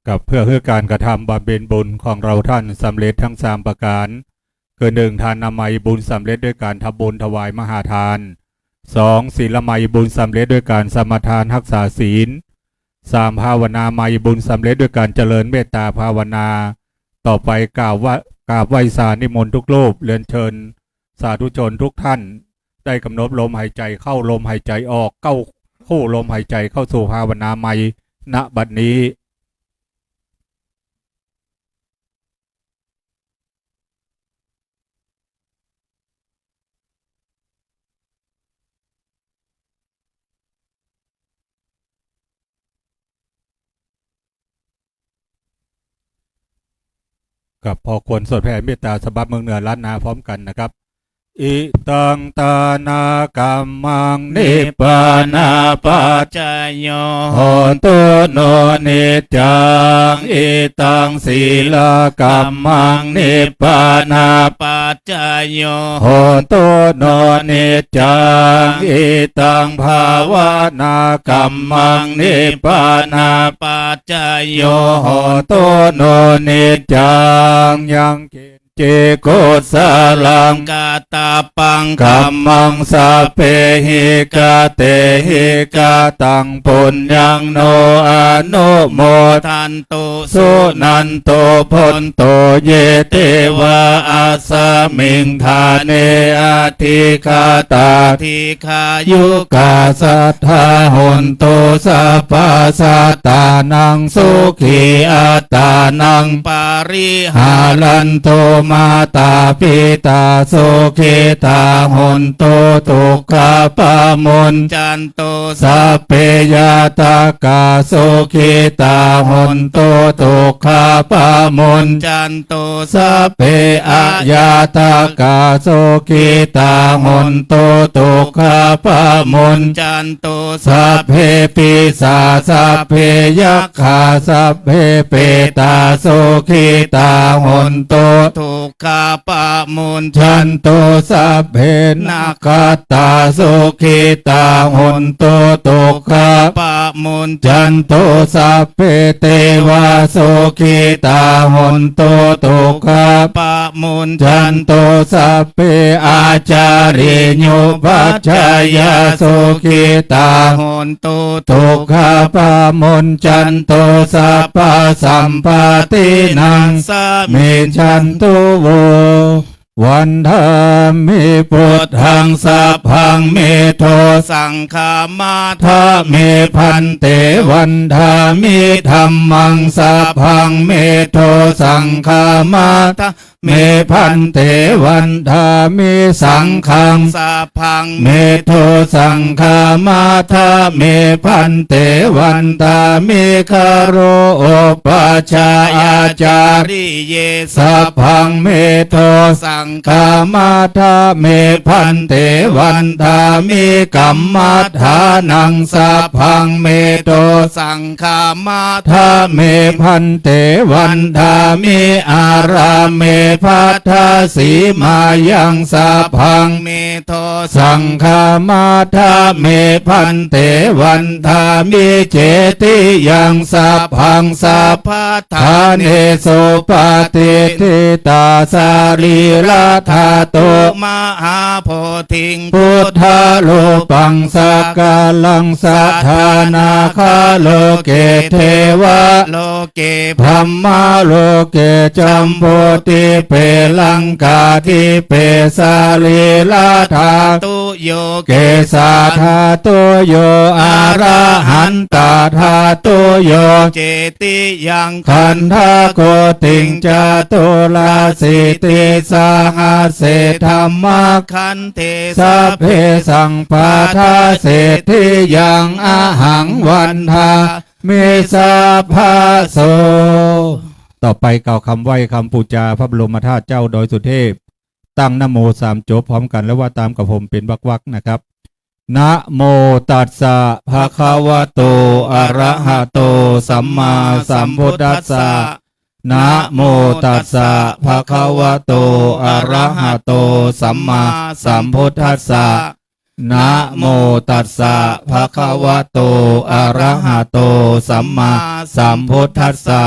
S6: กับเพื่อการกระทำบำเพ็ญบุญของเราท่านสำเร็จทั้ง3ประการคือ1ทานนามัยบุญสำเร็จด้วยการทำบุญถวายมหาทาน 2. ศีลไมยบุญสำเร็จด้วยการสมาทานรักษาศีล 3. ภาวนาไมยบุญสำเร็จด้วยการเจริญเมตตาภาวนาต่อไปกราบไหว้สานิมนต์ทุกรูปเรียนเชิญสาธุชนทุกท่านได้กำหนดลมหายใจเข้าลมหายใจออกเข้าคู่ลมหายใจเข้าสู่ภาวนาไมยณบัดนี้กับพอควรสวดแผ่เมตตาสบับเมืองเหนือล้านนาพร้อมกันนะครับอิตังตานากัมมังนิพพานาปัจจยโยโหตุโนนิจจังอิตังศีลกัมมังนิพพานาปัจจยโยโหตุโนนิจจังอิตังภาวนากัมมังนิพพานาปัจจยโยโหตุโนนิจจังยังกินเจโกสาลังกาตาปังกัมมังสาเปหิกาเตหิกาตังปุญญังโนอนุโมทันตุสุนันโตพนโตเยเตวะอาสามิงทาเนอาทิคาตาทิคายุกาสัทธาหนโตสัพพสัตตานังสุขีอัตตานังปาริหาลันโตม
S4: มาตาปิตาสุขิตาหุนตุทุกขปะมุน
S3: จันโต
S4: สัพเพยาตากาสุขิตาหุนตุทุกขปะมุน
S3: จันโต
S4: สัพเพอะยาตากาสุขิตาหุนตุทุกขปะมุน
S3: จันโต
S4: สัพเพปิสาสัพเพยัคขาสัพเพเปตาสุขิตาหุนตุ
S3: ทุกขปะมุน
S4: ฉันโตสัพเพนาคตาสุขิตาหุนตุทุกข
S3: ปะมุน
S4: จันโตสัพเพเทวาสุขิตาหุนตุทุกข
S3: ปะมุน
S4: จันโตสัพเพอาจาริยุปัจจายาสุขิตา
S3: หุนตุ
S4: ทุกขปะมุนจันโตสัพพสัมปตินังเมจันตุโววันธามิพุทธังสัพพังเมโท
S3: สังฆามา
S4: ทาเมพันเตวันธามิธัมมังสัพพังเมโทสังฆามาทาเมพันเตวันธามิสังฆัง
S3: สัพพัง
S4: เมโทสังฆามาทาเมพันเตวันธามิคาโรโอปัจจายาจา
S3: ริเย
S4: สัพพังเมโท
S3: สัง
S4: ฆามาทาเมพันเตวันธามิกัมมัฏฐานังสัพพังเมโท
S3: สังฆามา
S4: ทาเมพันเตวันธามิอาราเมพัทธสีมายังสัพพัง
S3: เมโท
S4: สังฆามาทาเมพันเตวันธามิเจติยังสัพพังสัพพทาเนโสปฏิทิตาสารีละธาโต
S3: มหาโพธิง
S4: พุทธาโลปังสักกาลังสัทธานาคาโลเกเทวะ
S3: โลเก
S4: ธรรมาโลเกจัมโพติเปลังกาทิเปสาลีลาธา
S3: ตุโย
S4: เกสาธาตุโยอาราหันตาธาตุโย
S3: เจติยัง
S4: ขันธาโกติงจตุลาสิติสาหาเสธรรม
S3: คันเท
S4: สัพเพสังปาทาเศรษฐิยังอาหังวันทาเมสาภาโสต่อไปกล่าวคำไหว้คำปูจาพระบรมธาตุเจ้าโดยสุเทพตั้งนะโมสามจบพร้อมกันแล้วว่าตามกับผมเป็นวรรคๆนะครับนะโมตัสสะภะคะวะโตอะระหะโตสัมมาสัมพุทธัสสะนะโมตัสสะภะคะวะโตอะระหะโตสัมมาสัมพุทธัสสะนะโมตัสสะภะคะวะโตอะระหะโตสัมมาสัมพุทธัสสะ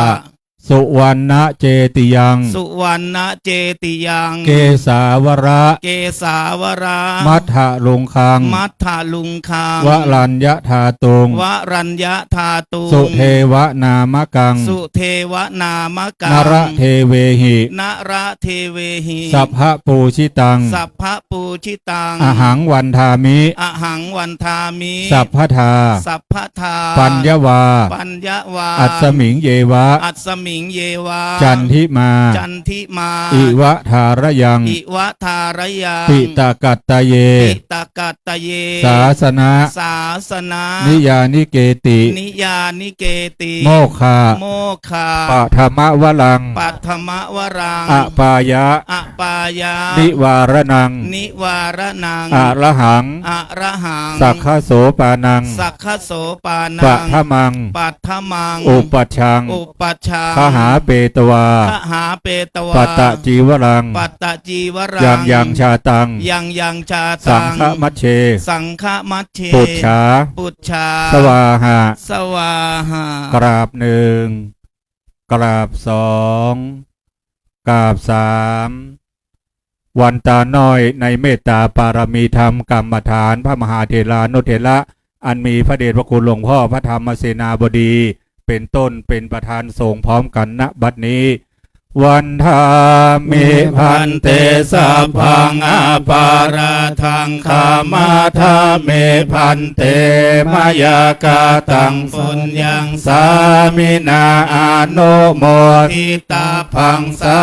S4: สุวรรณเจติยัง
S3: สุวรรณเจติยัง
S4: เกสาวระ
S3: เกสาวรา
S4: มัทธลุงคัง
S3: มัทธลุงคัง
S4: วรัญญธาตุง
S3: วรัญญธาตุง
S4: สุเทวานามกัง
S3: สุเทวนามกัง
S4: นรเทเวหิ
S3: นรเทเวหิ
S4: สัพพะปูชิตัง
S3: สัพพะปูชิตัง
S4: อหังวันทามิ
S3: อหังวันทามิ
S4: สัพพทา
S3: สัพพทา
S4: ปัญญวา
S3: ปัญญวา
S4: อัสมิงเยวะ
S3: อัสมิงเยวา
S4: จันทิมา
S3: จันทิมา
S4: อิวะทารยัง
S3: อิวะทารยัง
S4: ปิตากัตตะเย
S3: ปิตากัตตะเย
S4: ศาสนา
S3: ศาสนา
S4: นิยานิเกติ
S3: นิยานิเกติ
S4: โมคา
S3: โมคา
S4: ปัทมวรัง
S3: ปัทมวรัง
S4: อปายะ
S3: อปายะ
S4: นิวารนัง
S3: นิวารนัง
S4: อระหัง
S3: อระหัง
S4: สักขโสปานัง
S3: สักขโสปานัง
S4: ปัทมัง
S3: ปัทมัง
S4: อุปัชชัง
S3: อุปัชชัง
S4: ขหาเปตวา
S3: ขหาเปตวา
S4: ปัตตจีวรัง
S3: ปัตตจีวรัง
S4: ยังชาตัง
S3: ยังชา
S4: ตั
S3: ง
S4: สังฆมัชเช
S3: สังฆมัชเช
S4: ปุจฉา
S3: ปุจฉา
S4: สวาหะ
S3: สวาหะ
S4: กราบหนึ่งกราบสองกราบสามวันตาน้อยในเมตตาปารมีธรรมกรรมฐานพระมหาเถรานุเถระอันมีพระเดชพระคุณหลวงพ่อพระธรรมเสนาบดีเป็นต้นเป็นประธานสงฆ์พร้อมกันณบัดนี้
S6: วันทามิพันเตสัพพังอาปาราทังขามาทามิพันเตมายากาตังปุญญังสามินาอนุโมทิตาพังสา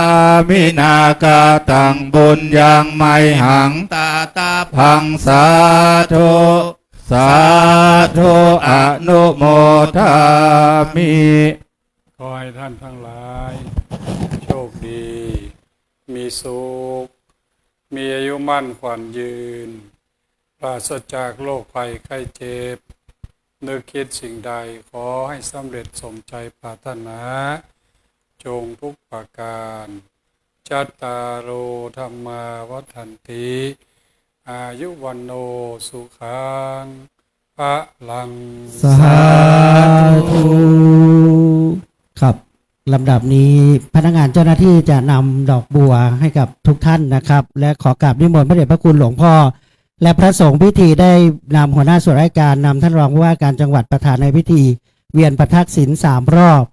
S6: มินากาตังบุญยังไมหังตาตาพังสาธุสาธุอนุโมทามิ
S5: ขอให้ท่านทั้งหลายโชคดี มีสุข มีอายุมั่นขวัญยืน ปราศจากโรคภัยไข้เจ็บ นึกคิดสิ่งใดขอให้สำเร็จสมใจปรารถนา จงทุกประการ จัตตารโอธรรมาวัฏันติ อายุวันโนสุขังพระลัง
S1: สาธุครับลำดับนี้พนักงานเจ้าหน้าที่จะนำดอกบัวให้กับทุกท่านนะครับ และขอกราบนิมนต์พระเดชพระคุณหลวงพ่อ และพระสงฆ์พิธีได้นำหัวหน้าส่วนราชการนำท่านรองผู้ว่าการจังหวัดประธานในพิธี เวียนประทักษิณ3 รอบ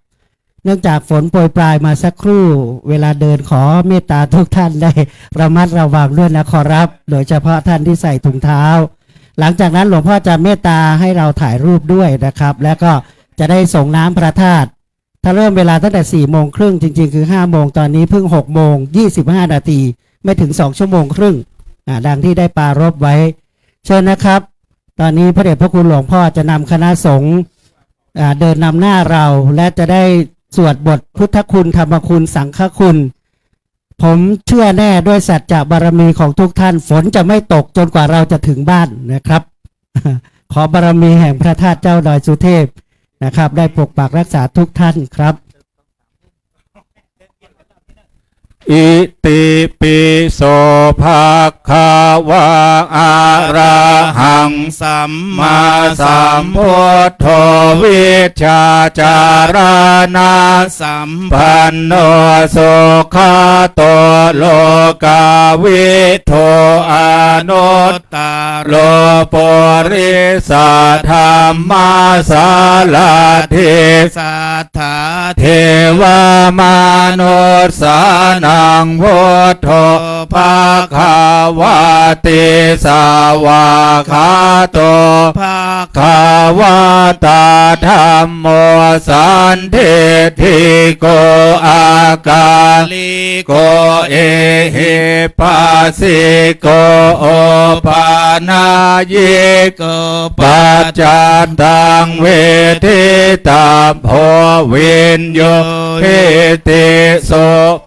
S1: เนื่องจากฝนโปรยปลายมาสักครู่ เวลาเดินขอเมตตาทุกท่านได้ระมัดระวังด้วยนะขอรับ โดยเฉพาะท่านที่ใส่ถุงเท้า หลังจากนั้นหลวงพ่อจะเมตตาให้เราถ่ายรูปด้วยนะครับ แล้วก็จะได้ส่งน้ำพระธาตุถ้าเริ่มเวลาตั้งแต่4 โมงครึ่งจริงๆคือ5 โมงตอนนี้เพิ่ง6 โมง 25 นาทีไม่ถึง2 ชั่วโมงครึ่งดังที่ได้ปรารภไว้เชิญนะครับ ตอนนี้พระเดชพระคุณหลวงพ่อจะนำคณะสงฆ์เดินนำหน้าเราและจะได้สวดบทพุทธคุณธรรมคุณสังฆคุณผมเชื่อแน่ด้วยสัจจะบารมีของทุกท่านฝนจะไม่ตกจนกว่าเราจะถึงบ้านนะครับ ขอบารมีแห่งพระธาตุเจ้าดอยสุเทพนะครับ ได้ปกปักรักษาทุกท่านครับ
S6: อิติปิโสภะคะวะอะระหังสัมมาสัมพุทโธวิชชาจารณะสัมปันโนสุขโตโลกาวิโทอนุตตาโลปุริสธรรมาสาลาธิสัทธาเทวามนุษย์สานังพุทโธภะคะวะติสาวาคาโตภะคะวะตาธัมโมสันทิฏฐิโกอากาลิโกเอหิปัสสิโกโอปานายิโกปัจจันตังเวทิตาโพวินโยเฮติโส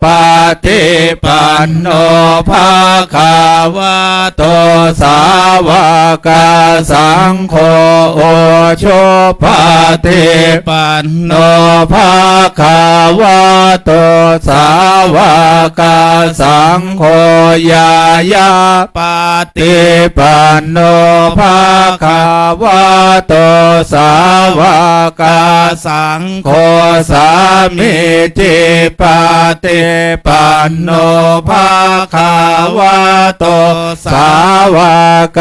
S6: ปาติปันโนภะคะวะโตสาวกสังโฆโอโชปาติปันโนภะคะวะโตสาวกสังโฆยายาปาติปันโนภะคะวะโตสาวกสังโฆสามิจิปาติปันโนภะคะวะโตสาวก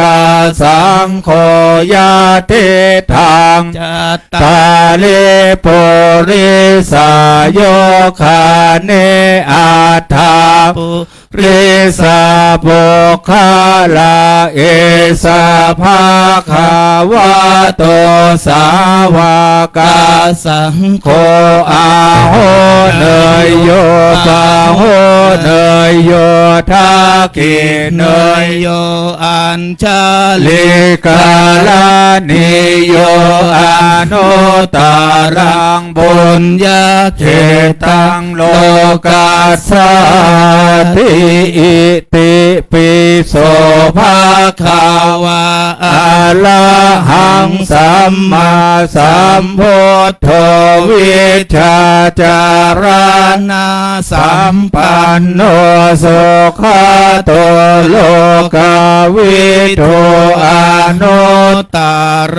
S6: สังโฆยะติทังจัตตาลิปุริสายโยคาเนอัตถาปุริสาปุคาลาเอสาภะคะวะโตสาวกสังโฆอาโหเนยโยปาโหเนยโยทากิเนยโยอัญชาลิกาลานิโยอนุตตรังบุญญาเขตังโลกัสสาติอิติปิโสภะคะวะอะระหังสัมมาสัมพุทโธวิชชาจารณะสัมปันโนสุขโตโลกาวิโทอนุตตร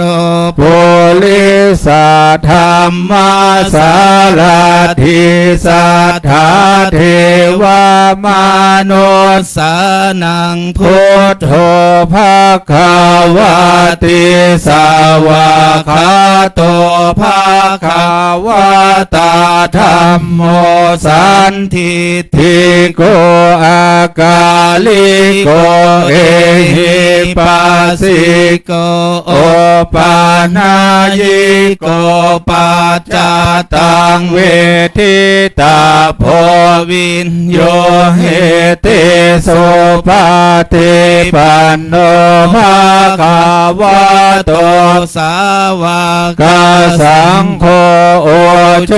S6: ปุริสธรรมาสาลาธิสัทธาเทวามนุษย์สานังพุทโธภะคะวะติ สาวาคาโตภาคาวาตาธัมโมสันทิทิโกอากาลิโกเอหิปัสสิโกโอปานายิโกปัจจตังเวทิตาโพวินโยเหติโสปาติปันโนภาคาวะโตสาวกสังโฆโอโช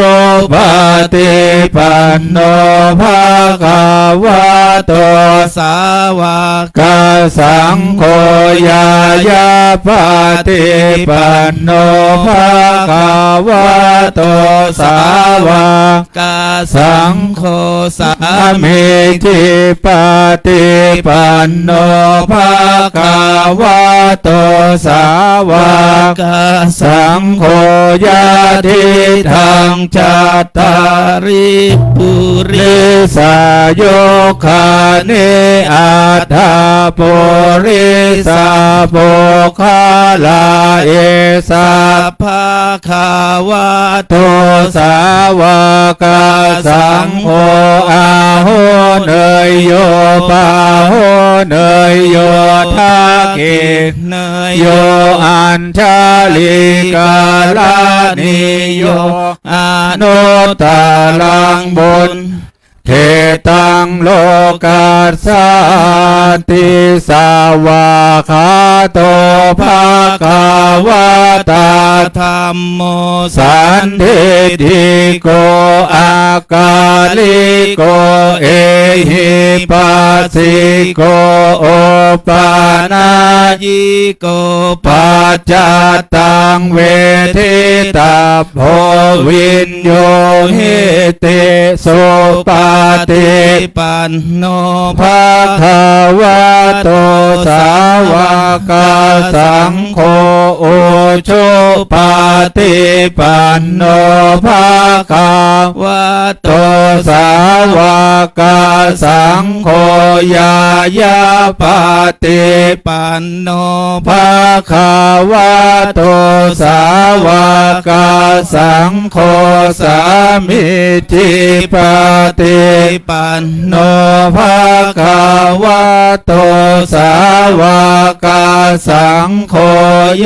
S6: ปาติปันโนภาคาวะโตสาวกสังโฆยายาปาติปันโนภาคาวะโตสาวกสังโฆสามิจิปาติปันโนภาคาวะโตสาวกสังโฆญาติทังจัตตาริปุริสายโยคาเนอัตถาปุริสาโภคาลาเอสาภาคาวะโตสาวกสังโฆอาโหเนยโยปาโหเนยโยทาเกเนยโยอัญชาลิกาลานิโยอนุตตรังบุญเทตังโลกัสสาติสาวาคาโตภาคาวะตาธัมโมสันทิติโกอากาลิโกเอหิปัสสิโกโอปานายิโกปัจจตังเวทิตาโพวินโยเหติโสปาติปันโนภาคาวะโตสาวกสังโฆโอโชปาติปันโนภาคาวะโตสาวกสังโฆยายาปาติปันโนภาคาวะโตสาวกสังโฆสามิจิปาติปันโนภาคาวะโตสาวกสังโฆ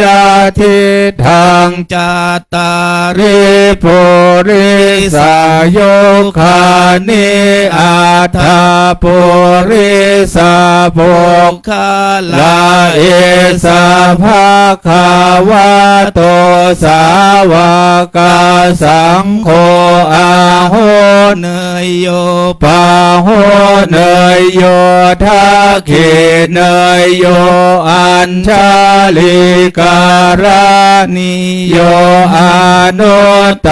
S6: ญาติทังจัตตาริปุริสายโยคานิอัตถาปุริสาโภคาลาเอสาภาคาวะโตสาวกสังโฆอาโหเนยโยปาโหเนยโยทาเขเนยโยอัญชาลิการานิโยอนุตต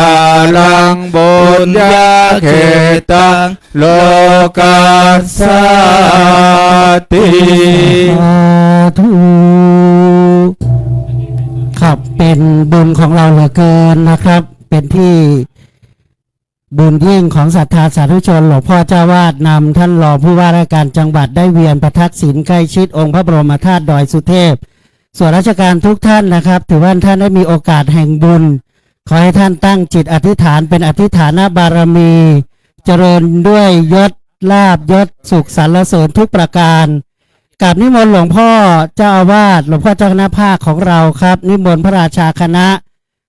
S6: รังบุญญาเขตังโลกัสสาติ
S1: สาธุครับเป็นบุญของเราเหลือเกินนะครับ เป็นที่บุญยิ่งของศรัทธาสาธุชนหลวงพ่อเจ้าวาดนำท่านรองผู้ว่าราชการจังหวัดได้เวียนประทักษิณใกล้ชิดองค์พระบรมธาตุดอยสุเทพส่วนราชการทุกท่านนะครับถือว่าท่านได้มีโอกาสแห่งบุญขอให้ท่านตั้งจิตอธิษฐานเป็นอธิษฐานบารมีเจริญด้วยยศลาภยศสุขสรรเสริญทุกประการกราบนิมนต์หลวงพ่อเจ้าอาวาสหลวงพ่อเจ้าคณะภาคของเราครับนิมนต์พระราชาคณะ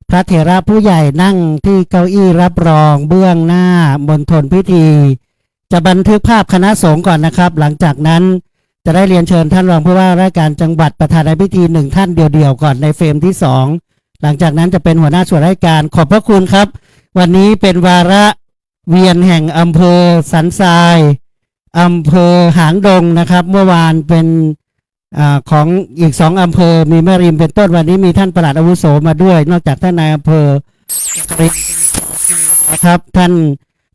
S1: พระเถระผู้ใหญ่นั่งที่เก้าอี้รับรองเบื้องหน้ามณฑลพิธีจะบันทึกภาพคณะสงฆ์ก่อนนะครับหลังจากนั้นจะได้เรียนเชิญท่านรองผู้ว่าราชการจังหวัดประธานในพิธี1ท่านเดียวๆก่อนในเฟรมที่2หลังจากนั้นจะเป็นหัวหน้าส่วนราชการขอบพระคุณครับวันนี้เป็นวาระเวียนแห่งอำเภอสันทรายอำเภอหางดงนะครับเมื่อวานเป็นของอีก2อำเภอมีแม่ริมเป็นต้นวันนี้มีท่านปลัดอาวุโสมาด้วยนอกจากท่านนายอำเภอนะครับท่าน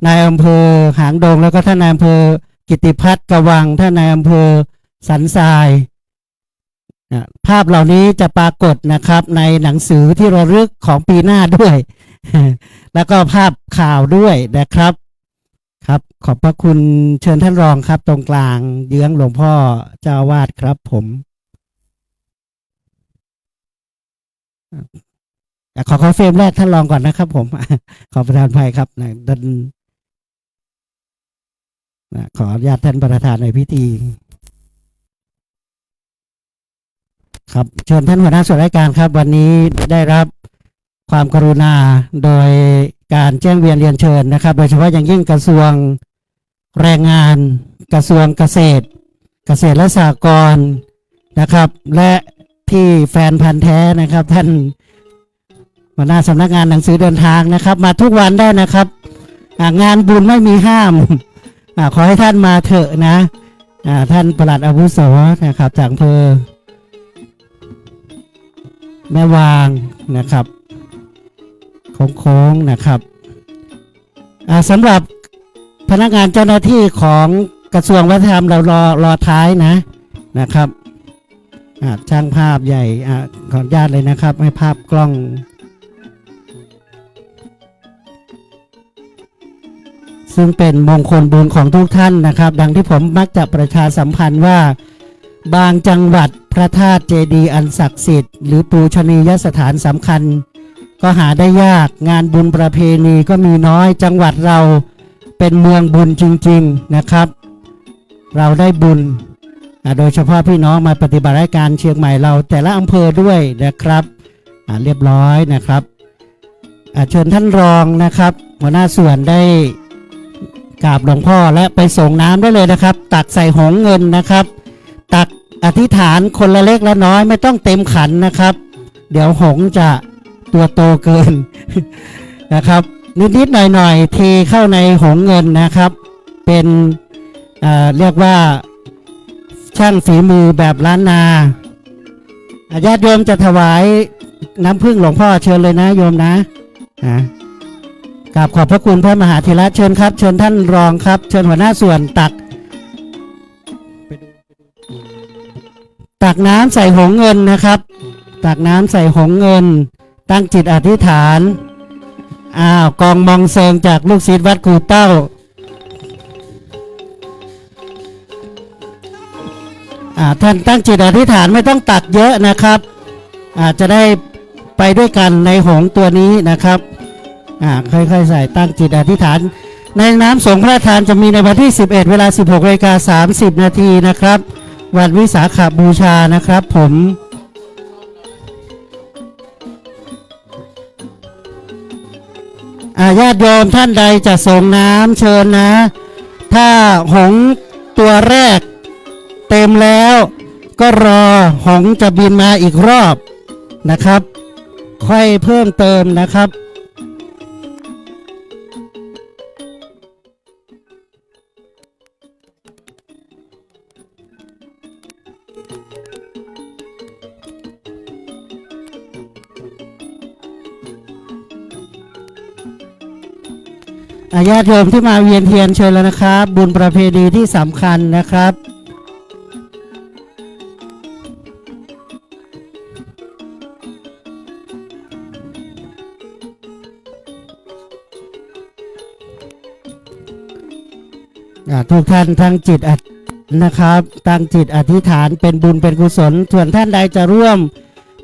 S1: นายอำเภอหางดงแล้วก็ท่านนายอำเภอกิติพัฒน์กวังท่านนายอำเภอสันทรายภาพเหล่านี้จะปรากฏนะครับในหนังสือที่ระลึกของปีหน้าด้วย แล้วก็ภาพข่าวด้วยนะครับครับขอบพระคุณเชิญท่านรองครับตรงกลางเยื้องหลวงพ่อเจ้าอาวาสครับผม ขอเฟรมแรกท่านรองก่อนนะครับผม ขอประทานอภัยครับท่านขออนุญาตท่านประธานในพิธีครับเชิญท่านหัวหน้าส่วนราชการครับ วันนี้ได้รับความกรุณาโดยการแจ้งเวียนเรียนเชิญนะครับ โดยเฉพาะอย่างยิ่งกระทรวงแรงงานกระทรวงเกษตรและสหกรณ์นะครับ และที่แฟนพันธ์แท้นะครับท่านหัวหน้าสำนักงานหนังสือเดินทางนะครับ มาทุกวันได้นะครับงานบุญไม่มีห้ามขอให้ท่านมาเถอะนะท่านปลัดอาวุโสนะครับจากอำเภอแม่วางนะครับโค้งนะครับสำหรับพนักงานเจ้าหน้าที่ของกระทรวงวัฒนธรรมเรารอท้ายนะครับช่างภาพใหญ่ขออนุญาตเลยนะครับให้ภาพกล้องซึ่งเป็นมงคลบุญของทุกท่านนะครับดังที่ผมมักจะประชาสัมพันธ์ว่าบางจังหวัดพระธาตุเจดีย์อันศักดิ์สิทธิ์หรือปูชนียสถานสำคัญก็หาได้ยากงานบุญประเพณีก็มีน้อยจังหวัดเราเป็นเมืองบุญจริงๆนะครับเราได้บุญโดยเฉพาะพี่น้องมาปฏิบัติราชการเชียงใหม่เราแต่ละอำเภอด้วยนะครับเรียบร้อยนะครับเชิญท่านรองนะครับหัวหน้าส่วนได้กราบหลวงพ่อและไปส่งน้ำได้เลยนะครับตักใส่หงเงินนะครับตักอธิษฐานคนละเล็กละน้อยไม่ต้องเต็มขันนะครับเดี๋ยวหงจะตัวโตเกิน นะครับนิดๆหน่อยๆเทเข้าในหงเงินนะครับเป็นเรียกว่าช่างฝีมือแบบล้านนาญาติโยมจะถวายน้ำผึ้งหลวงพ่อเชิญเลยนะโยมนะกราบขอบพระคุณพระมหาเถระเชิญครับเชิญท่านรองครับเชิญหัวหน้าส่วนตักน้ำใส่หงเงินนะครับตักน้ำใส่หงเงินตั้งจิตอธิษฐานกองมองเซิงจากลูกศิษย์วัดกูเต้าท่านตั้งจิตอธิษฐานไม่ต้องตักเยอะนะครับจะได้ไปด้วยกันในหงตัวนี้นะครับค่อยๆใส่ตั้งจิตอธิษฐานในน้ำสงฆ์พระทานจะมีในวันที่11เวลา 16:30 นาทีนะครับวันวิสาขบูชานะครับผมญาติโยมท่านใดจะส่งน้ำเชิญนะถ้าหงตัวแรกเต็มแล้วก็รอหงจะบินมาอีกรอบนะครับค่อยเพิ่มเติมนะครับญาติโยมที่มาเวียนเทียนเชิญแล้วนะครับบุญประเพณีที่สำคัญนะครับทุกท่านตั้งจิตนะครับตั้งจิตอธิษฐานเป็นบุญเป็นกุศลส่วนท่านใดจะร่วม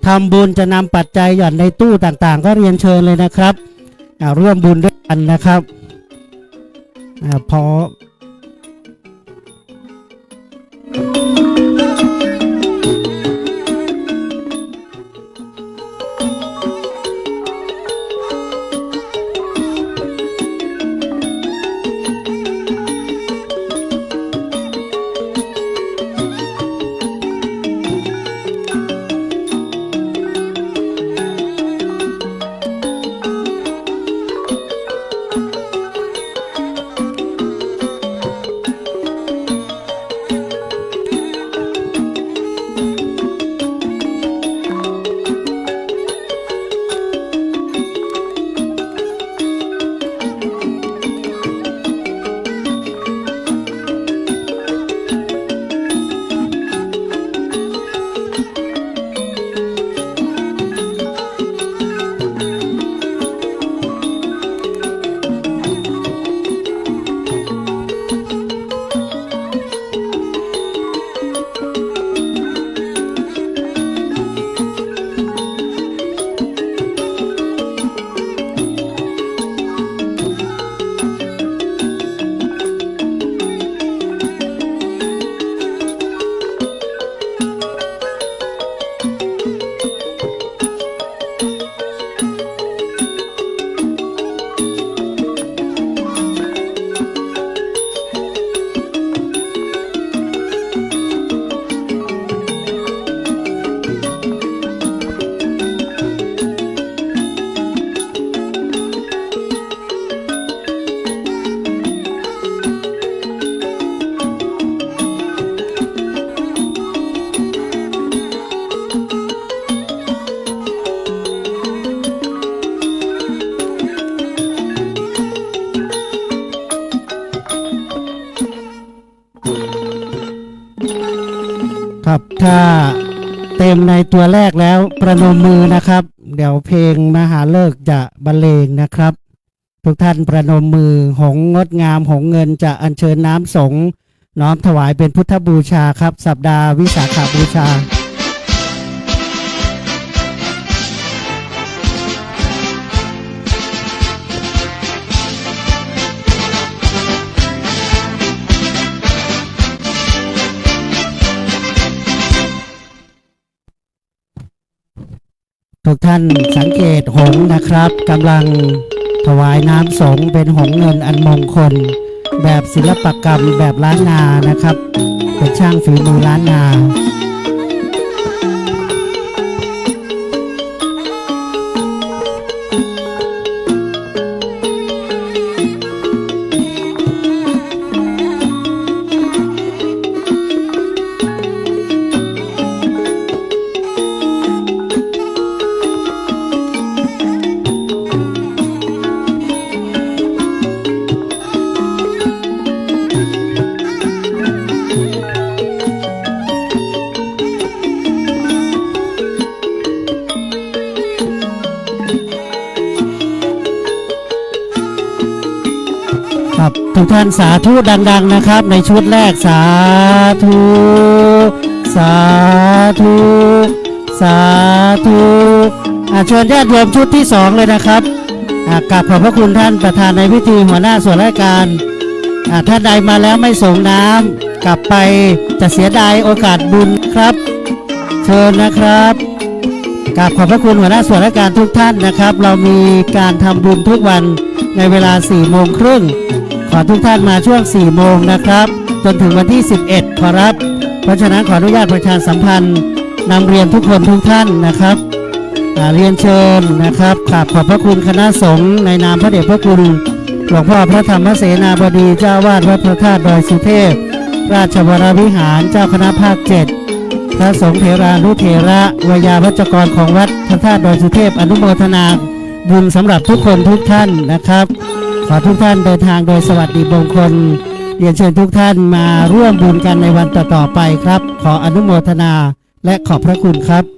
S1: ทำบุญจะนำปัจจัยหย่อนในตู้ต่างๆก็เรียนเชิญเลยนะครับร่วมบุญด้วยกันนะครับพอ ถ้าเต็มในตัวแรกแล้วประนมมือนะครับ เดี๋ยวเพลงมหาฤกษ์จะบรรเลงนะครับ ทุกท่านประนมมือหงส์งดงามหงส์เงินจะอัญเชิญน้ำสงฆ์น้อมถวายเป็นพุทธบูชาครับ สัปดาห์วิสาขบูชา ทุกท่านสังเกตหงส์นะครับกำลังถวายน้ำสงฆ์เป็นหงส์เงินอันมงคล แบบศิลปกรรมแบบล้านนานะครับ เป็นช่างฝีมือล้านนา ครับทุกท่านสาธุดังๆนะครับในชุดแรกสาธุสาธุสาธุเชิญญาติโยมชุดที่สองเลยนะครับกราบขอบพระคุณท่านประธานในพิธีหัวหน้าส่วนราชการท่านใดมาแล้วไม่ส่งน้ำกลับไปจะเสียดายโอกาสบุญครับ เชิญนะครับกราบขอบพระคุณหัวหน้าส่วนราชการทุกท่านนะครับ เรามีการทำบุญทุกวันในเวลา 4 โมงครึ่งขอทุกท่านมาช่วง 4 โมงนะครับจนถึงวันที่ 11 ขอรับเพราะฉะนั้นขออนุญาตประชาสัมพันธ์นำเรียนทุกคนทุกท่านนะครับเรียนเชิญนะครับกราบขอบพระคุณคณะสงฆ์ในนามพระเดชพระคุณหลวงพ่อพระธรรมเสนาบดีเจ้าวาดวัดพระธาตุดอยสุเทพราชวรวิหารเจ้าคณะภาค 7พระสงฆ์เถรานุเถระวยาวัจกรของวัดพระธาตุดอยสุเทพอนุโมทนาบุญสำหรับทุกคนทุกท่านนะครับขอทุกท่านเดินทางโดยสวัสดิมงคลเรียนเชิญทุกท่านมาร่วมบุญกันในวันต่อๆไปครับขออนุโมทนาและขอบพระคุณครับ